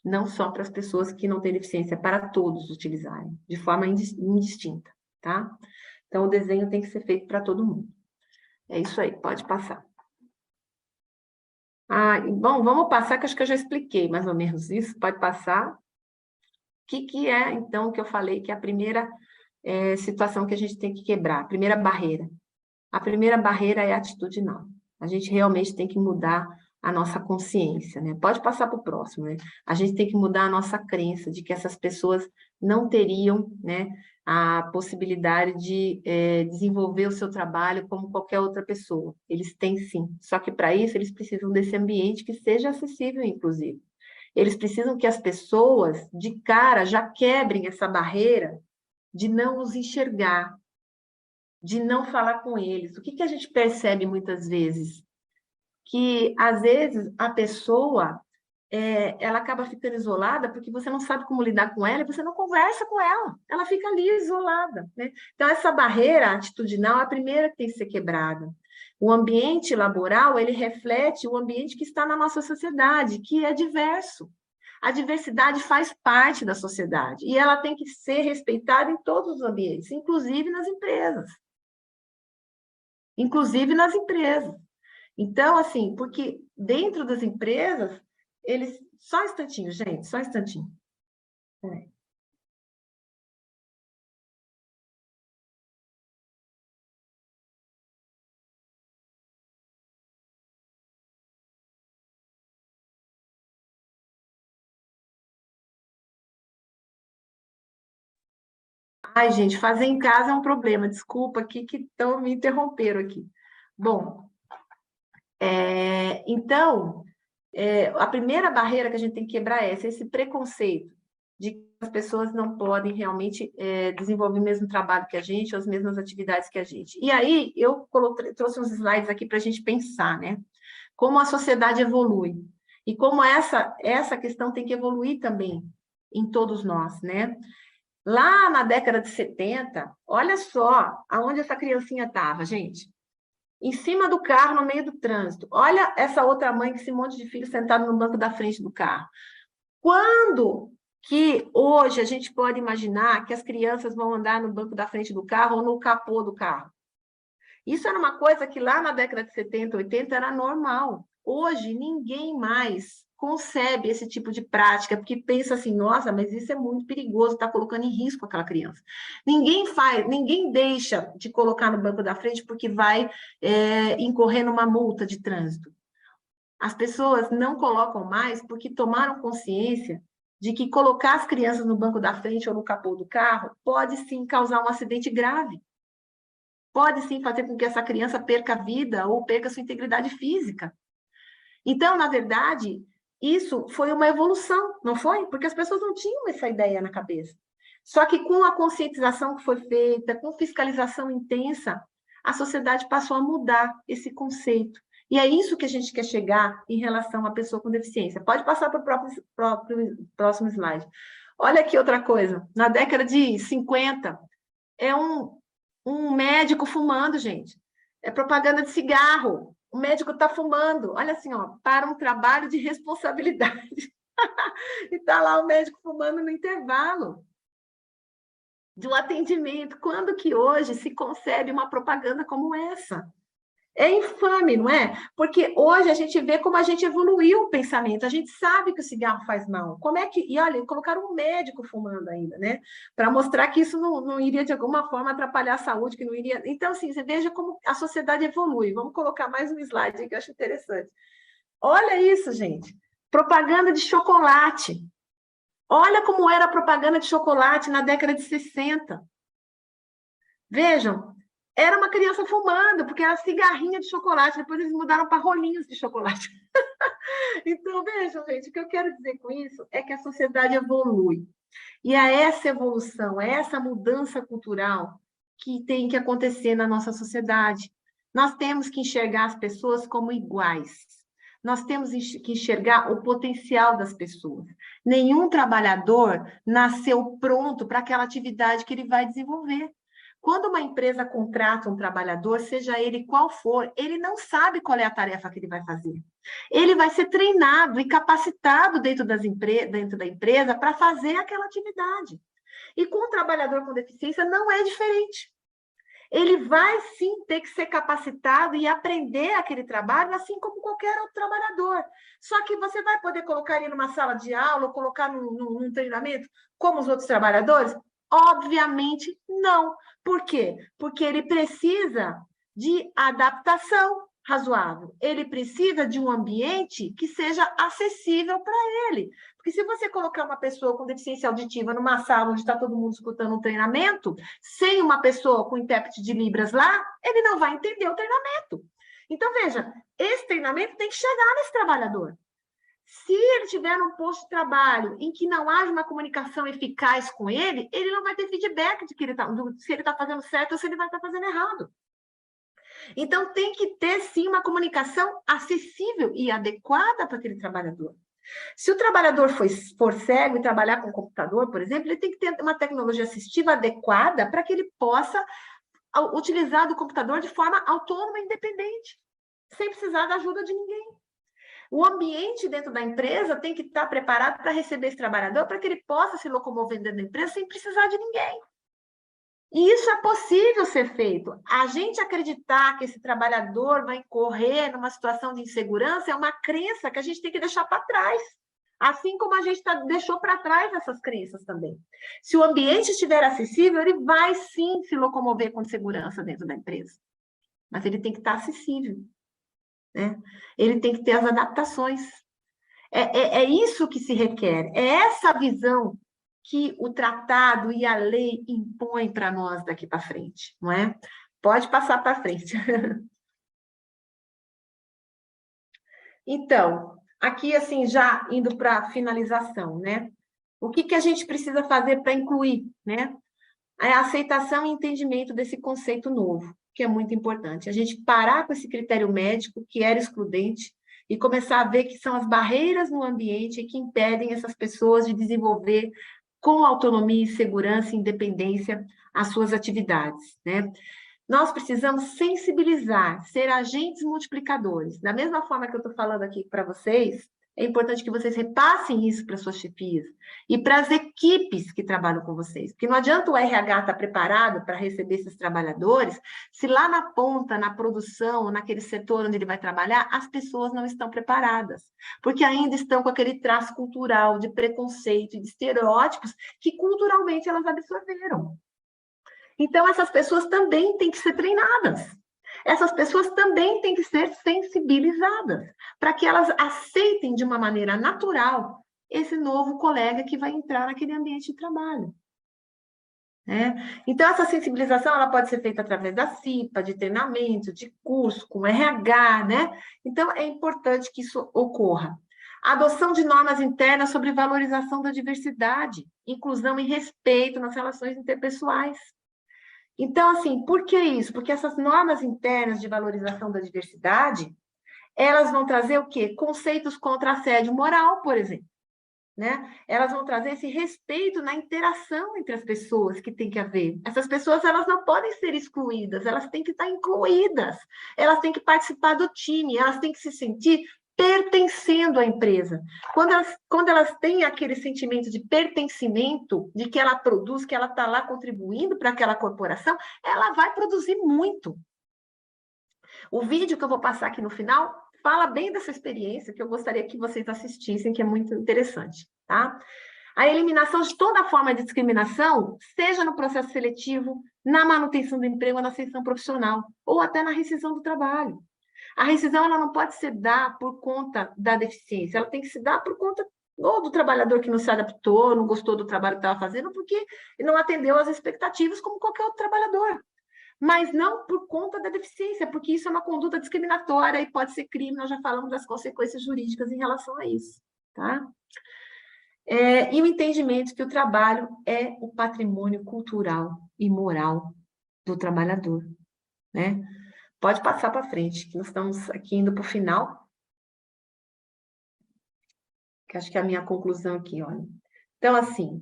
não só para as pessoas que não têm deficiência, para todos utilizarem, de forma indistinta, tá? Então, o desenho tem que ser feito para todo mundo. É isso aí, pode passar. Bom, vamos passar, que acho que eu já expliquei mais ou menos isso, pode passar. O que é, então, que eu falei que é a primeira situação que a gente tem que quebrar, a primeira barreira? A primeira barreira é atitudinal. A gente realmente tem que mudar a nossa consciência, né? Pode passar para o próximo, né? A gente tem que mudar a nossa crença de que essas pessoas não teriam, né, a possibilidade de desenvolver o seu trabalho como qualquer outra pessoa. Eles têm sim, só que para isso eles precisam desse ambiente que seja acessível, inclusive. Eles precisam que as pessoas, de cara, já quebrem essa barreira de não os enxergar, de não falar com eles. O que a gente percebe muitas vezes? Que, às vezes, a pessoa ela acaba ficando isolada porque você não sabe como lidar com ela e você não conversa com ela fica ali isolada, né? Então, essa barreira atitudinal é a primeira que tem que ser quebrada. O ambiente laboral, ele reflete o ambiente que está na nossa sociedade, que é diverso. A diversidade faz parte da sociedade e ela tem que ser respeitada em todos os ambientes, inclusive nas empresas. Inclusive nas empresas. Então, assim, porque dentro das empresas, eles... Só um instantinho, gente, só um instantinho. Ai, gente, fazer em casa é um problema. Desculpa aqui que estão me interromperam aqui. Bom, então, a primeira barreira que a gente tem que quebrar é esse preconceito de que as pessoas não podem realmente desenvolver o mesmo trabalho que a gente, ou as mesmas atividades que a gente. E aí, eu trouxe uns slides aqui para a gente pensar, né? Como a sociedade evolui. E como essa questão tem que evoluir também em todos nós, né? Lá na década de 70, olha só aonde essa criancinha estava, gente. Em cima do carro, no meio do trânsito. Olha essa outra mãe com esse monte de filhos sentado no banco da frente do carro. Quando que hoje a gente pode imaginar que as crianças vão andar no banco da frente do carro ou no capô do carro? Isso era uma coisa que lá na década de 70, 80 era normal. Hoje, ninguém mais concebe esse tipo de prática, porque pensa assim, nossa, mas isso é muito perigoso, está colocando em risco aquela criança. Ninguém deixa de colocar no banco da frente porque vai incorrer numa multa de trânsito. As pessoas não colocam mais porque tomaram consciência de que colocar as crianças no banco da frente ou no capô do carro pode sim causar um acidente grave. Pode sim fazer com que essa criança perca a vida ou perca sua integridade física. Então, na verdade, isso foi uma evolução, não foi? Porque as pessoas não tinham essa ideia na cabeça. Só que com a conscientização que foi feita, com fiscalização intensa, a sociedade passou a mudar esse conceito. E é isso que a gente quer chegar em relação à pessoa com deficiência. Pode passar para o próximo slide. Olha aqui outra coisa. Na década de 50, é um médico fumando, gente. É propaganda de cigarro. O médico está fumando. Olha assim, ó, para um trabalho de responsabilidade. E está lá o médico fumando no intervalo de um atendimento. Quando que hoje se concebe uma propaganda como essa? É infame, não é? Porque hoje a gente vê como a gente evoluiu o pensamento, a gente sabe que o cigarro faz mal. Como é que... E olha, colocaram um médico fumando ainda, né? Para mostrar que isso não iria, de alguma forma, atrapalhar a saúde, que não iria... Então, assim, você veja como a sociedade evolui. Vamos colocar mais um slide aí que eu acho interessante. Olha isso, gente. Propaganda de chocolate. Olha como era a propaganda de chocolate na década de 60. Vejam, era uma criança fumando, porque era cigarrinha de chocolate, depois eles mudaram para rolinhos de chocolate. Então, vejam, gente, o que eu quero dizer com isso é que a sociedade evolui. E é essa evolução, é essa mudança cultural que tem que acontecer na nossa sociedade. Nós temos que enxergar as pessoas como iguais. Nós temos que enxergar o potencial das pessoas. Nenhum trabalhador nasceu pronto para aquela atividade que ele vai desenvolver. Quando uma empresa contrata um trabalhador, seja ele qual for, ele não sabe qual é a tarefa que ele vai fazer. Ele vai ser treinado e capacitado dentro da empresa para fazer aquela atividade. E com o trabalhador com deficiência não é diferente. Ele vai sim ter que ser capacitado e aprender aquele trabalho, assim como qualquer outro trabalhador. Só que você vai poder colocar ele numa sala de aula ou colocar num treinamento como os outros trabalhadores? Obviamente não. Por quê? Porque ele precisa de adaptação razoável. Ele precisa de um ambiente que seja acessível para ele. Porque se você colocar uma pessoa com deficiência auditiva numa sala onde está todo mundo escutando um treinamento, sem uma pessoa com intérprete de Libras lá, ele não vai entender o treinamento. Então, veja, esse treinamento tem que chegar nesse trabalhador. Se ele tiver num posto de trabalho em que não haja uma comunicação eficaz com ele, ele não vai ter feedback de que se ele está fazendo certo ou se ele vai estar fazendo errado. Então, tem que ter, sim, uma comunicação acessível e adequada para aquele trabalhador. Se o trabalhador for cego e trabalhar com computador, por exemplo, ele tem que ter uma tecnologia assistiva adequada para que ele possa utilizar do computador de forma autônoma e independente, sem precisar da ajuda de ninguém. O ambiente dentro da empresa tem que estar preparado para receber esse trabalhador, para que ele possa se locomover dentro da empresa sem precisar de ninguém. E isso é possível ser feito. A gente acreditar que esse trabalhador vai incorrer numa situação de insegurança é uma crença que a gente tem que deixar para trás. Assim como a gente deixou para trás essas crenças também. Se o ambiente estiver acessível, ele vai sim se locomover com segurança dentro da empresa. Mas ele tem que estar acessível. Né? Ele tem que ter as adaptações. É isso que se requer. É essa visão que o tratado e a lei impõem para nós daqui para frente, não é? Pode passar para frente. Então, aqui, assim, já indo para a finalização, né? O que a gente precisa fazer para incluir, né? A aceitação e entendimento desse conceito novo, que é muito importante. A gente parar com esse critério médico, que era excludente, e começar a ver que são as barreiras no ambiente que impedem essas pessoas de desenvolver com autonomia, segurança e independência as suas atividades, né? Nós precisamos sensibilizar, ser agentes multiplicadores. Da mesma forma que eu estou falando aqui para vocês, É importante que vocês repassem isso para suas chefias e para as equipes que trabalham com vocês. Porque não adianta o RH estar preparado para receber esses trabalhadores se lá na ponta, na produção, naquele setor onde ele vai trabalhar, as pessoas não estão preparadas. Porque ainda estão com aquele traço cultural de preconceito e de estereótipos que culturalmente elas absorveram. Então, essas pessoas também têm que ser treinadas. Essas pessoas também têm que ser sensibilizadas, para que elas aceitem de uma maneira natural esse novo colega que vai entrar naquele ambiente de trabalho. Então, essa sensibilização ela pode ser feita através da CIPA, de treinamento, de curso, com RH, né? Então, é importante que isso ocorra. A adoção de normas internas sobre valorização da diversidade, inclusão e respeito nas relações interpessoais. Então, assim, por que isso? Porque essas normas internas de valorização da diversidade, elas vão trazer o quê? Conceitos contra assédio moral, por exemplo. Né? Elas vão trazer esse respeito na interação entre as pessoas que tem que haver. Essas pessoas, elas não podem ser excluídas, elas têm que estar incluídas, elas têm que participar do time, elas têm que se sentir pertencendo à empresa. Quando elas têm aquele sentimento de pertencimento, de que ela produz, que ela está lá contribuindo para aquela corporação, ela vai produzir muito. O vídeo que eu vou passar aqui no final fala bem dessa experiência, que eu gostaria que vocês assistissem, que é muito interessante, tá? A eliminação de toda forma de discriminação, seja no processo seletivo, na manutenção do emprego, na ascensão profissional, ou até na rescisão do trabalho. A rescisão ela não pode se dar por conta da deficiência, ela tem que se dar por conta ou do trabalhador que não se adaptou, não gostou do trabalho que estava fazendo, porque não atendeu às expectativas como qualquer outro trabalhador. Mas não por conta da deficiência, porque isso é uma conduta discriminatória e pode ser crime, nós já falamos das consequências jurídicas em relação a isso, tá? E o entendimento que o trabalho é o patrimônio cultural e moral do trabalhador, né? Pode passar para frente, que nós estamos aqui indo para o final, que acho que é a minha conclusão aqui, olha. Então, assim,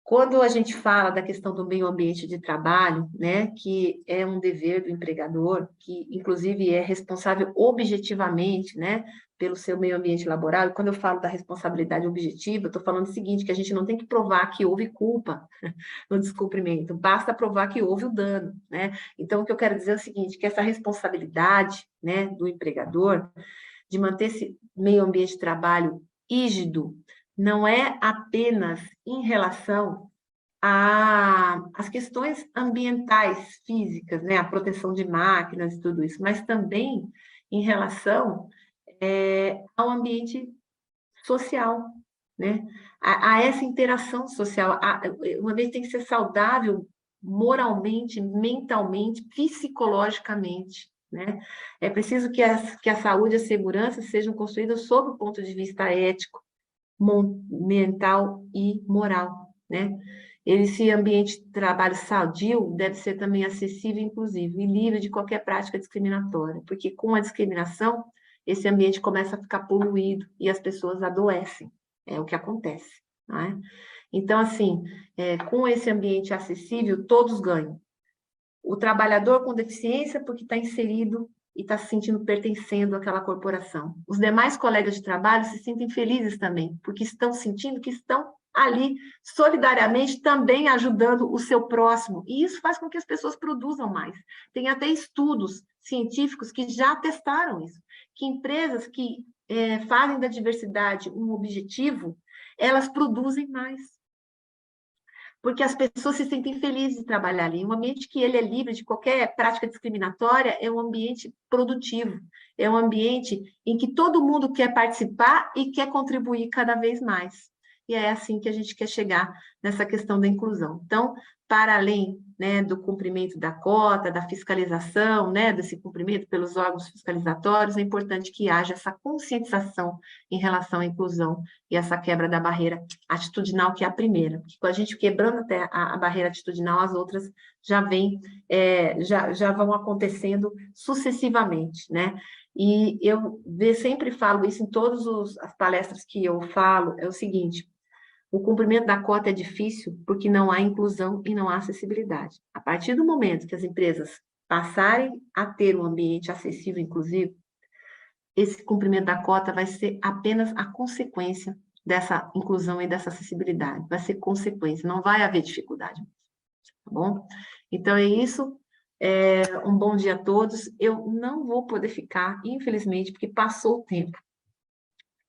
quando a gente fala da questão do meio ambiente de trabalho, né, que é um dever do empregador, que inclusive é responsável objetivamente, né, pelo seu meio ambiente laboral, e quando eu falo da responsabilidade objetiva, eu estou falando o seguinte, que a gente não tem que provar que houve culpa no descumprimento, basta provar que houve o dano, né? Então, o que eu quero dizer é o seguinte, que essa responsabilidade, né, do empregador, de manter esse meio ambiente de trabalho rígido, não é apenas em relação às questões ambientais, físicas, né? A proteção de máquinas e tudo isso, mas também em relação ao ambiente social, né? A essa interação social. O ambiente tem que ser saudável moralmente, mentalmente, psicologicamente, né? É preciso que a saúde e a segurança sejam construídas sob o ponto de vista ético, mental e moral, né? Esse ambiente de trabalho sadio deve ser também acessível, inclusive, e livre de qualquer prática discriminatória, porque com a discriminação, esse ambiente começa a ficar poluído e as pessoas adoecem, é o que acontece, não é? Então, assim, com esse ambiente acessível, todos ganham. O trabalhador com deficiência, porque está inserido e está se sentindo pertencendo àquela corporação. Os demais colegas de trabalho se sentem felizes também, porque estão sentindo que estão ali solidariamente também ajudando o seu próximo. E isso faz com que as pessoas produzam mais. Tem até estudos científicos que já testaram isso, que empresas que fazem da diversidade um objetivo, elas produzem mais. Porque as pessoas se sentem felizes de trabalhar ali. Um ambiente que ele é livre de qualquer prática discriminatória é um ambiente produtivo, é um ambiente em que todo mundo quer participar e quer contribuir cada vez mais. E é assim que a gente quer chegar nessa questão da inclusão. Então, para além, né, do cumprimento da cota, da fiscalização, né, desse cumprimento pelos órgãos fiscalizatórios, é importante que haja essa conscientização em relação à inclusão e essa quebra da barreira atitudinal, que é a primeira. Porque com a gente quebrando até a barreira atitudinal, as outras já já vão acontecendo sucessivamente, né? E eu sempre falo isso em todas as palestras que eu falo, é o seguinte: o cumprimento da cota é difícil porque não há inclusão e não há acessibilidade. A partir do momento que as empresas passarem a ter um ambiente acessível e inclusivo, esse cumprimento da cota vai ser apenas a consequência dessa inclusão e dessa acessibilidade. Vai ser consequência, não vai haver dificuldade. Tá bom? Então, é isso. Um bom dia a todos. Eu não vou poder ficar, infelizmente, porque passou o tempo.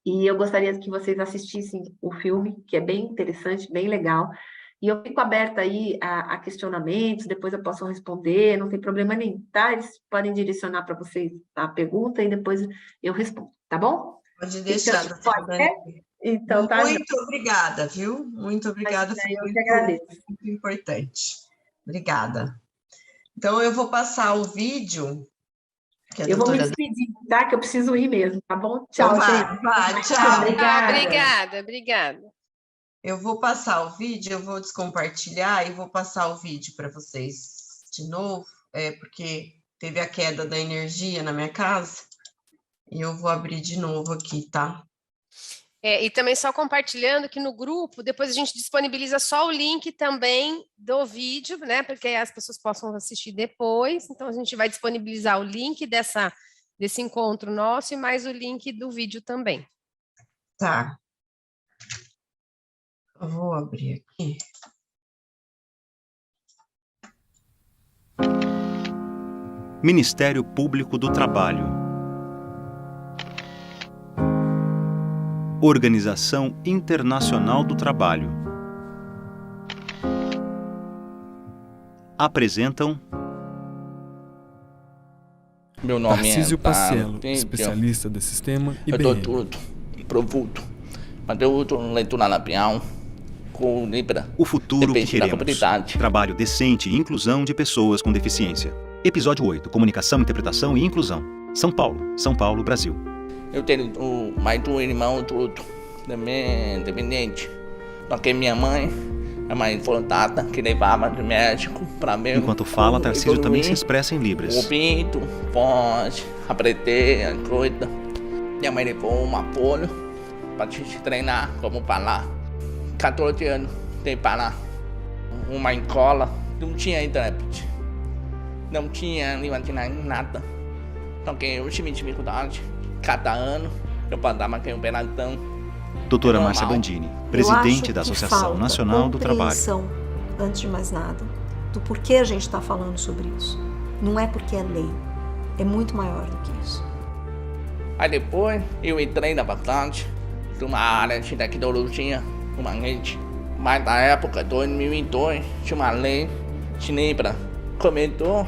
E eu gostaria que vocês assistissem o filme, que é bem interessante, bem legal. E eu fico aberta aí a questionamentos, depois eu posso responder, não tem problema nenhum, tá? Eles podem direcionar para vocês a pergunta e depois eu respondo, tá bom? Pode deixar, Então, doutora Daniele. Então, tá. Muito obrigada, viu? Muito obrigada, foi eu que agradeço. muito importante. Obrigada. Então, eu vou passar o vídeo que a eu vou me doutora... despedir, tá? Que eu preciso ir mesmo, tá bom? Tchau, Então, gente. vai, tchau. Obrigada. Eu vou passar o vídeo, eu vou descompartilhar e vou passar o vídeo para vocês de novo, porque teve a queda da energia na minha casa, e eu vou abrir de novo aqui, tá? E também só compartilhando que no grupo, depois a gente disponibiliza só o link também do vídeo, né? Porque as pessoas possam assistir depois. Então, a gente vai disponibilizar o link desse encontro nosso e mais o link do vídeo também. Tá. Eu vou abrir aqui. Ministério Público do Trabalho. Organização Internacional do Trabalho. Apresentam Meu nome Tarcísio é Paciello, especialista de sistema IBM. Eu estou tudo profundo, mas eu estou leitura labial com Libra. O futuro que queremos. Comunidade. Trabalho decente e inclusão de pessoas com deficiência. Episódio 8. Comunicação, interpretação e inclusão. São Paulo, Brasil. Eu tenho mais um irmão, tudo, também dependente. Só que minha mãe é mais voltada, que levava de médico para ver. Enquanto fala, Tarcísio também se expressa em Libras. Ouvindo, voz, aprender a coisa. Minha mãe levou um apoio para te treinar como falar. 14 anos tem que falar. Uma escola, não tinha intérprete. Não tinha língua de nada. Então que eu tive dificuldade. Cada ano eu passava com operação. Doutora Márcia Bandini, presidente da Associação Nacional do Trabalho. Antes de mais nada, do porquê a gente está falando sobre isso. Não é porque é lei, é muito maior do que isso. Aí depois eu entrei na faculdade, numa área de tecnologia, uma rede. Mas na época, 2002, tinha uma lei de Libra, comentou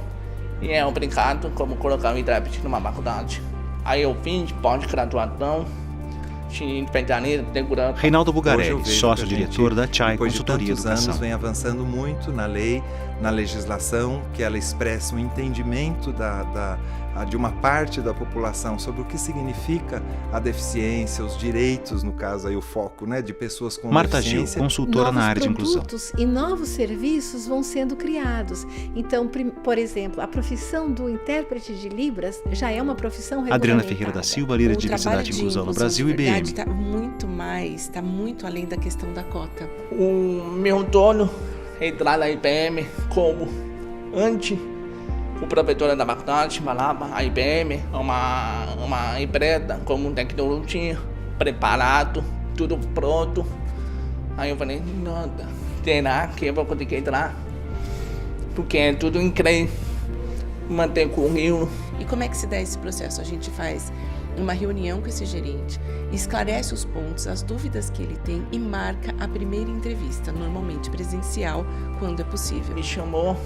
e é obrigado como colocar o intérprete numa faculdade. Aí eu fiz de pós-graduação de especialista de segurança. Reinaldo Bugarelli, sócio-diretor da Chai Consultoria Depois de tantos Educação. anos, vem avançando muito na lei, na legislação, que ela expressa um entendimento de uma parte da população sobre o que significa a deficiência, os direitos, no caso aí o foco, né, de pessoas com Marta Gil, deficiência. consultora na área de inclusão. Novos produtos e novos serviços vão sendo criados. Então, por exemplo, a profissão do intérprete de Libras já é uma profissão regulamentada. Adriana Ferreira da Silva, líder de diversidade e inclusão no Brasil, IBM. Está muito além da questão da cota. O meu dono entrar na IBM como antes. O professor da faculdade falava, a IBM é uma empresa com tecnologia, preparado, tudo pronto. Aí eu falei, nada, será que eu vou conseguir entrar? Porque é tudo incrível, manter currículo. E como é que se dá esse processo? A gente faz uma reunião com esse gerente, esclarece os pontos, as dúvidas que ele tem e marca a primeira entrevista, normalmente presencial, quando é possível. Me chamou.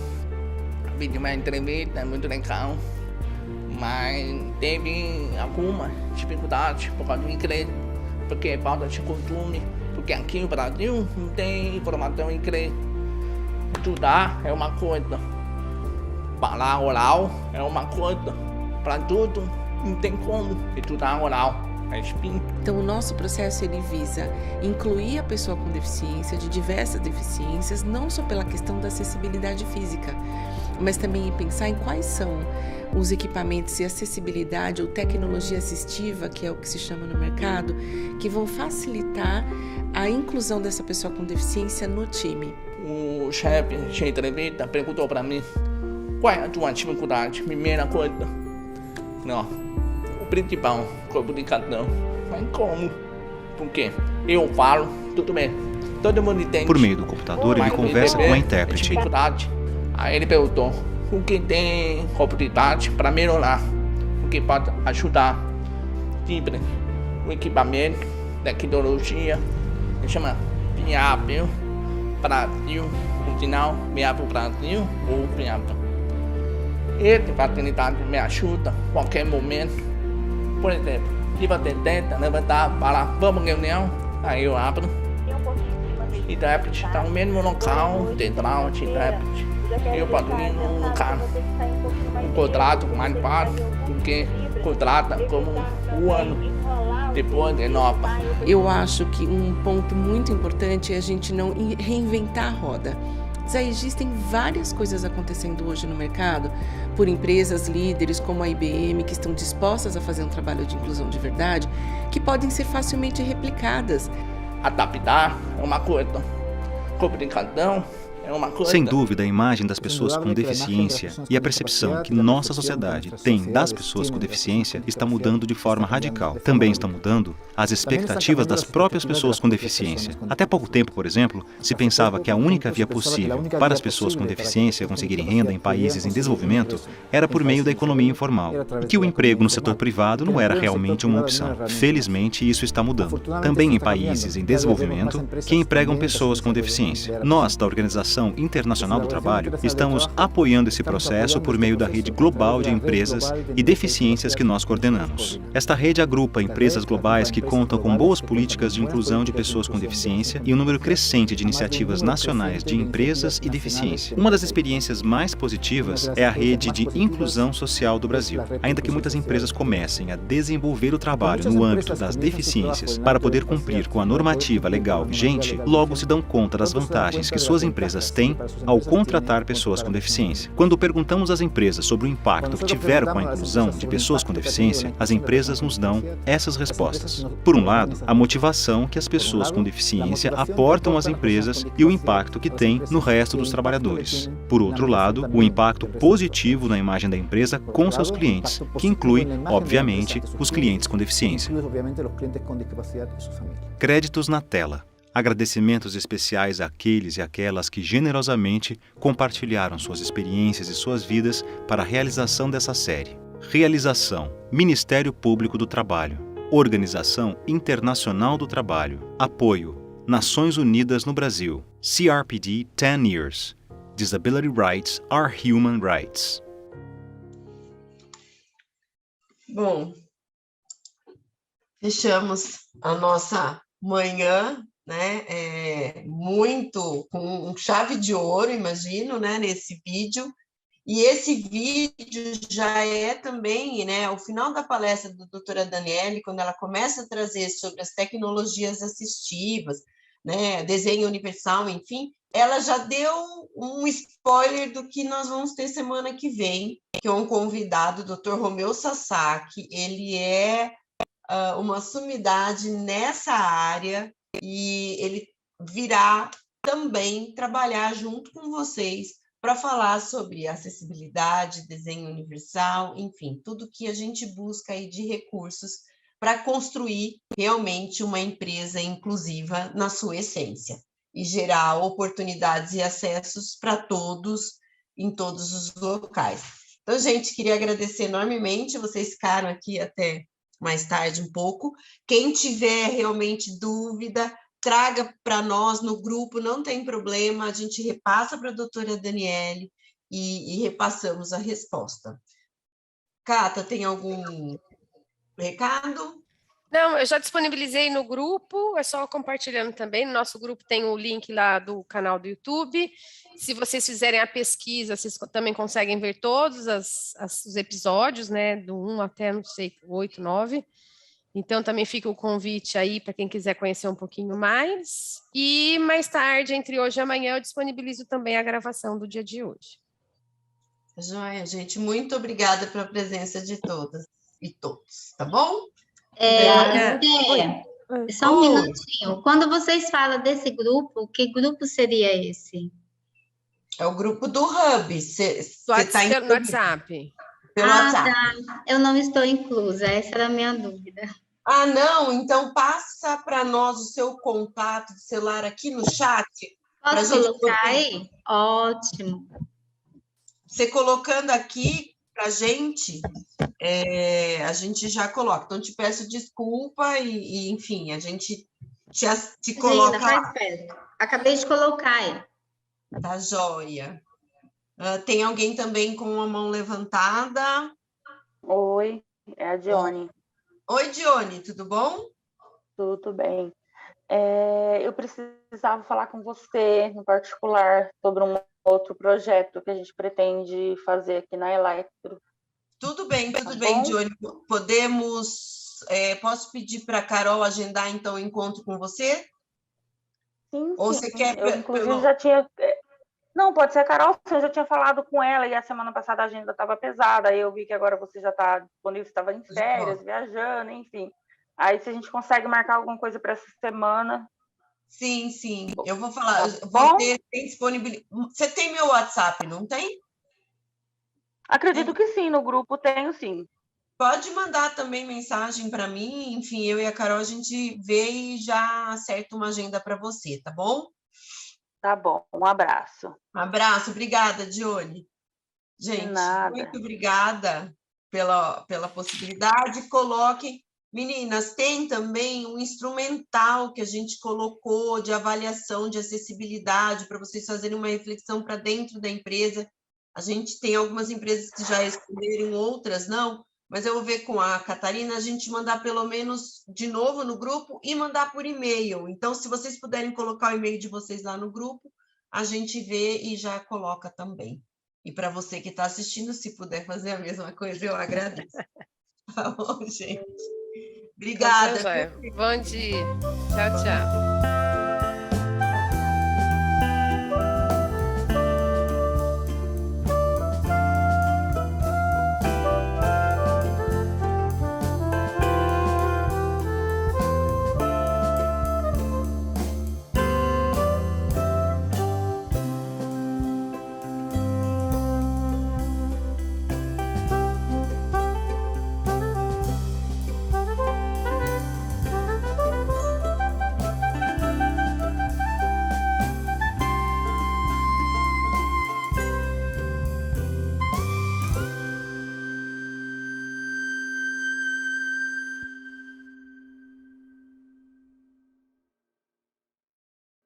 Fiz uma entrevista muito legal, mas teve alguma dificuldade por causa do inglês, porque é falta de costume, porque aqui no Brasil não tem informação em inglês. Estudar é uma coisa, falar oral é uma coisa, para tudo não tem como estudar oral. Então o nosso processo ele visa incluir a pessoa com deficiência, de diversas deficiências, não só pela questão da acessibilidade física, mas também em pensar em quais são os equipamentos e acessibilidade ou tecnologia assistiva, que é o que se chama no mercado, que vão facilitar a inclusão dessa pessoa com deficiência no time. O chefe de entrevista perguntou para mim, qual é a tua dificuldade? Primeira coisa, não. o principal, comunicação. Mas como? Porque eu falo, tudo bem, todo mundo entende. Por meio do computador, ele conversa com a intérprete. Aí ele perguntou o que tem oportunidade para melhorar, o que pode ajudar. Sempre o equipamento, tecnologia, chama Viável Brasil, o sinal Viável Brasil ou Viável. Essa facilidade me ajuda a qualquer momento. Por exemplo, se você tenta levantar, falar, vamos reunião, aí eu abro. Intérprete está no mesmo local, central de intérprete. Eu posso ir no carro. O contrato mais fácil, porque contrata como um ano, depois renova. Eu acho que um ponto muito importante é a gente não reinventar a roda. Já existem várias coisas acontecendo hoje no mercado por empresas líderes como a IBM que estão dispostas a fazer um trabalho de inclusão de verdade, que podem ser facilmente replicadas. Adaptar é uma coisa, comunicação é uma coisa. Sem dúvida, a imagem das pessoas com deficiência e a percepção que nossa sociedade tem das pessoas com deficiência está mudando de forma radical. Também estão mudando as expectativas das próprias pessoas com deficiência. Até pouco tempo, por exemplo, se pensava que a única via possível para as pessoas com deficiência conseguirem renda em países em desenvolvimento era por meio da economia informal, e que o emprego no setor privado não era realmente uma opção. Felizmente, isso está mudando. Também em países em desenvolvimento que empregam pessoas com deficiência. Nós, da Organização Internacional do Trabalho, estamos apoiando esse processo por meio da rede global de empresas e deficiências que nós coordenamos. Esta rede agrupa empresas globais que contam com boas políticas de inclusão de pessoas com deficiência e um número crescente de iniciativas nacionais de empresas e deficiência. Uma das experiências mais positivas é a rede de inclusão social do Brasil. Ainda que muitas empresas comecem a desenvolver o trabalho no âmbito das deficiências para poder cumprir com a normativa legal vigente, logo se dão conta das vantagens que suas empresas têm ao contratar pessoas com deficiência. Quando perguntamos às empresas sobre o impacto que tiveram com a inclusão de pessoas com deficiência, as empresas nos dão essas respostas. Por um lado, a motivação que as pessoas com deficiência aportam às empresas e o impacto que tem no resto dos trabalhadores. Por outro lado, o impacto positivo na imagem da empresa com seus clientes, que inclui, obviamente, os clientes com deficiência. Créditos na tela. Agradecimentos especiais àqueles e àquelas que generosamente compartilharam suas experiências e suas vidas para a realização dessa série. Realização: Ministério Público do Trabalho, Organização Internacional do Trabalho, Apoio: Nações Unidas no Brasil, CRPD 10 Years, Disability Rights are Human Rights. Bom, fechamos a nossa manhã, né, muito com chave de ouro, imagino, né, nesse vídeo. E esse vídeo já é também, né, ao final da palestra da doutora Daniele, quando ela começa a trazer sobre as tecnologias assistivas, né, desenho universal, enfim, ela já deu um spoiler do que nós vamos ter semana que vem, que é um convidado, o Dr. Romeu Sasaki. Ele é uma sumidade nessa área, e ele virá também trabalhar junto com vocês para falar sobre acessibilidade, desenho universal, enfim, tudo que a gente busca aí de recursos para construir realmente uma empresa inclusiva na sua essência e gerar oportunidades e acessos para todos, em todos os locais. Então, gente, queria agradecer enormemente, vocês ficaram aqui até mais tarde um pouco. Quem tiver realmente dúvida, traga para nós no grupo, não tem problema, a gente repassa para a doutora Daniele e repassamos a resposta. Cata, tem algum recado? Não, eu já disponibilizei no grupo, é só compartilhando também. No nosso grupo tem o link lá do canal do YouTube. Se vocês fizerem a pesquisa, vocês também conseguem ver todos os episódios, né, do 1 até, não sei, 8, 9. Então, também fica o convite aí para quem quiser conhecer um pouquinho mais. E mais tarde, entre hoje e amanhã, eu disponibilizo também a gravação do dia de hoje. Joia, gente. Muito obrigada pela presença de todas e todos, tá bom? Só um minutinho. Quando vocês falam desse grupo, que grupo seria esse? É o grupo do Hub. Você está no WhatsApp. Pelo WhatsApp. Tá. Eu não estou inclusa, essa era a minha dúvida. Ah, não? Então passa para nós o seu contato de celular aqui no chat. Posso colocar aí? Ótimo. Você colocando aqui para a gente já coloca. Então, te peço desculpa e enfim, a gente te coloca... Gina, faz perto. Acabei de colocar aí. Tá joia. Tem alguém também com a mão levantada? Oi, é a Dione. Oi, Dione, tudo bom? Tudo bem. Eu precisava falar com você, no particular, sobre um outro projeto que a gente pretende fazer aqui na Electro. Tudo bem, Dione. Posso pedir para a Carol agendar, então, o encontro com você? Sim, Ou sim. você quer... Eu, inclusive, já tinha... Não, pode ser a Carol, eu já tinha falado com ela e a semana passada a agenda estava pesada, aí eu vi que agora você já está disponível, você estava em férias, viajando, enfim. Aí, se a gente consegue marcar alguma coisa para essa semana... Sim, sim. Eu vou falar. Tem disponibilidade. Você tem meu WhatsApp, não tem? Acredito que sim, no grupo tenho sim. Pode mandar também mensagem para mim, enfim, eu e a Carol, a gente vê e já acerta uma agenda para você, tá bom? Tá bom, um abraço. Um abraço, obrigada, Dione. Gente, muito obrigada pela possibilidade. Coloquem. Meninas, tem também um instrumental que a gente colocou de avaliação de acessibilidade para vocês fazerem uma reflexão para dentro da empresa. A gente tem algumas empresas que já responderam, outras não, mas eu vou ver com a Catarina a gente mandar pelo menos de novo no grupo e mandar por e-mail. Então, se vocês puderem colocar o e-mail de vocês lá no grupo, a gente vê e já coloca também. E para você que está assistindo, se puder fazer a mesma coisa, eu agradeço. Tá bom, gente? Obrigada. Bom dia. Tchau, tchau.